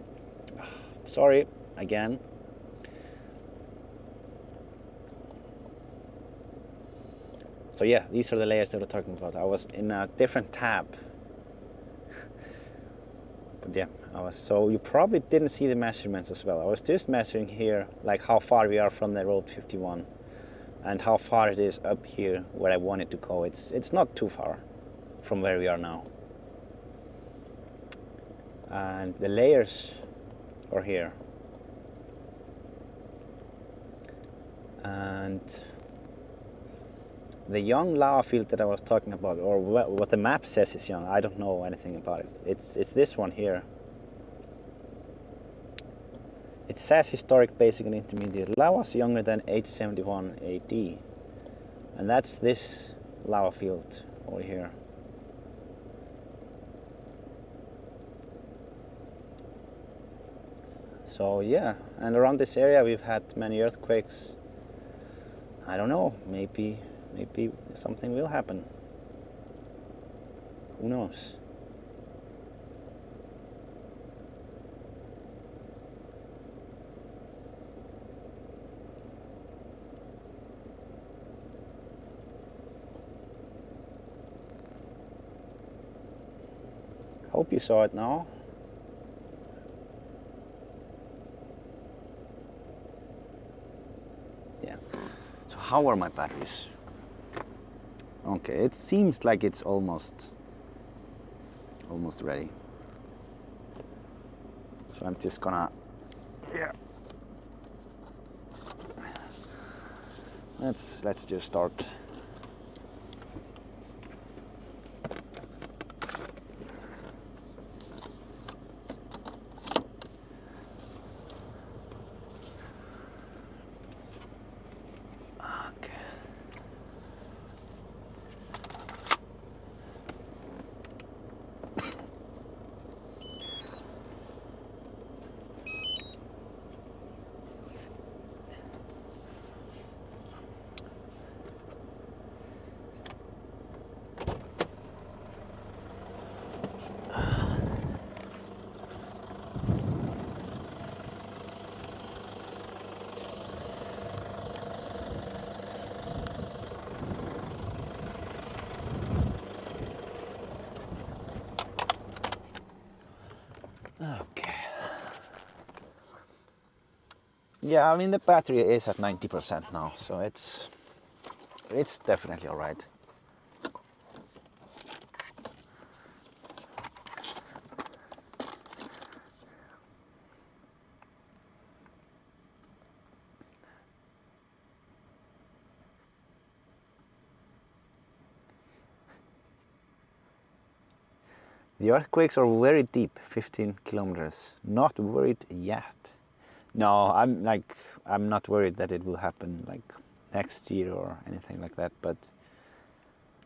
Sorry, again. So yeah, these are the layers that we're talking about. I was in a different tab. But yeah, so you probably didn't see the measurements as well. I was just measuring here, like how far we are from the road 51 and how far it is up here where I want it to go. It's not too far from where we are now. And the layers are here. And the young lava field that I was talking about, or what the map says is young, I don't know anything about it. It's this one here. It says historic, basic and intermediate. Lava was younger than 871 AD. And that's this lava field over here. So yeah, and around this area we've had many earthquakes. I don't know, maybe something will happen. Who knows? Hope you saw it now. Yeah. So how are my batteries? Okay, it seems like it's almost ready. So I'm just gonna, yeah. Let's just start. Okay. Yeah, I mean the battery is at 90% now, so it's definitely all right. The earthquakes are very deep, 15 kilometers. Not worried yet. No, I'm not worried that it will happen like next year or anything like that, but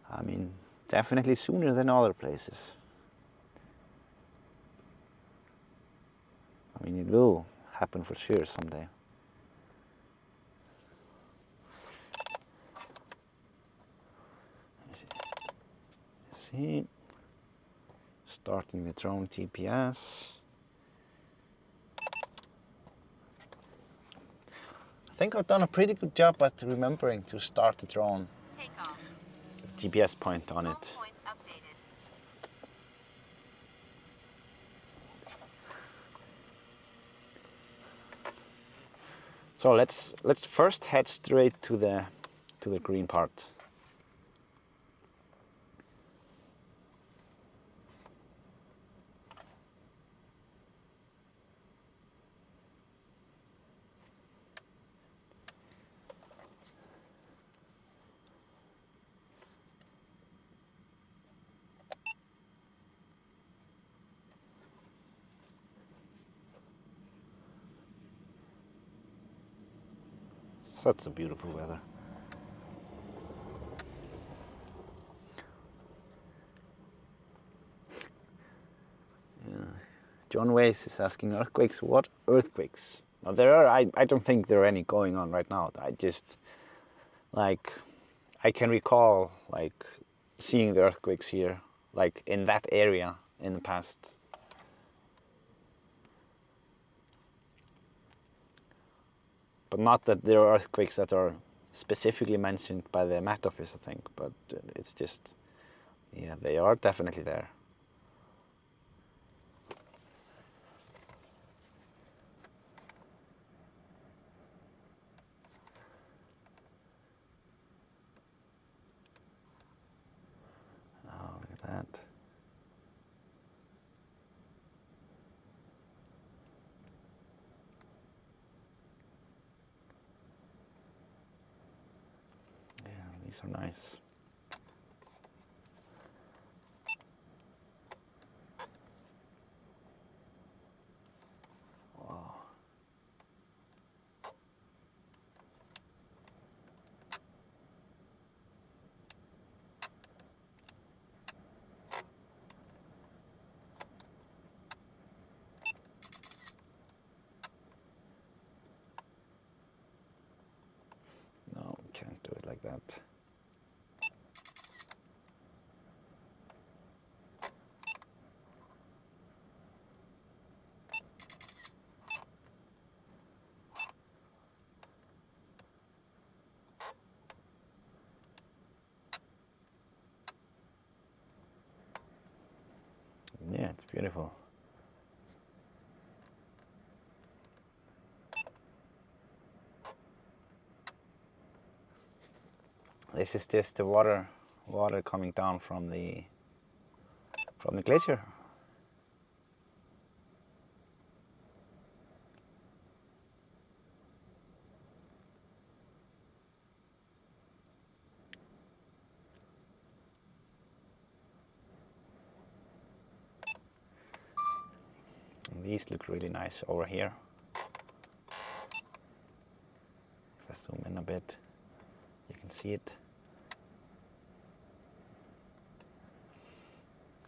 I mean, definitely sooner than other places. I mean, it will happen for sure someday. Let's see. Starting the drone GPS. I think I've done a pretty good job at remembering to start the drone. Take off. GPS point on Home it. point updated. So let's first head straight to the green part. Such a beautiful weather. Yeah. John Ways is asking earthquakes. What earthquakes? Now there are. I don't think there are any going on right now. I just like I can recall like seeing the earthquakes here, like in that area in the past. But not that there are earthquakes that are specifically mentioned by the Met Office, I think, but it's just, yeah, they are definitely there. Oh, look at that. Yeah, these are nice. Wow. No, can't do it like that. Yeah, it's beautiful. This is just the water coming down from the glacier. And these look really nice over here. If I zoom in a bit, you can see it.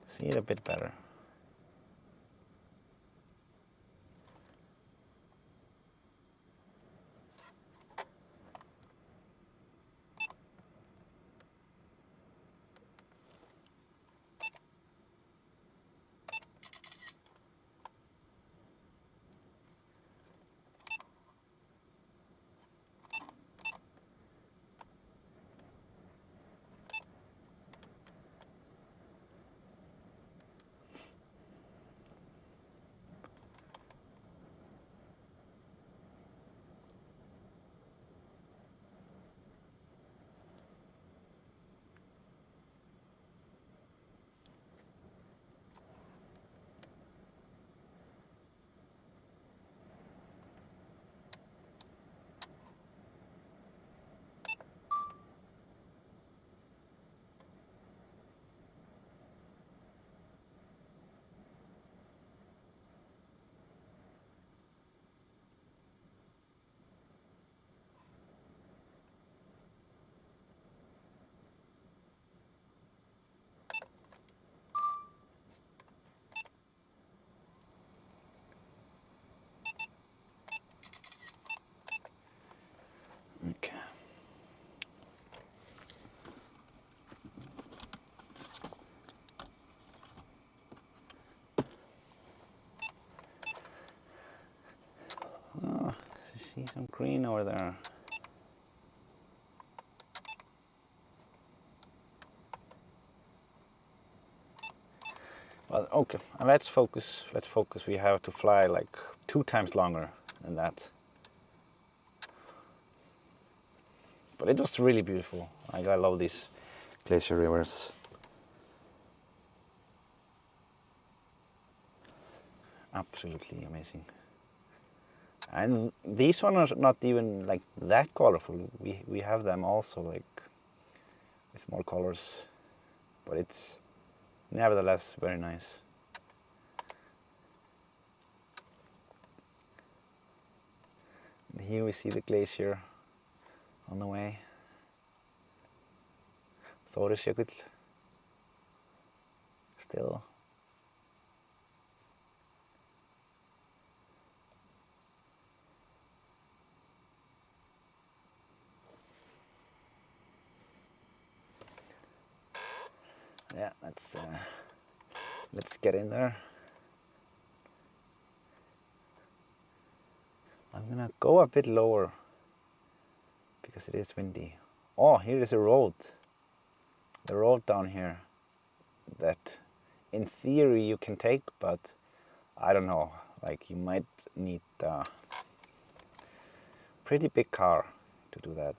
See it a bit better. Okay. Oh, I see some green over there. Well, okay, and let's focus. Let's focus. We have to fly like 2 times longer than that. But it was really beautiful. I love these glacier rivers. Absolutely amazing. And these ones are not even like that colorful. We have them also like with more colors, but it's nevertheless very nice. And here we see the glacier on the way. Þórisjökull still. Yeah, let's get in there. I'm gonna go a bit lower because it is windy. Oh, here is a road. The road down here that in theory you can take, but I don't know, like you might need a pretty big car to do that.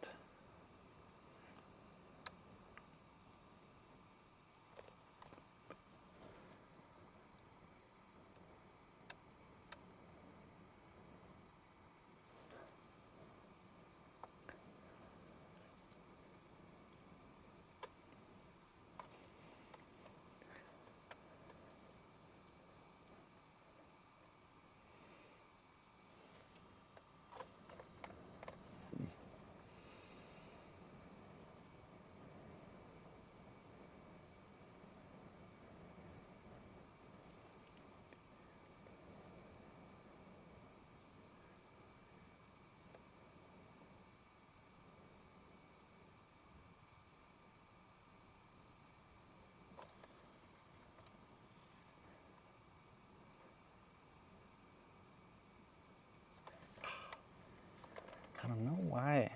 I don't know why.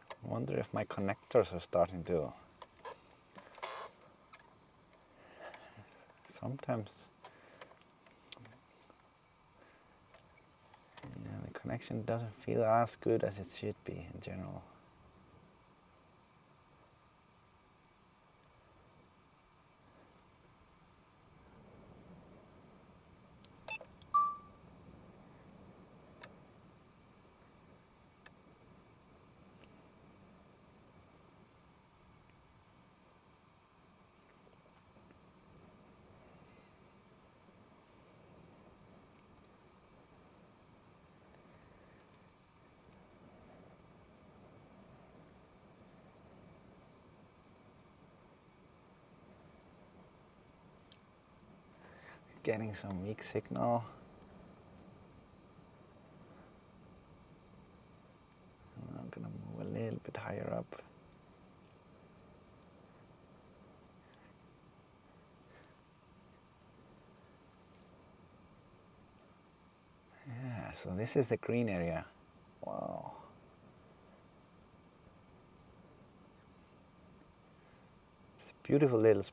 I wonder if my connectors are starting to. Sometimes the connection doesn't feel as good as it should be in general. Getting some weak signal. I'm gonna move a little bit higher up. Yeah, so this is the green area. Wow. It's a beautiful little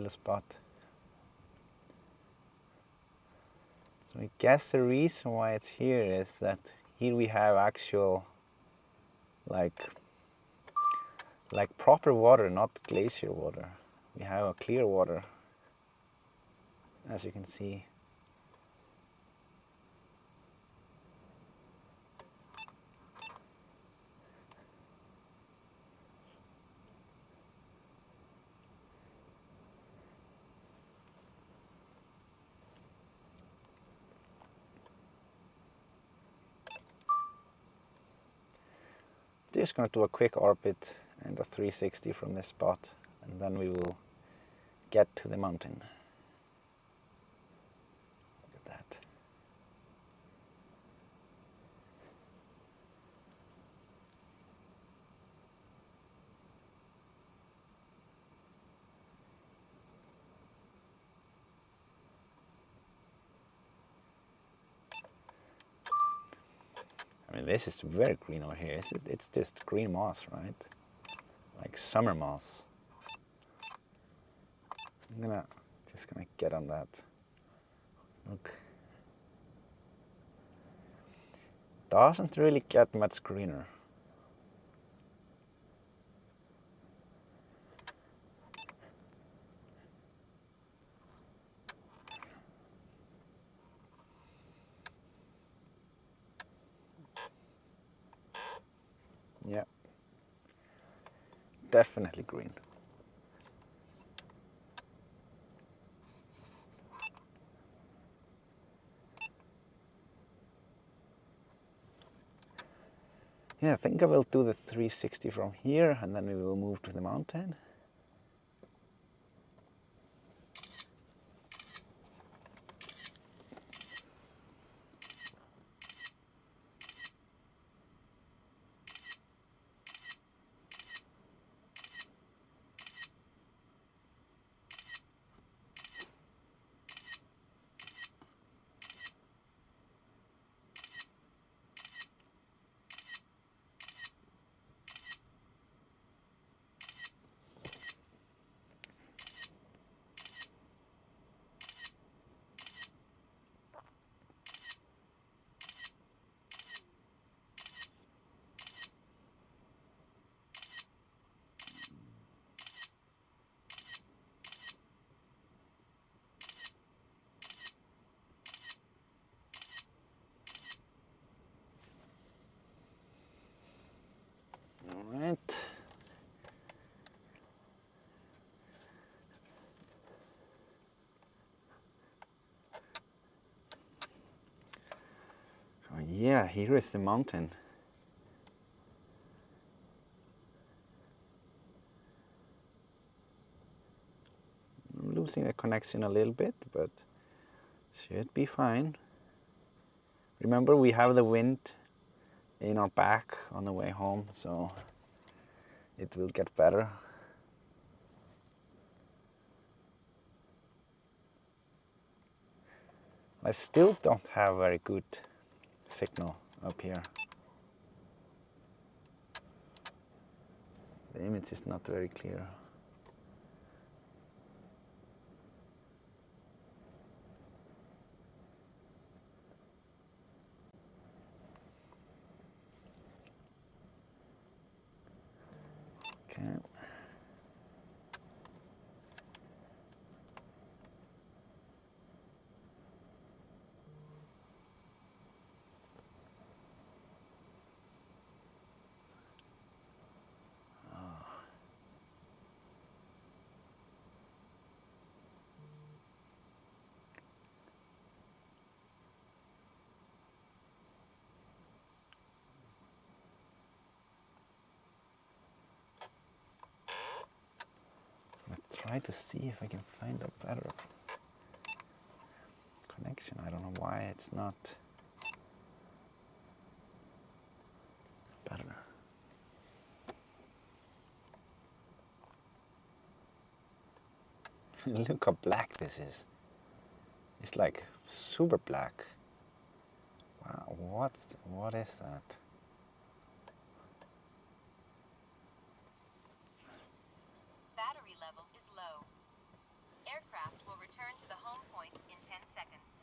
spot. So I guess the reason why it's here is that here we have actual like proper water, not glacier water. We have a clear water, as you can see. Just going to do a quick orbit and a 360 from this spot, and then we will get to the mountain. Look at that. I mean, this is very green over here. It's just green moss, right? Like summer moss. I'm just gonna get on that. Look. Doesn't really get much greener. Yeah, definitely green. Yeah, I think I will do the 360 from here, and then we will move to the mountain. Yeah, here is the mountain. I'm losing the connection a little bit, but should be fine. Remember, we have the wind in our back on the way home, so it will get better. I still don't have very good signal up here. The image is not very clear. Okay. Try to see if I can find a better connection. I don't know why it's not better. Look how black this is. It's like super black. Wow, what is that? Battery level is low. Aircraft will return to the home point in 10 seconds.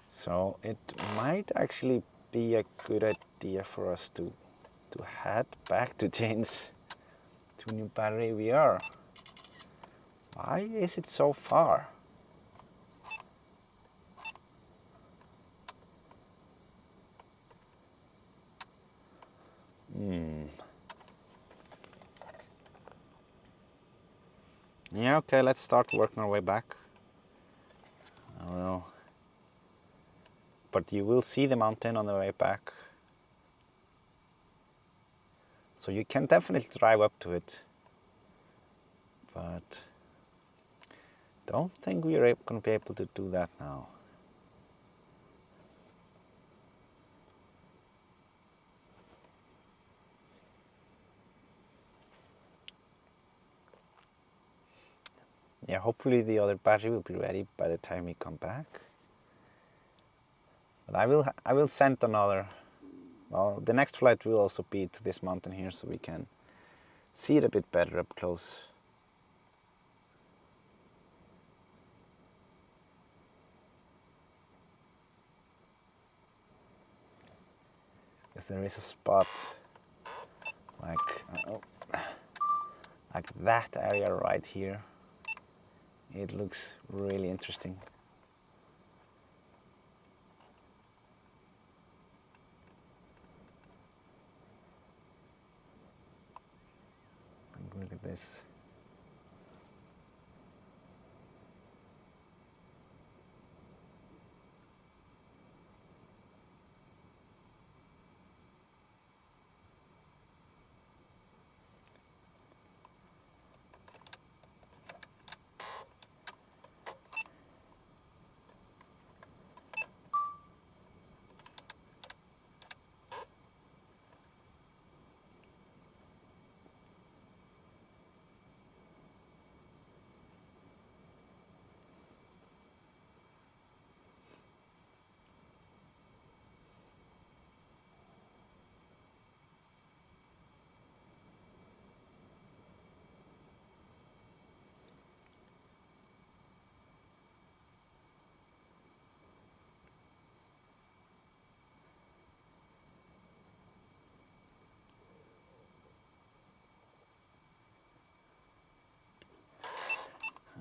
So it might actually be a good idea for us to head back to change to new battery VR. Why is it so far? Yeah, okay, let's start working our way back. I don't know. But you will see the mountain on the way back. So you can definitely drive up to it. But don't think we are going to be able to do that now. Yeah, hopefully the other battery will be ready by the time we come back. But I will send another. Well, the next flight will also be to this mountain here, so we can see it a bit better up close. Because there is a spot like that area right here. It looks really interesting. Look at this.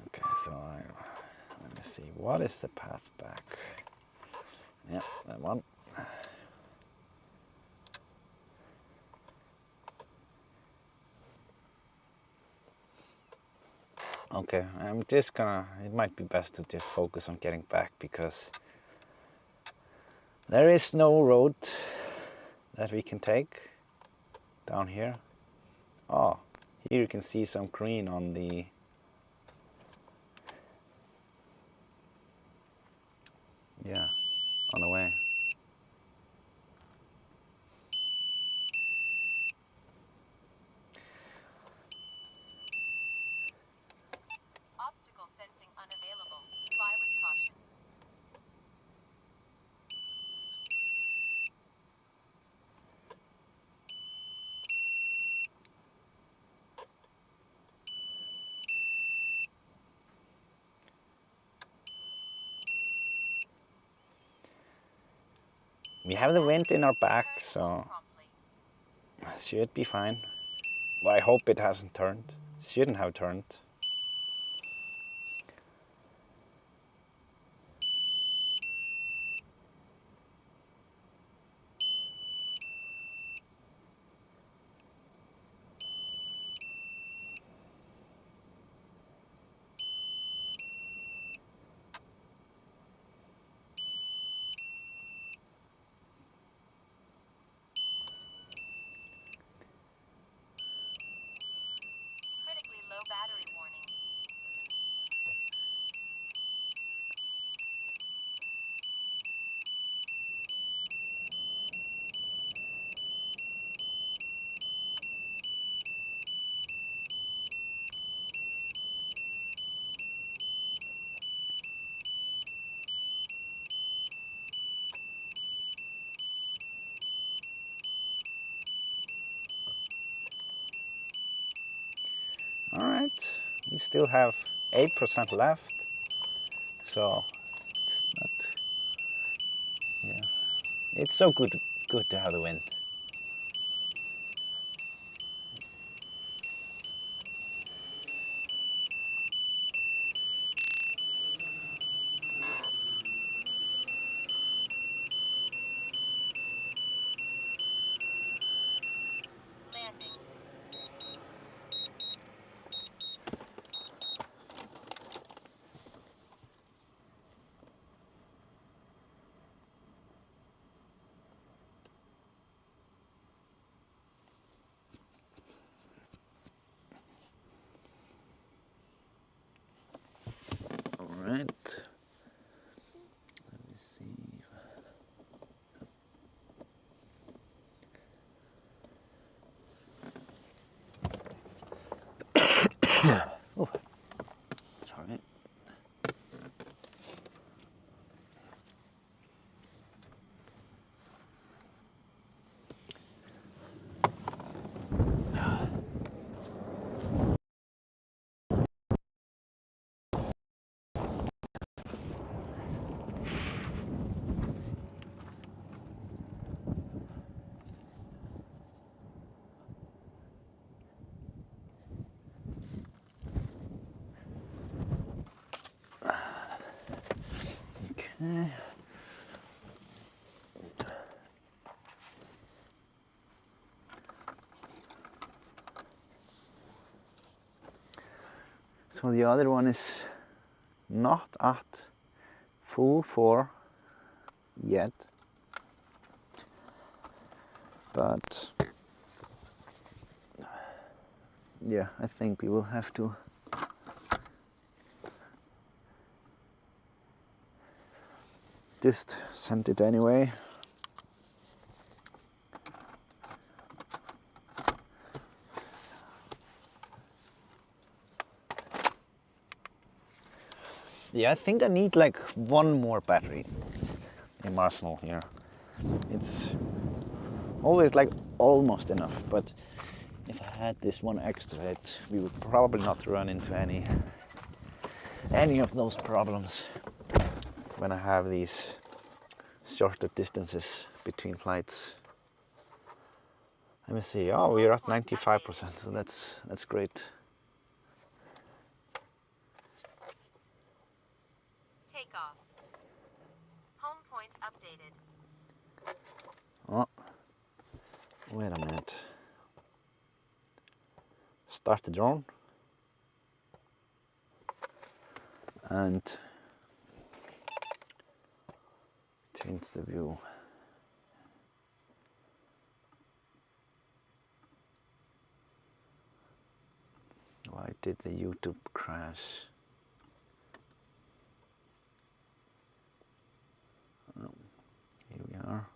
Okay, so let me see, what is the path back? Yeah, that one. Okay, I'm just gonna, it might be best to just focus on getting back because there is no road that we can take down here. Oh, here you can see some green on the on the way. Obstacle sensing unavailable. Fly with caution. We have the wind in our back, Return so home promptly. it should be fine. Well, I hope it hasn't turned. It shouldn't have turned. Critically low battery warning. All right, we still have 8% left, so it's not, yeah. It's so good to have the wind. Landing. All right, let me see. Oh, sorry. Okay. So the other one is not at full 4 yet, but yeah, I think we will have to just send it anyway. Yeah, I think I need like one more battery in my arsenal here. It's always like almost enough, but if I had this one extra, we would probably not run into any of those problems when I have these shorter distances between flights. Let me see. Oh, we're at 95%, so that's great. Takeoff. Home point updated. Oh, wait a minute. Start the drone. and change the view. Why did the YouTube crash? Oh, here we are.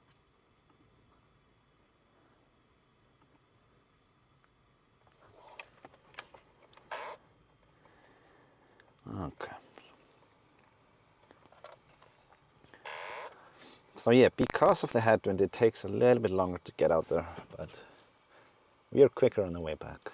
Okay. So yeah, because of the headwind, it takes a little bit longer to get out there, but we are quicker on the way back.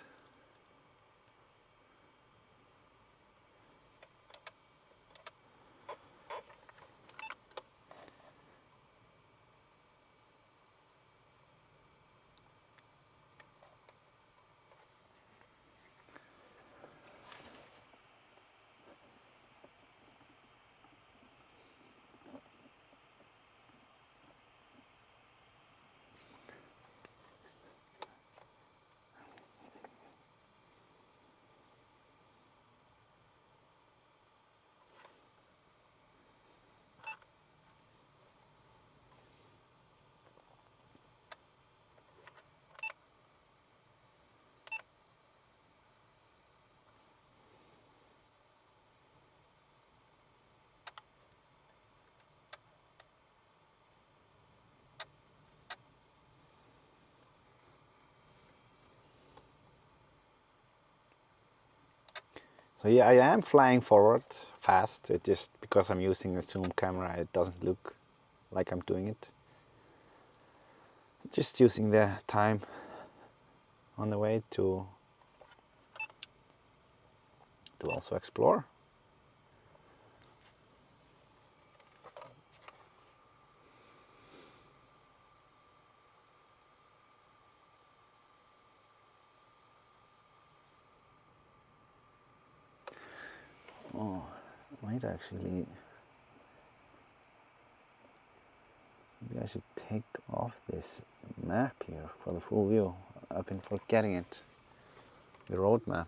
So yeah, I am flying forward fast. It just, because I'm using a zoom camera, it doesn't look like I'm doing it. Just using the time on the way to also explore. Oh, I might actually, maybe I should take off this map here for the full view. I've been forgetting it, the road map.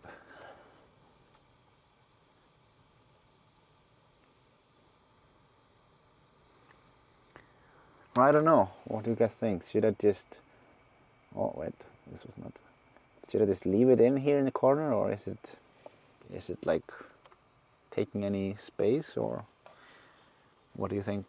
I don't know, what do you guys think? Should I just, oh wait, this was not, should I just leave it in here in the corner, or is it like taking any space, or what do you think?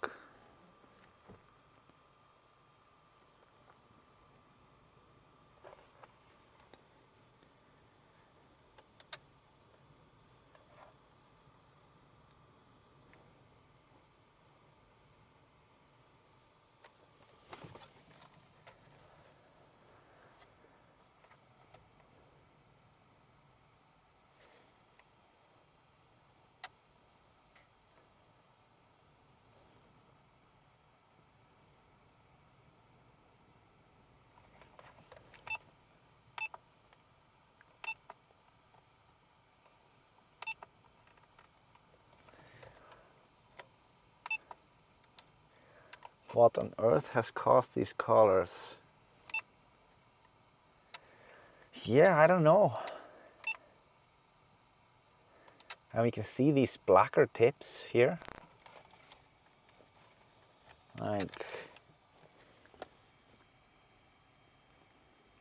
What on earth has caused these colors? Yeah, I don't know. And we can see these blacker tips here. Like,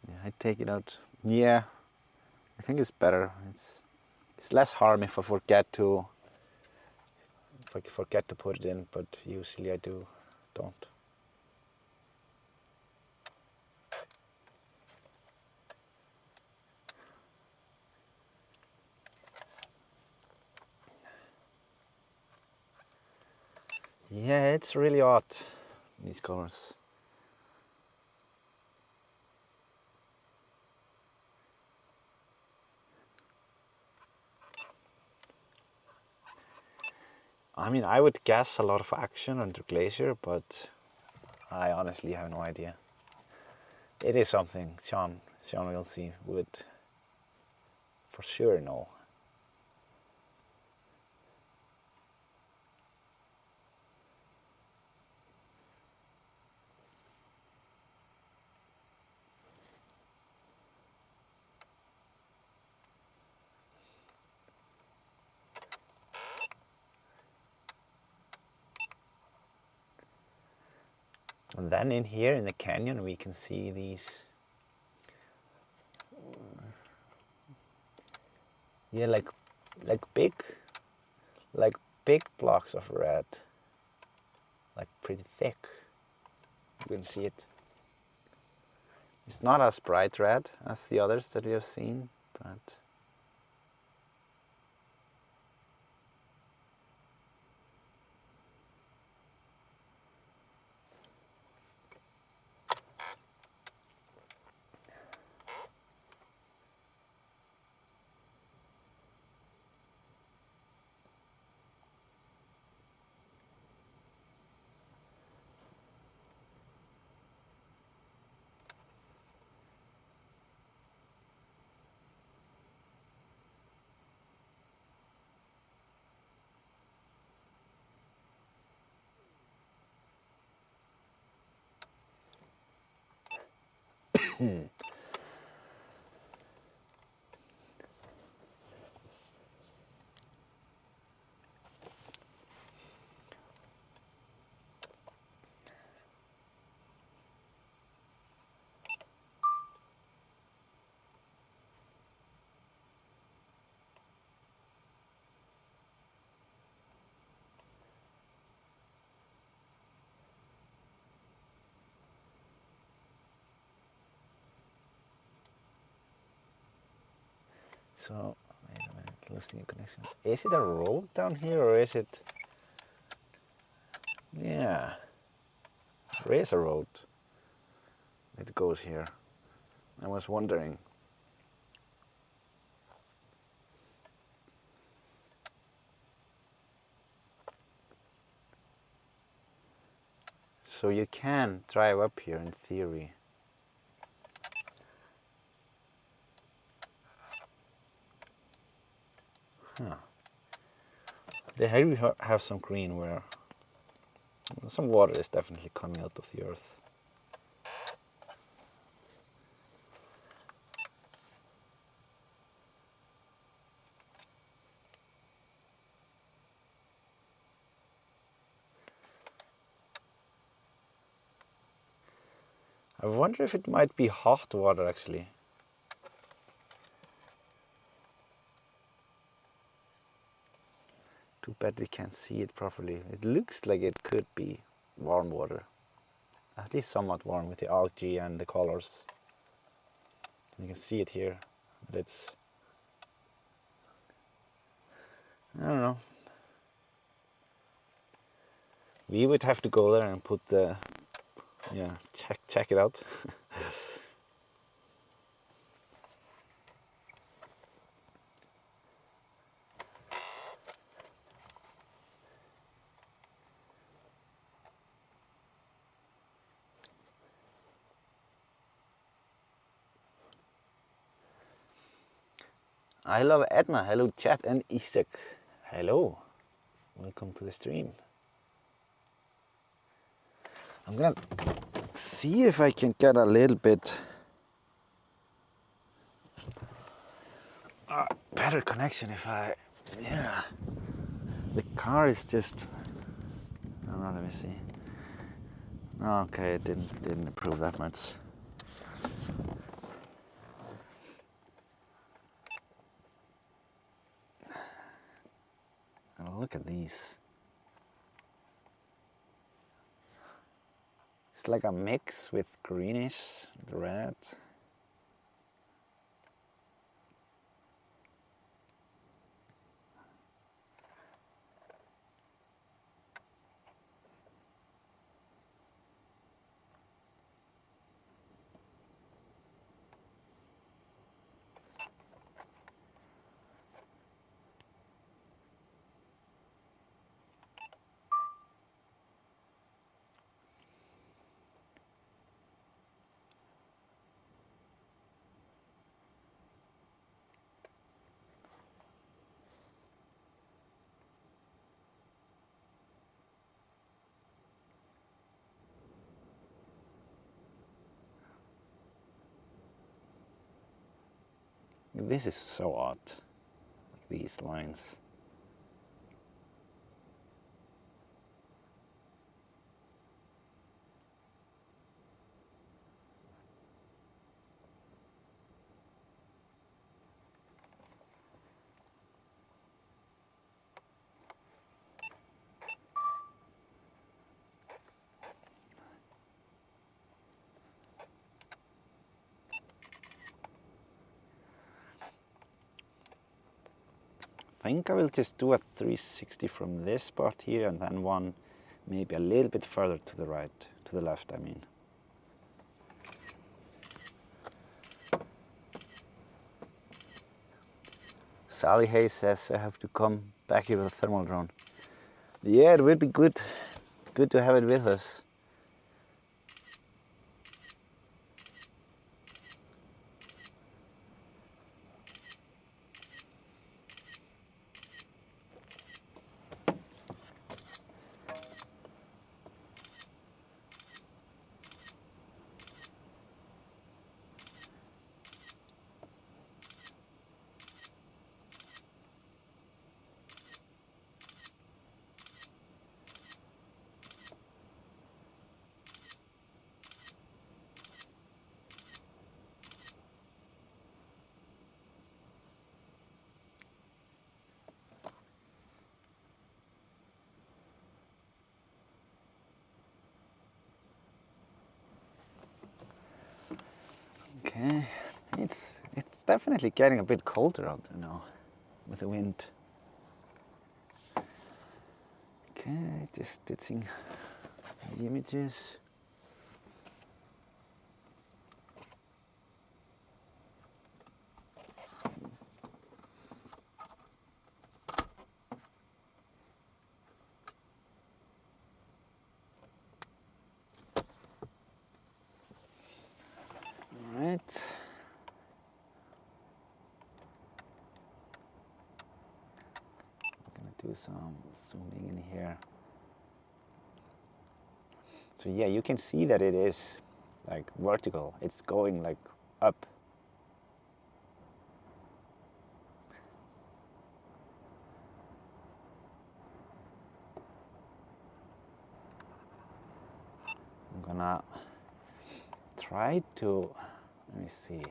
yeah, I take it out. Yeah, I think it's better. It's less harm if I forget to put it in, but usually I don't. Yeah, it's really odd, these colors. I mean, I would guess a lot of action under glacier, but I honestly have no idea. It is something Sean will see would for sure know. And then in here in the canyon we can see these, yeah, like big blocks of red, like pretty thick. You can see it. It's not as bright red as the others that we have seen, but so, wait a minute, losing a connection. Is it a road down here or is it, yeah, there is a road that goes here. I was wondering. So you can drive up here in theory. Huh. They have some green where some water is definitely coming out of the earth. I wonder if it might be hot water actually. Too bad we can't see it properly. It looks like it could be warm water. At least somewhat warm with the algae and the colors. You can see it here, but it's, I don't know. We would have to go there and put the, yeah, check it out. I love Edna. Hello chat, and Isak. Hello. Welcome to the stream. I'm gonna see if I can get a little bit better connection if I, yeah. The car is just, I don't know, let me see. Okay, it didn't improve that much. And look at these. It's like a mix with greenish, red. This is so odd, like these lines. think I will just do a 360 from this spot here and then one maybe a little bit further to the right, to the left, I mean. Sally Hayes says I have to come back here with a thermal drone. Yeah, it would be good to have it with us. Okay, it's definitely getting a bit colder out there now with the wind. Okay, just stitching the images. All right. Do some zooming in here. So yeah, you can see that it is like vertical. It's going like up. I'm gonna try to, let me see.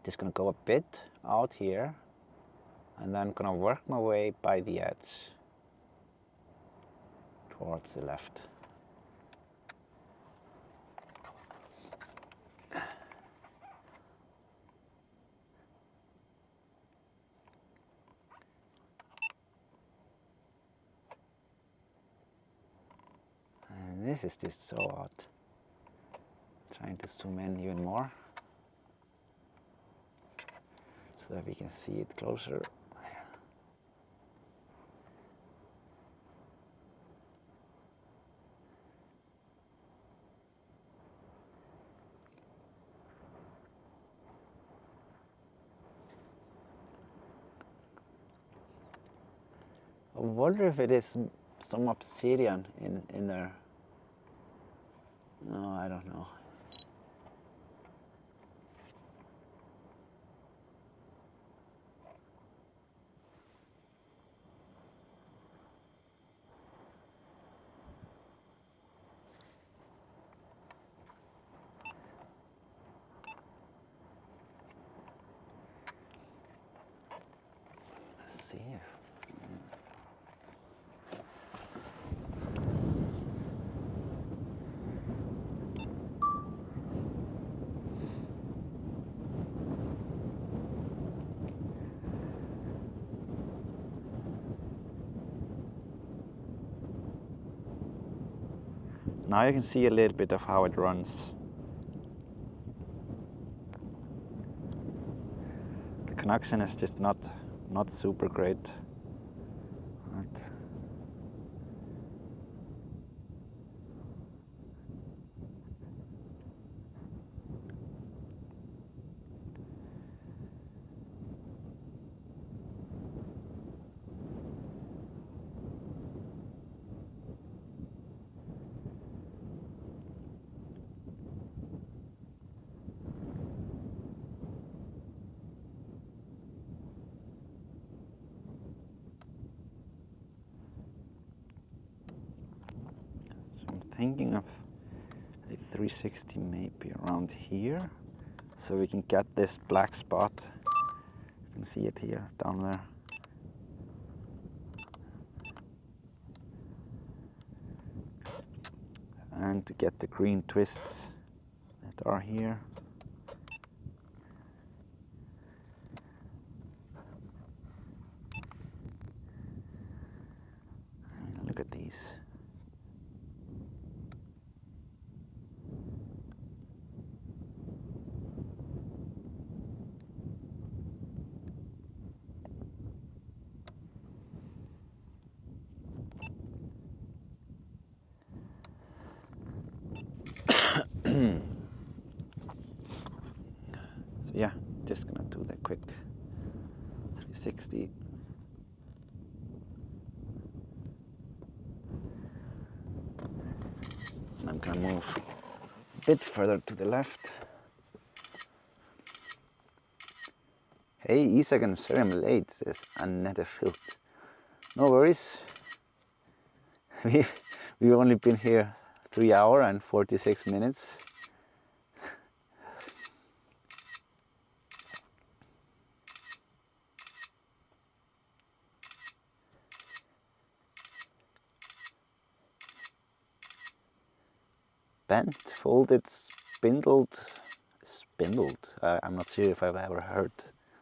Just gonna go a bit out here and then gonna work my way by the edge towards the left. And this is just so odd. Trying to zoom in even more so that we can see it closer. I wonder if it is some obsidian in there. No, I don't know. Let's see. Now you can see a little bit of how it runs. The connection is just not super great. Right. Thinking of a 360 maybe around here, so we can get this black spot. You can see it here, down there. And to get the green twists that are here. these. So yeah, just gonna do that quick 360. And I'm gonna move a bit further to the left. Hey Isak, I'm sorry I'm late, says Annette Filt. No worries. We've only been here 3 hours and 46 minutes. Bent, folded, spindled. I'm not sure if I've ever heard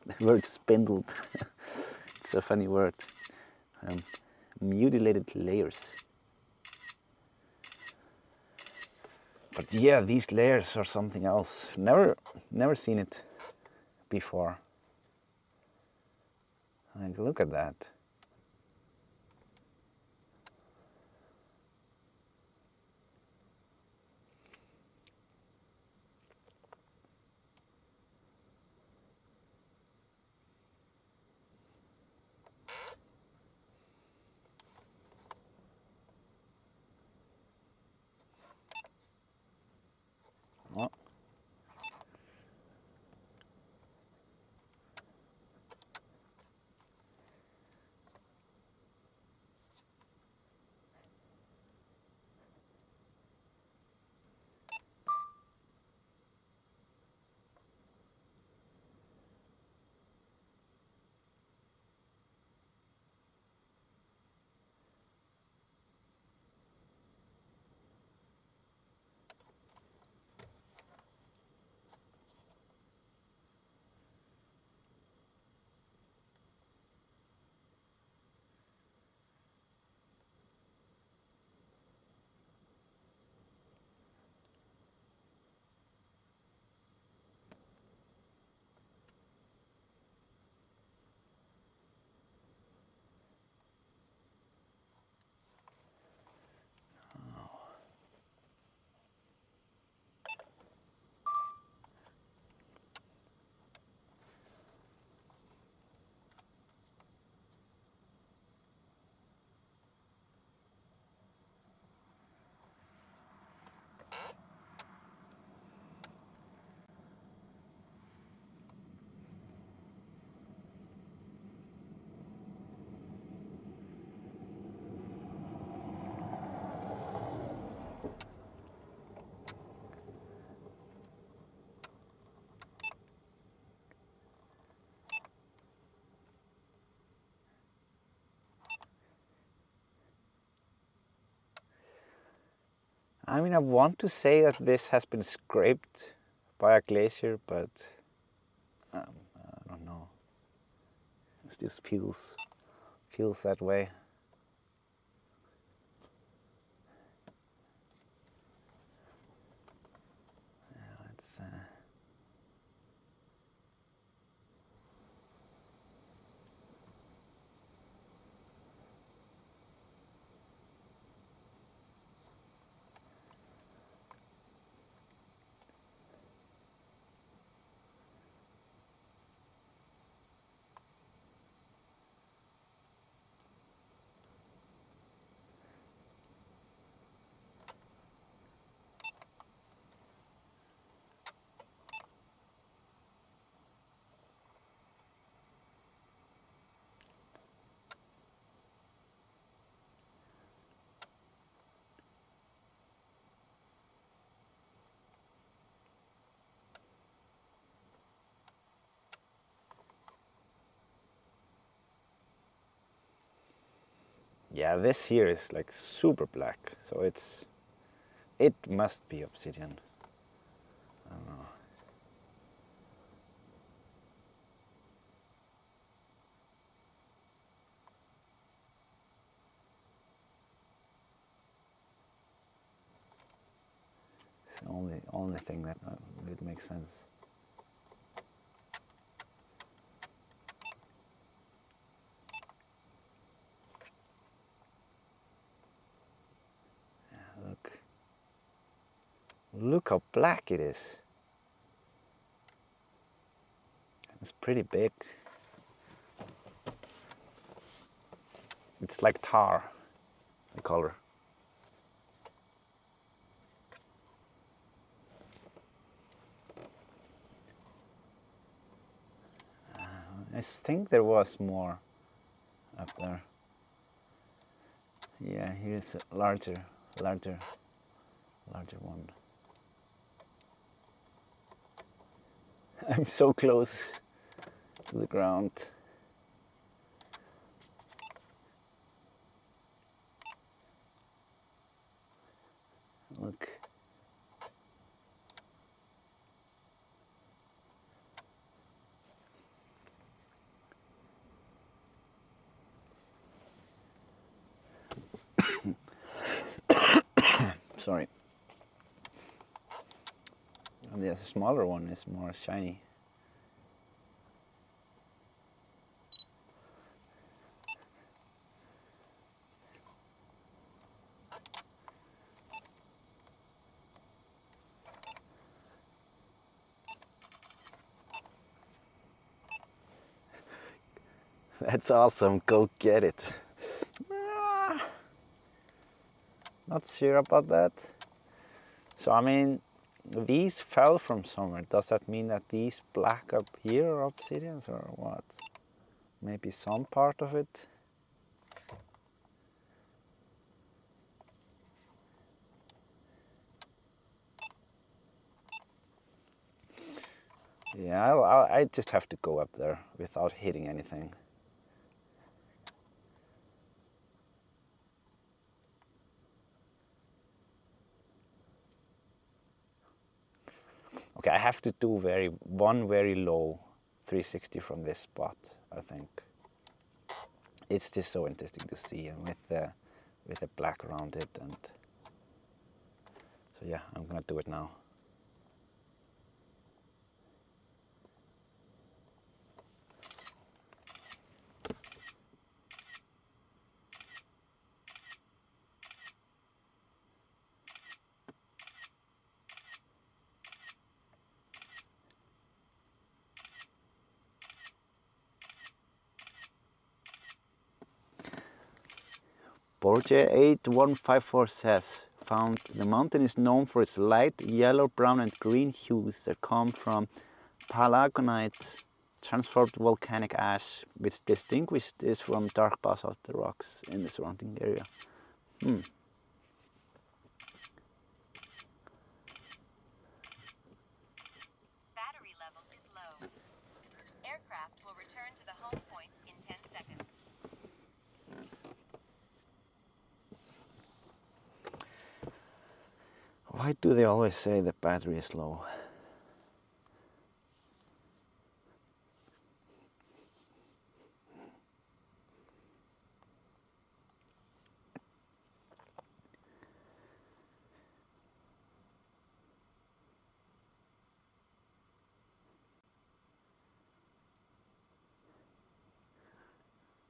the word spindled. It's a funny word. Mutilated layers. But yeah, these layers are something else. Never seen it before. Like, look at that. Oh. I mean, I want to say that this has been scraped by a glacier, but I don't know. It just feels that way. It's yeah, this here is like super black, so it must be obsidian. I don't know. the only thing that would make sense. Yeah, look how black it is. It's pretty big. It's like tar, the color. I think there was more up there. Yeah, here's a larger one. I'm so close to the ground. Look. Sorry. And the smaller one is more shiny. That's awesome, go get it. Not sure about that. So I mean, these fell from somewhere. Does that mean that these black up here are obsidians or what? Maybe some part of it? Yeah, I just have to go up there without hitting anything. Okay, I have to do one very low 360 from this spot, I think. It's just so interesting to see, and with the black around it, and so yeah, I'm gonna do it now. Borge8154 says, found the mountain is known for its light yellow, brown and green hues that come from palagonite transformed volcanic ash, which distinguishes this from dark basalt rocks in the surrounding area. Battery level is low. Aircraft will return to the home point in 10 seconds. Why do they always say the battery is low?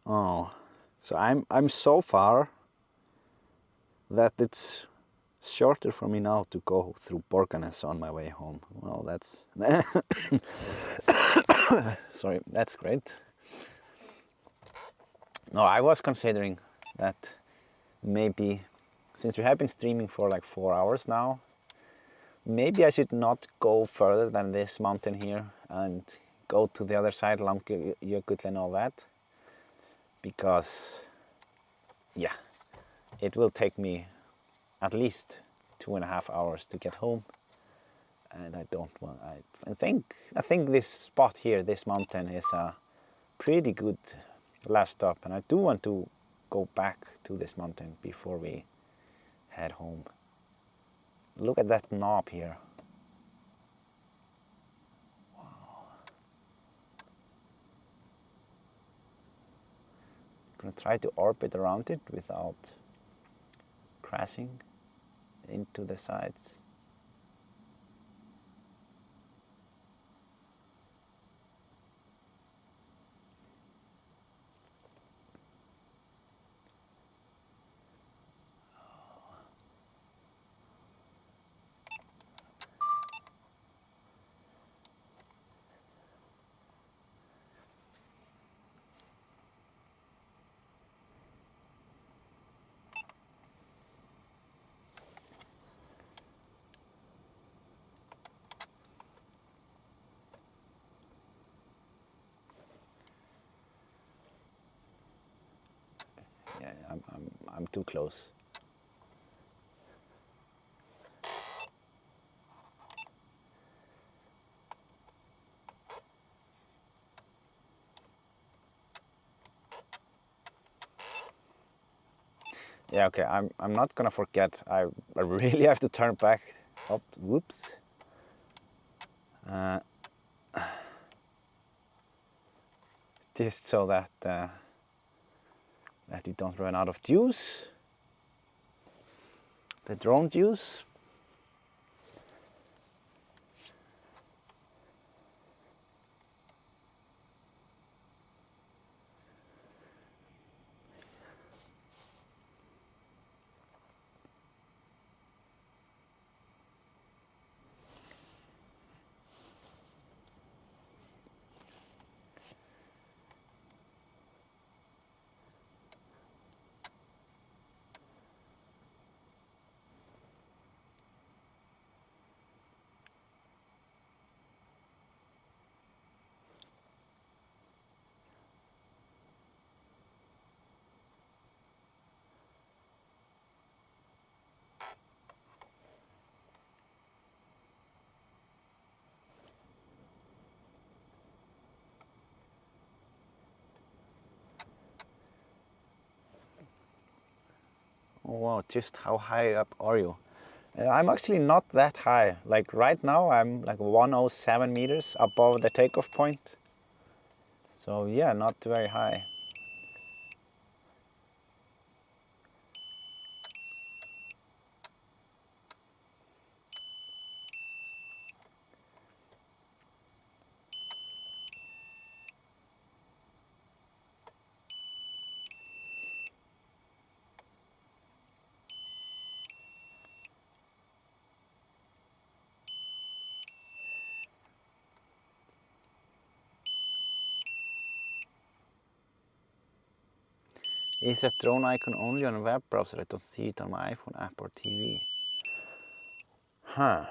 Oh, so I'm so far that it's shorter for me now to go through Borgarnes on my way home. Well, that's sorry, that's great. No, I was considering that maybe, since we have been streaming for like 4 hours now, maybe I should not go further than this mountain here and go to the other side, Þórisjökull and all that, because yeah, it will take me at least 2.5 hours to get home, and I don't want. I think this spot here, this mountain, is a pretty good last stop, and I do want to go back to this mountain before we head home. Look at that knob here. Wow. I'm gonna try to orbit around it without crashing into the sides. Yeah, I'm too close. Yeah, okay, I'm not gonna forget. I really have to turn back up. Whoops. Just so that that you don't run out of juice. The drone juice. Oh wow, just how high up are you? I'm actually not that high. Like right now I'm like 107 meters above the takeoff point. So yeah, not very high. Is that drone icon only on a web browser? I don't see it on my iPhone app or TV. Huh.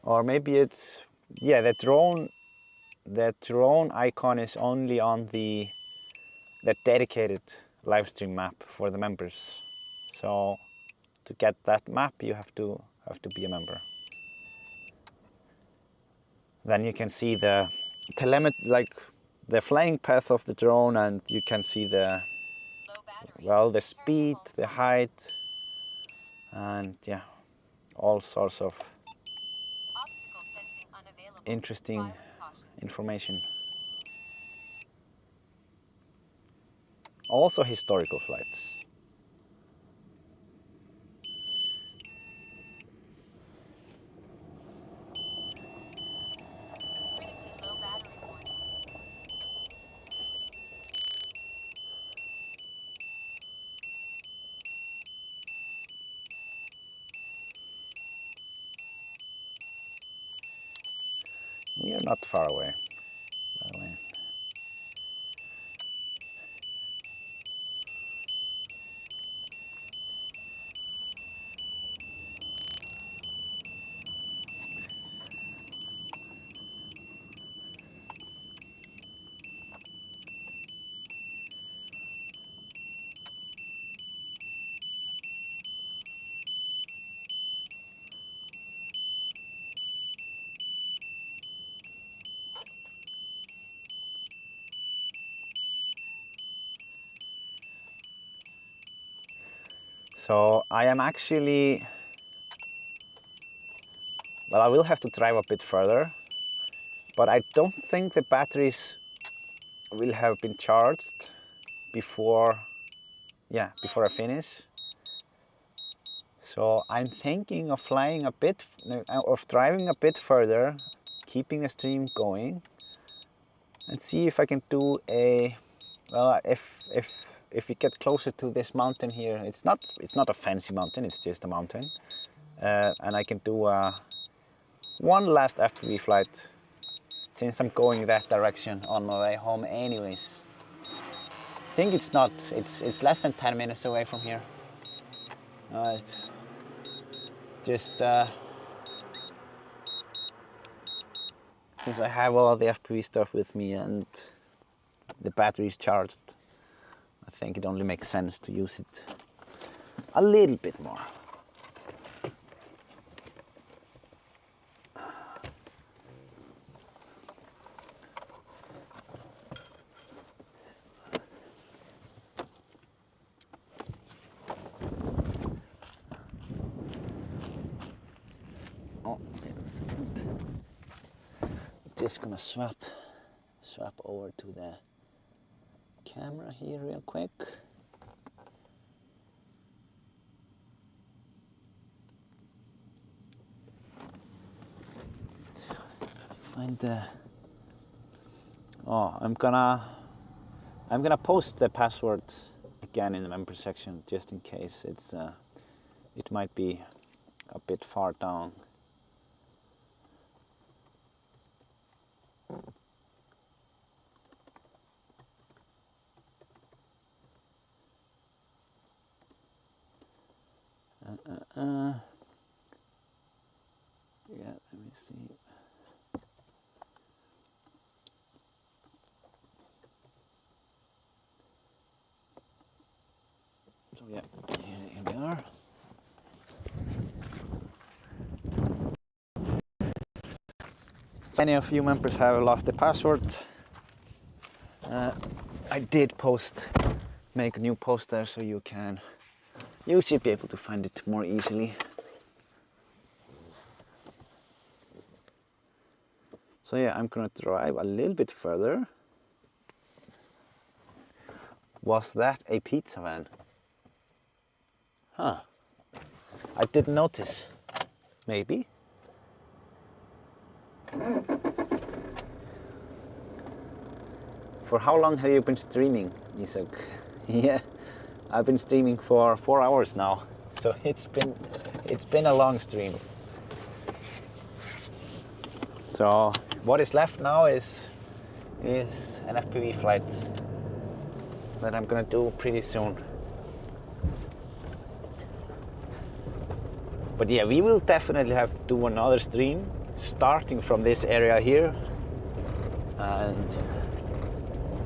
Or maybe it's, yeah, the drone icon is only on the dedicated live stream map for the members. So to get that map, you have to be a member. Then you can see the telemetry, like the flying path of the drone, and you can see the, well, the speed, the height, and yeah, all sorts of interesting information. Also historical flights. We are not far away, by the way. So I am actually, well, I will have to drive a bit further, but I don't think the batteries will have been charged before, yeah, before I finish. So I'm thinking of flying a bit, of driving a bit further, keeping the stream going, and see if I can do a, well, if we get closer to this mountain here, it's not a fancy mountain, it's just a mountain, and I can do one last FPV flight, since I'm going that direction on my way home anyways. I think it's less than 10 minutes away from here. Alright, just since I have all the FPV stuff with me, and the battery is charged, I think it only makes sense to use it a little bit more. Oh, wait a second. Just gonna swap over to the camera here real quick. Find the. Oh, I'm gonna post the password again in the member section just in case it might be a bit far down. Yeah, let me see. So yeah, here we are. Many of you members have lost the password. I did make a new post there, so you should be able to find it more easily. So yeah, I'm gonna drive a little bit further. Was that a pizza van? Huh. I didn't notice. Maybe. For how long have you been streaming, Isak? Yeah, I've been streaming for 4 hours now, so it's been a long stream. So what is left now is an FPV flight that I'm gonna do pretty soon. But yeah, we will definitely have to do another stream starting from this area here and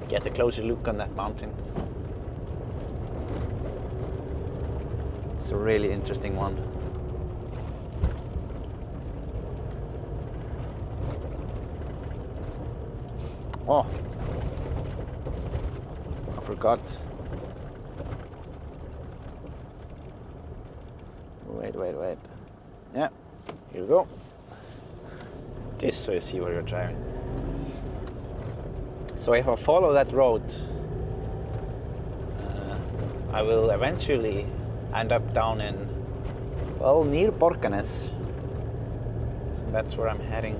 get a closer look on that mountain. It's a really interesting one. Oh, I forgot. Wait. Yeah, here we go. Just so you see where you're driving. So if I follow that road, I will eventually end up down in, well, near Borgarnes. So that's where I'm heading.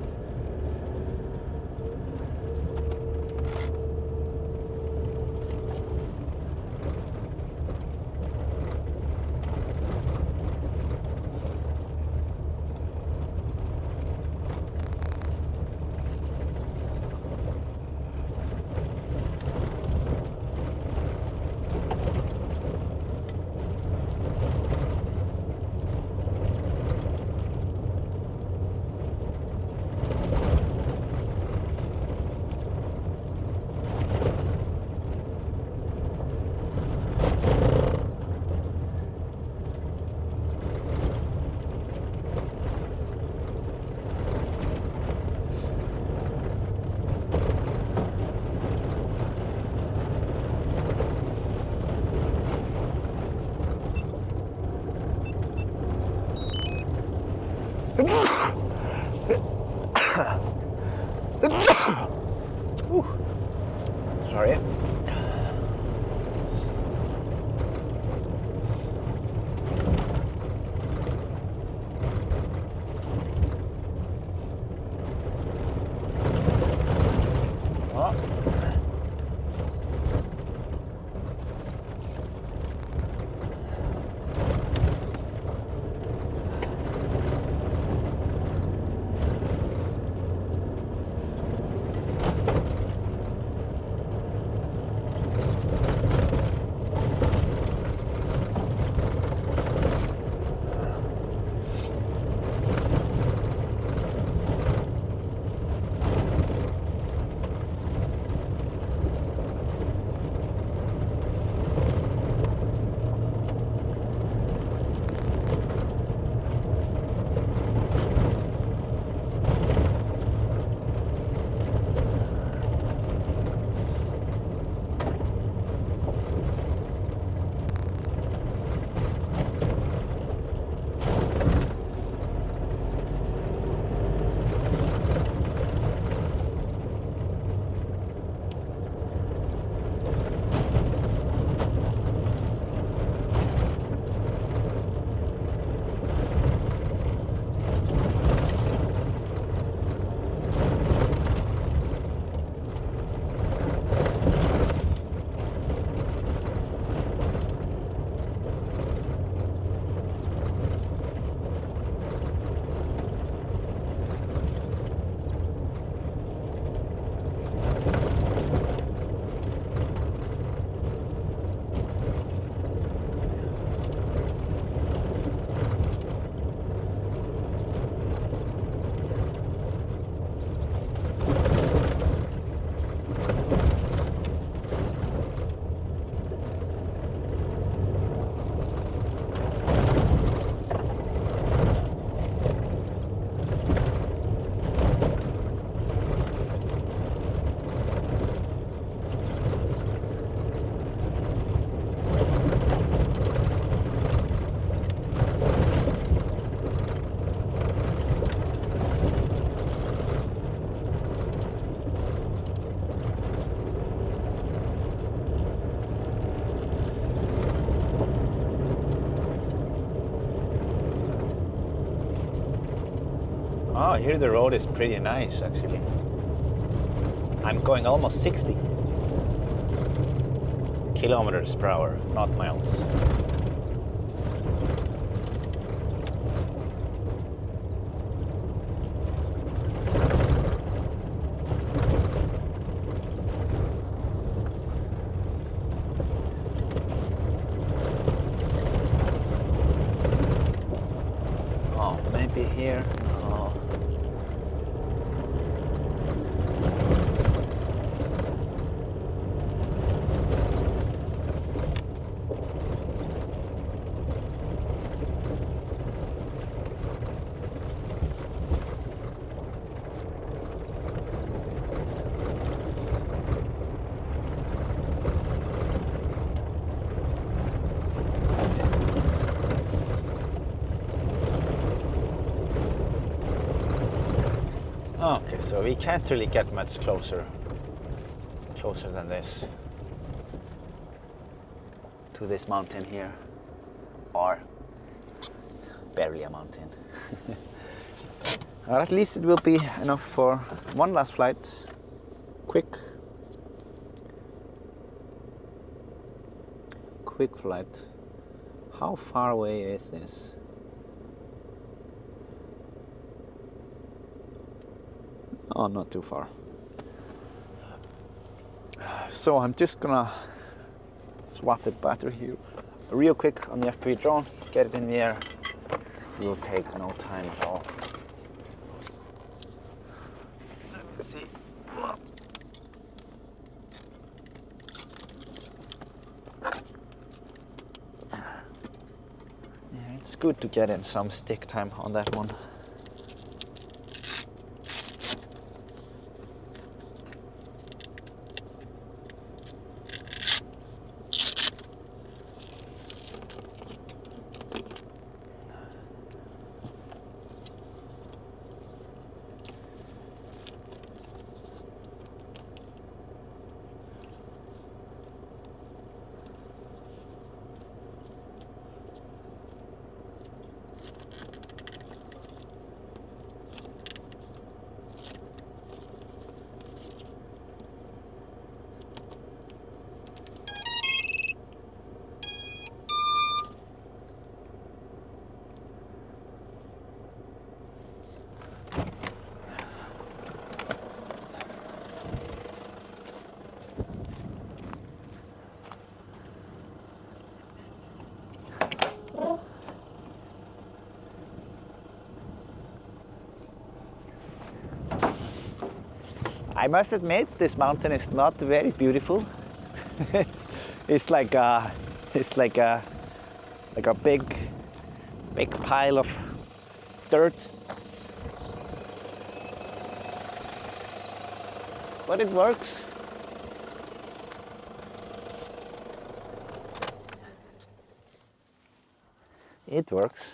Sorry. Oh, here the road is pretty nice actually. I'm going almost 60 kilometers per hour, not miles. Oh, maybe here. Oh. Okay, so we can't really get much closer than this to this mountain here, or barely a mountain. Or at least it will be enough for one last flight. Quick flight. How far away is this? Oh, not too far. So I'm just gonna swap the battery here real quick on the FPV drone, get it in the air. It will take no time at all. Let's see. Yeah, it's good to get in some stick time on that one. I must admit, this mountain is not very beautiful. it's like a big pile of dirt. But it works. It works.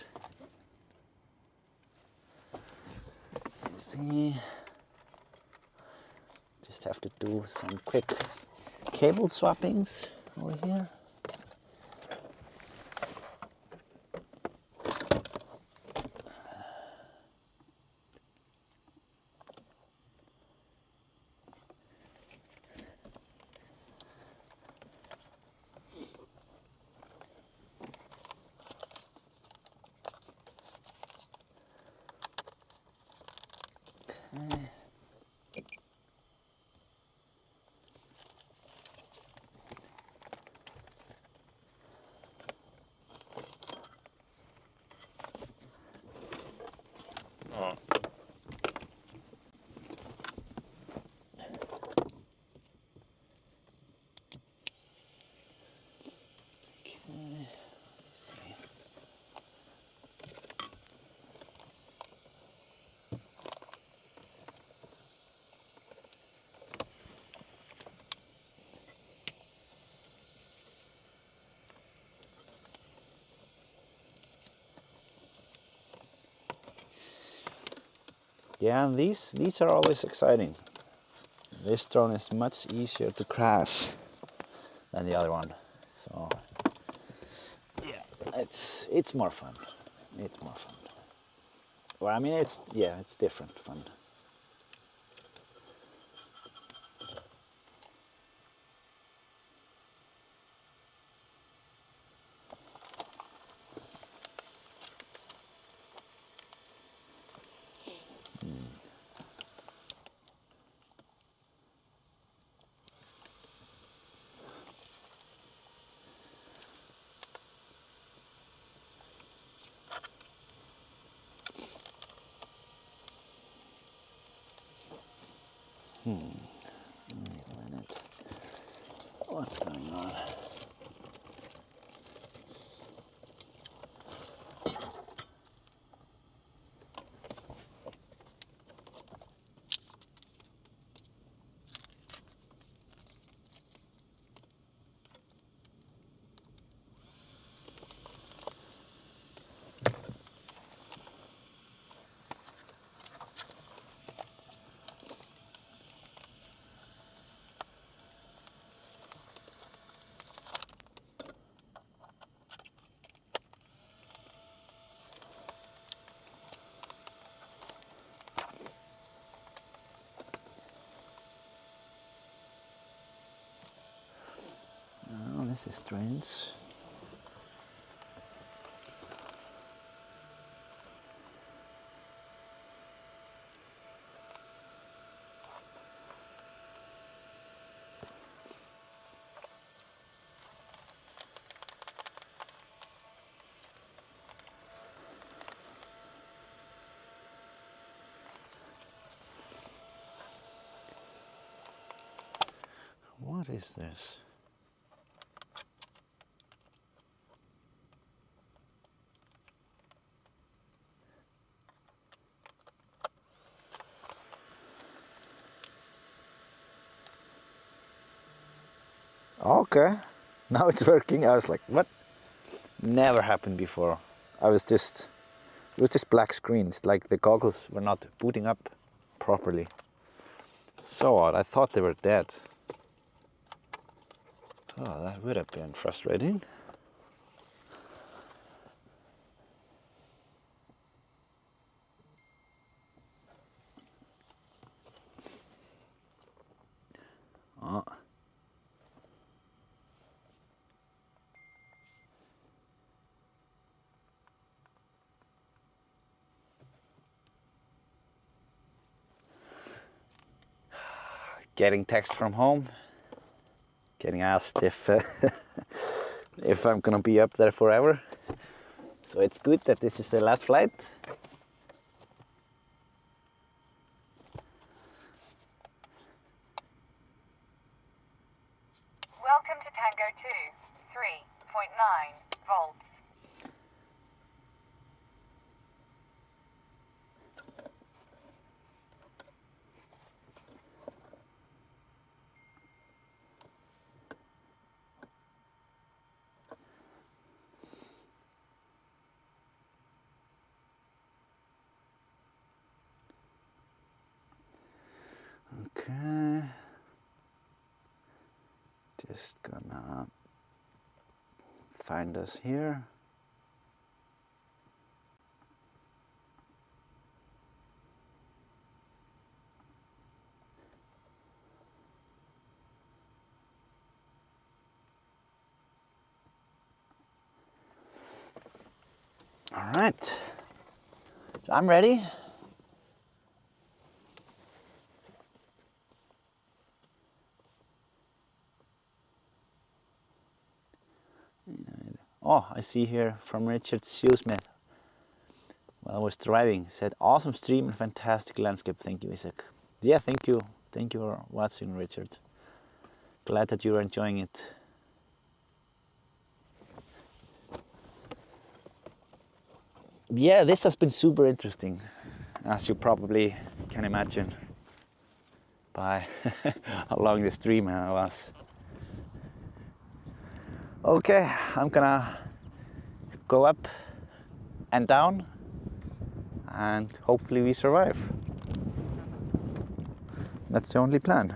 Let's see. Just have to do some quick cable swappings over here. Yeah, and these are always exciting. This drone is much easier to crash than the other one, so yeah, it's more fun. It's more fun. Or I mean, it's different fun. Wait a minute. What's going on? Oh, this is strange. What is this? Okay, now it's working. I was like, what? Never happened before. It was just black screens, like the goggles were not booting up properly. So odd, I thought they were dead. Oh, that would have been frustrating. Oh. Getting text from home, getting asked if if I'm gonna be up there forever. So it's good that this is the last flight. Welcome to Tango 2, 3.9 volts. Okay. Just gonna find us here. All right, so I'm ready. Oh, I see here from Richard Shoesmith. While I was driving, said, awesome stream and fantastic landscape. Thank you, Isak. Yeah, thank you. Thank you for watching, Richard. Glad that you're enjoying it. Yeah, this has been super interesting, as you probably can imagine by how long the stream was. Okay, I'm gonna go up and down and hopefully we survive. That's the only plan.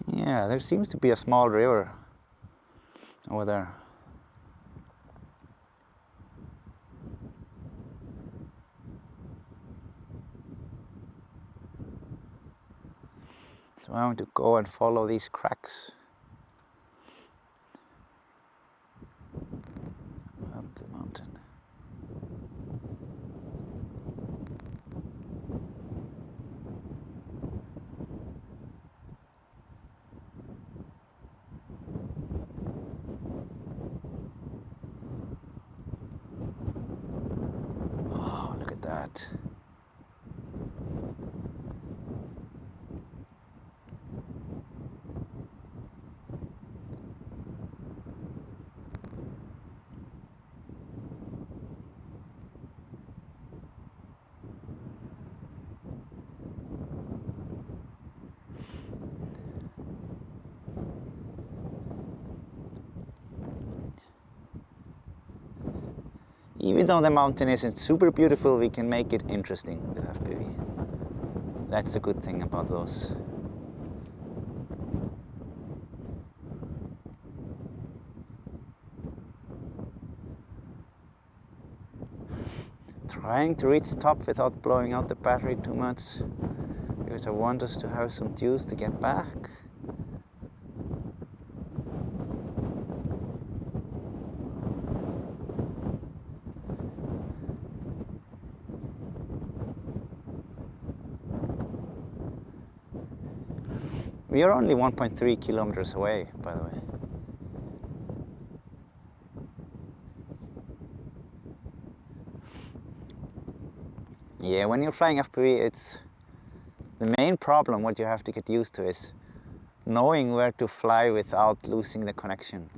Yeah, there seems to be a small river over there. So I want to go and follow these cracks up the mountain. Oh, look at that. Even though the mountain isn't super beautiful, we can make it interesting with FPV. That's a good thing about those. Trying to reach the top without blowing out the battery too much, because I want us to have some juice to get back. We are only 1.3 kilometers away, by the way. Yeah, when you're flying FPV, it's the main problem. What you have to get used to is knowing where to fly without losing the connection.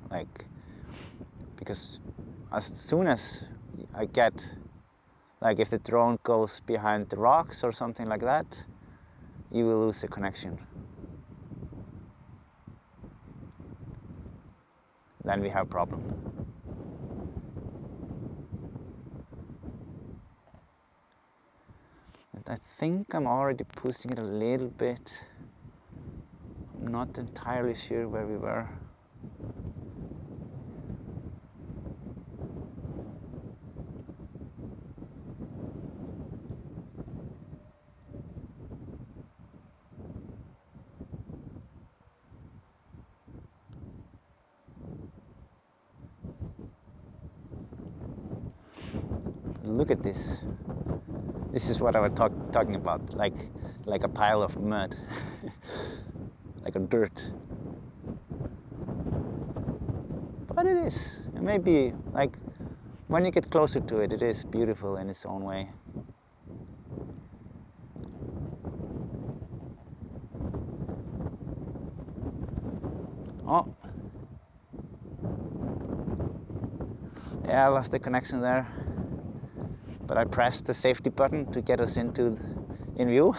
Because as soon as I get, if the drone goes behind the rocks or something like that, you will lose the connection. Then we have a problem. And I think I'm already pushing it a little bit. I'm not entirely sure where we were. Look at this. This is what I was talking about, like a pile of mud, like a dirt. But it is. Maybe when you get closer to it, it is beautiful in its own way. Oh. Yeah, I lost the connection there. But I pressed the safety button to get us in view.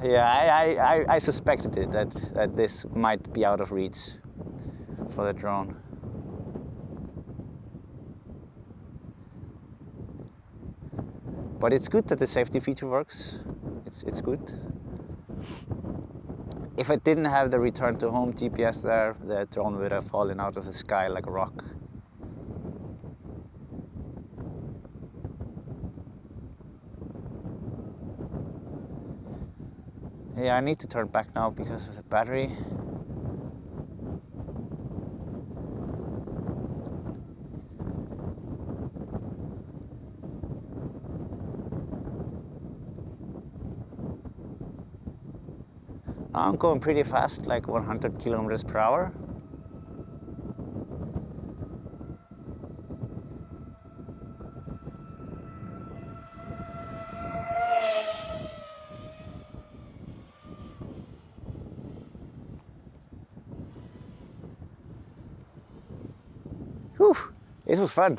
Yeah, I suspected it that this might be out of reach for the drone. But it's good that the safety feature works. It's good. If I didn't have the return to home GPS there, the drone would have fallen out of the sky like a rock. Yeah, I need to turn back now because of the battery. Now I'm going pretty fast, like 100 kilometers per hour. Whew, this was fun.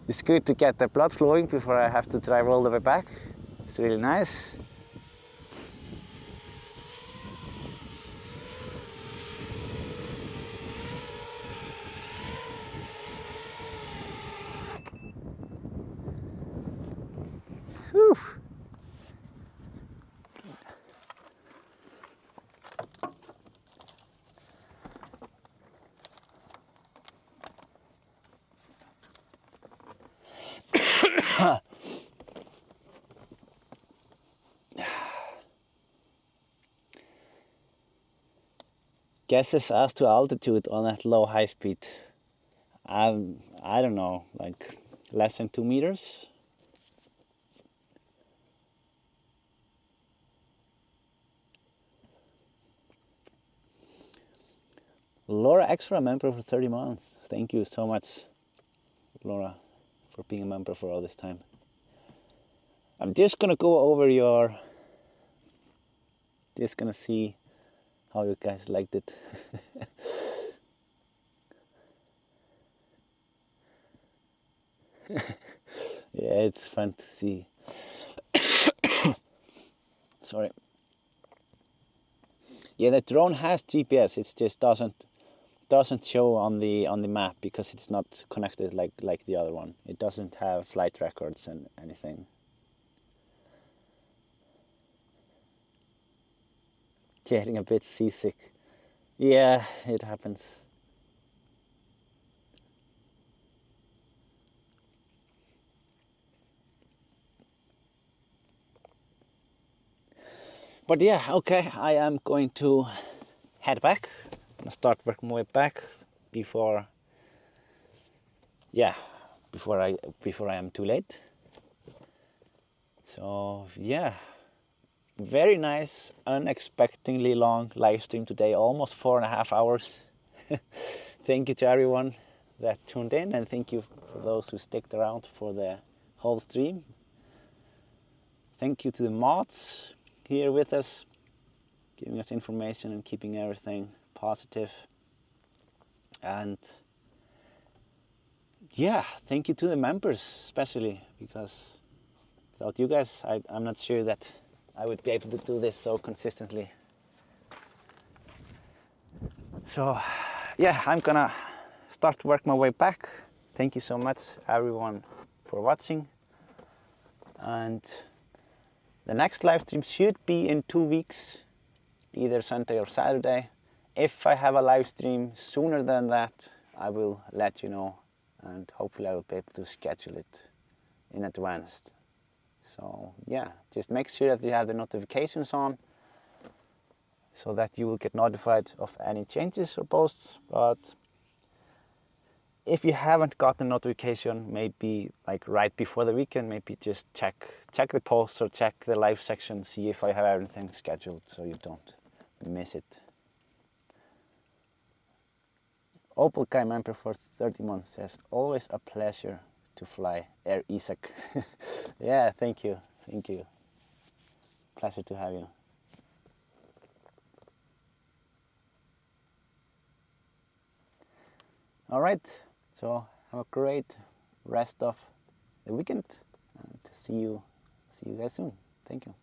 It's good to get the blood flowing before I have to drive all the way back. It's really nice. Whew. Guesses as to altitude on that low high speed. I don't know, like less than 2 meters. Laura Extra member for 30 months. Thank you so much, Laura, for being a member for all this time. I'm just gonna go over just gonna see how you guys liked it. Yeah, it's fun to see. Sorry. Yeah, the drone has GPS. It just doesn't show on the map because it's not connected like the other one. It doesn't have flight records and anything. Getting a bit seasick. Yeah, it happens. But yeah, okay, I am going to head back. I'm gonna start working my way back before I am too late. So yeah, very nice, unexpectedly long live stream today, almost 4.5 hours. Thank you to everyone that tuned in, and thank you for those who sticked around for the whole stream. Thank you to the mods here with us, giving us information and keeping everything positive. And yeah, thank you to the members especially, because without you guys, I'm not sure that I would be able to do this so consistently. So yeah, I'm gonna start to work my way back. Thank you so much everyone for watching, and the next live stream should be in 2 weeks, either Sunday or Saturday. If I have a live stream sooner than that, I will let you know, and hopefully I will be able to schedule it in advance. So yeah, just make sure that you have the notifications on so that you will get notified of any changes or posts. But if you haven't got the notification, maybe like right before the weekend, maybe just check the posts or check the live section, see if I have everything scheduled so you don't miss it. Opal Guy member for 30 months says, always a pleasure to fly Air Isak. Yeah, thank you. Pleasure to have you. All right, so have a great rest of the weekend, and see you guys soon. Thank you.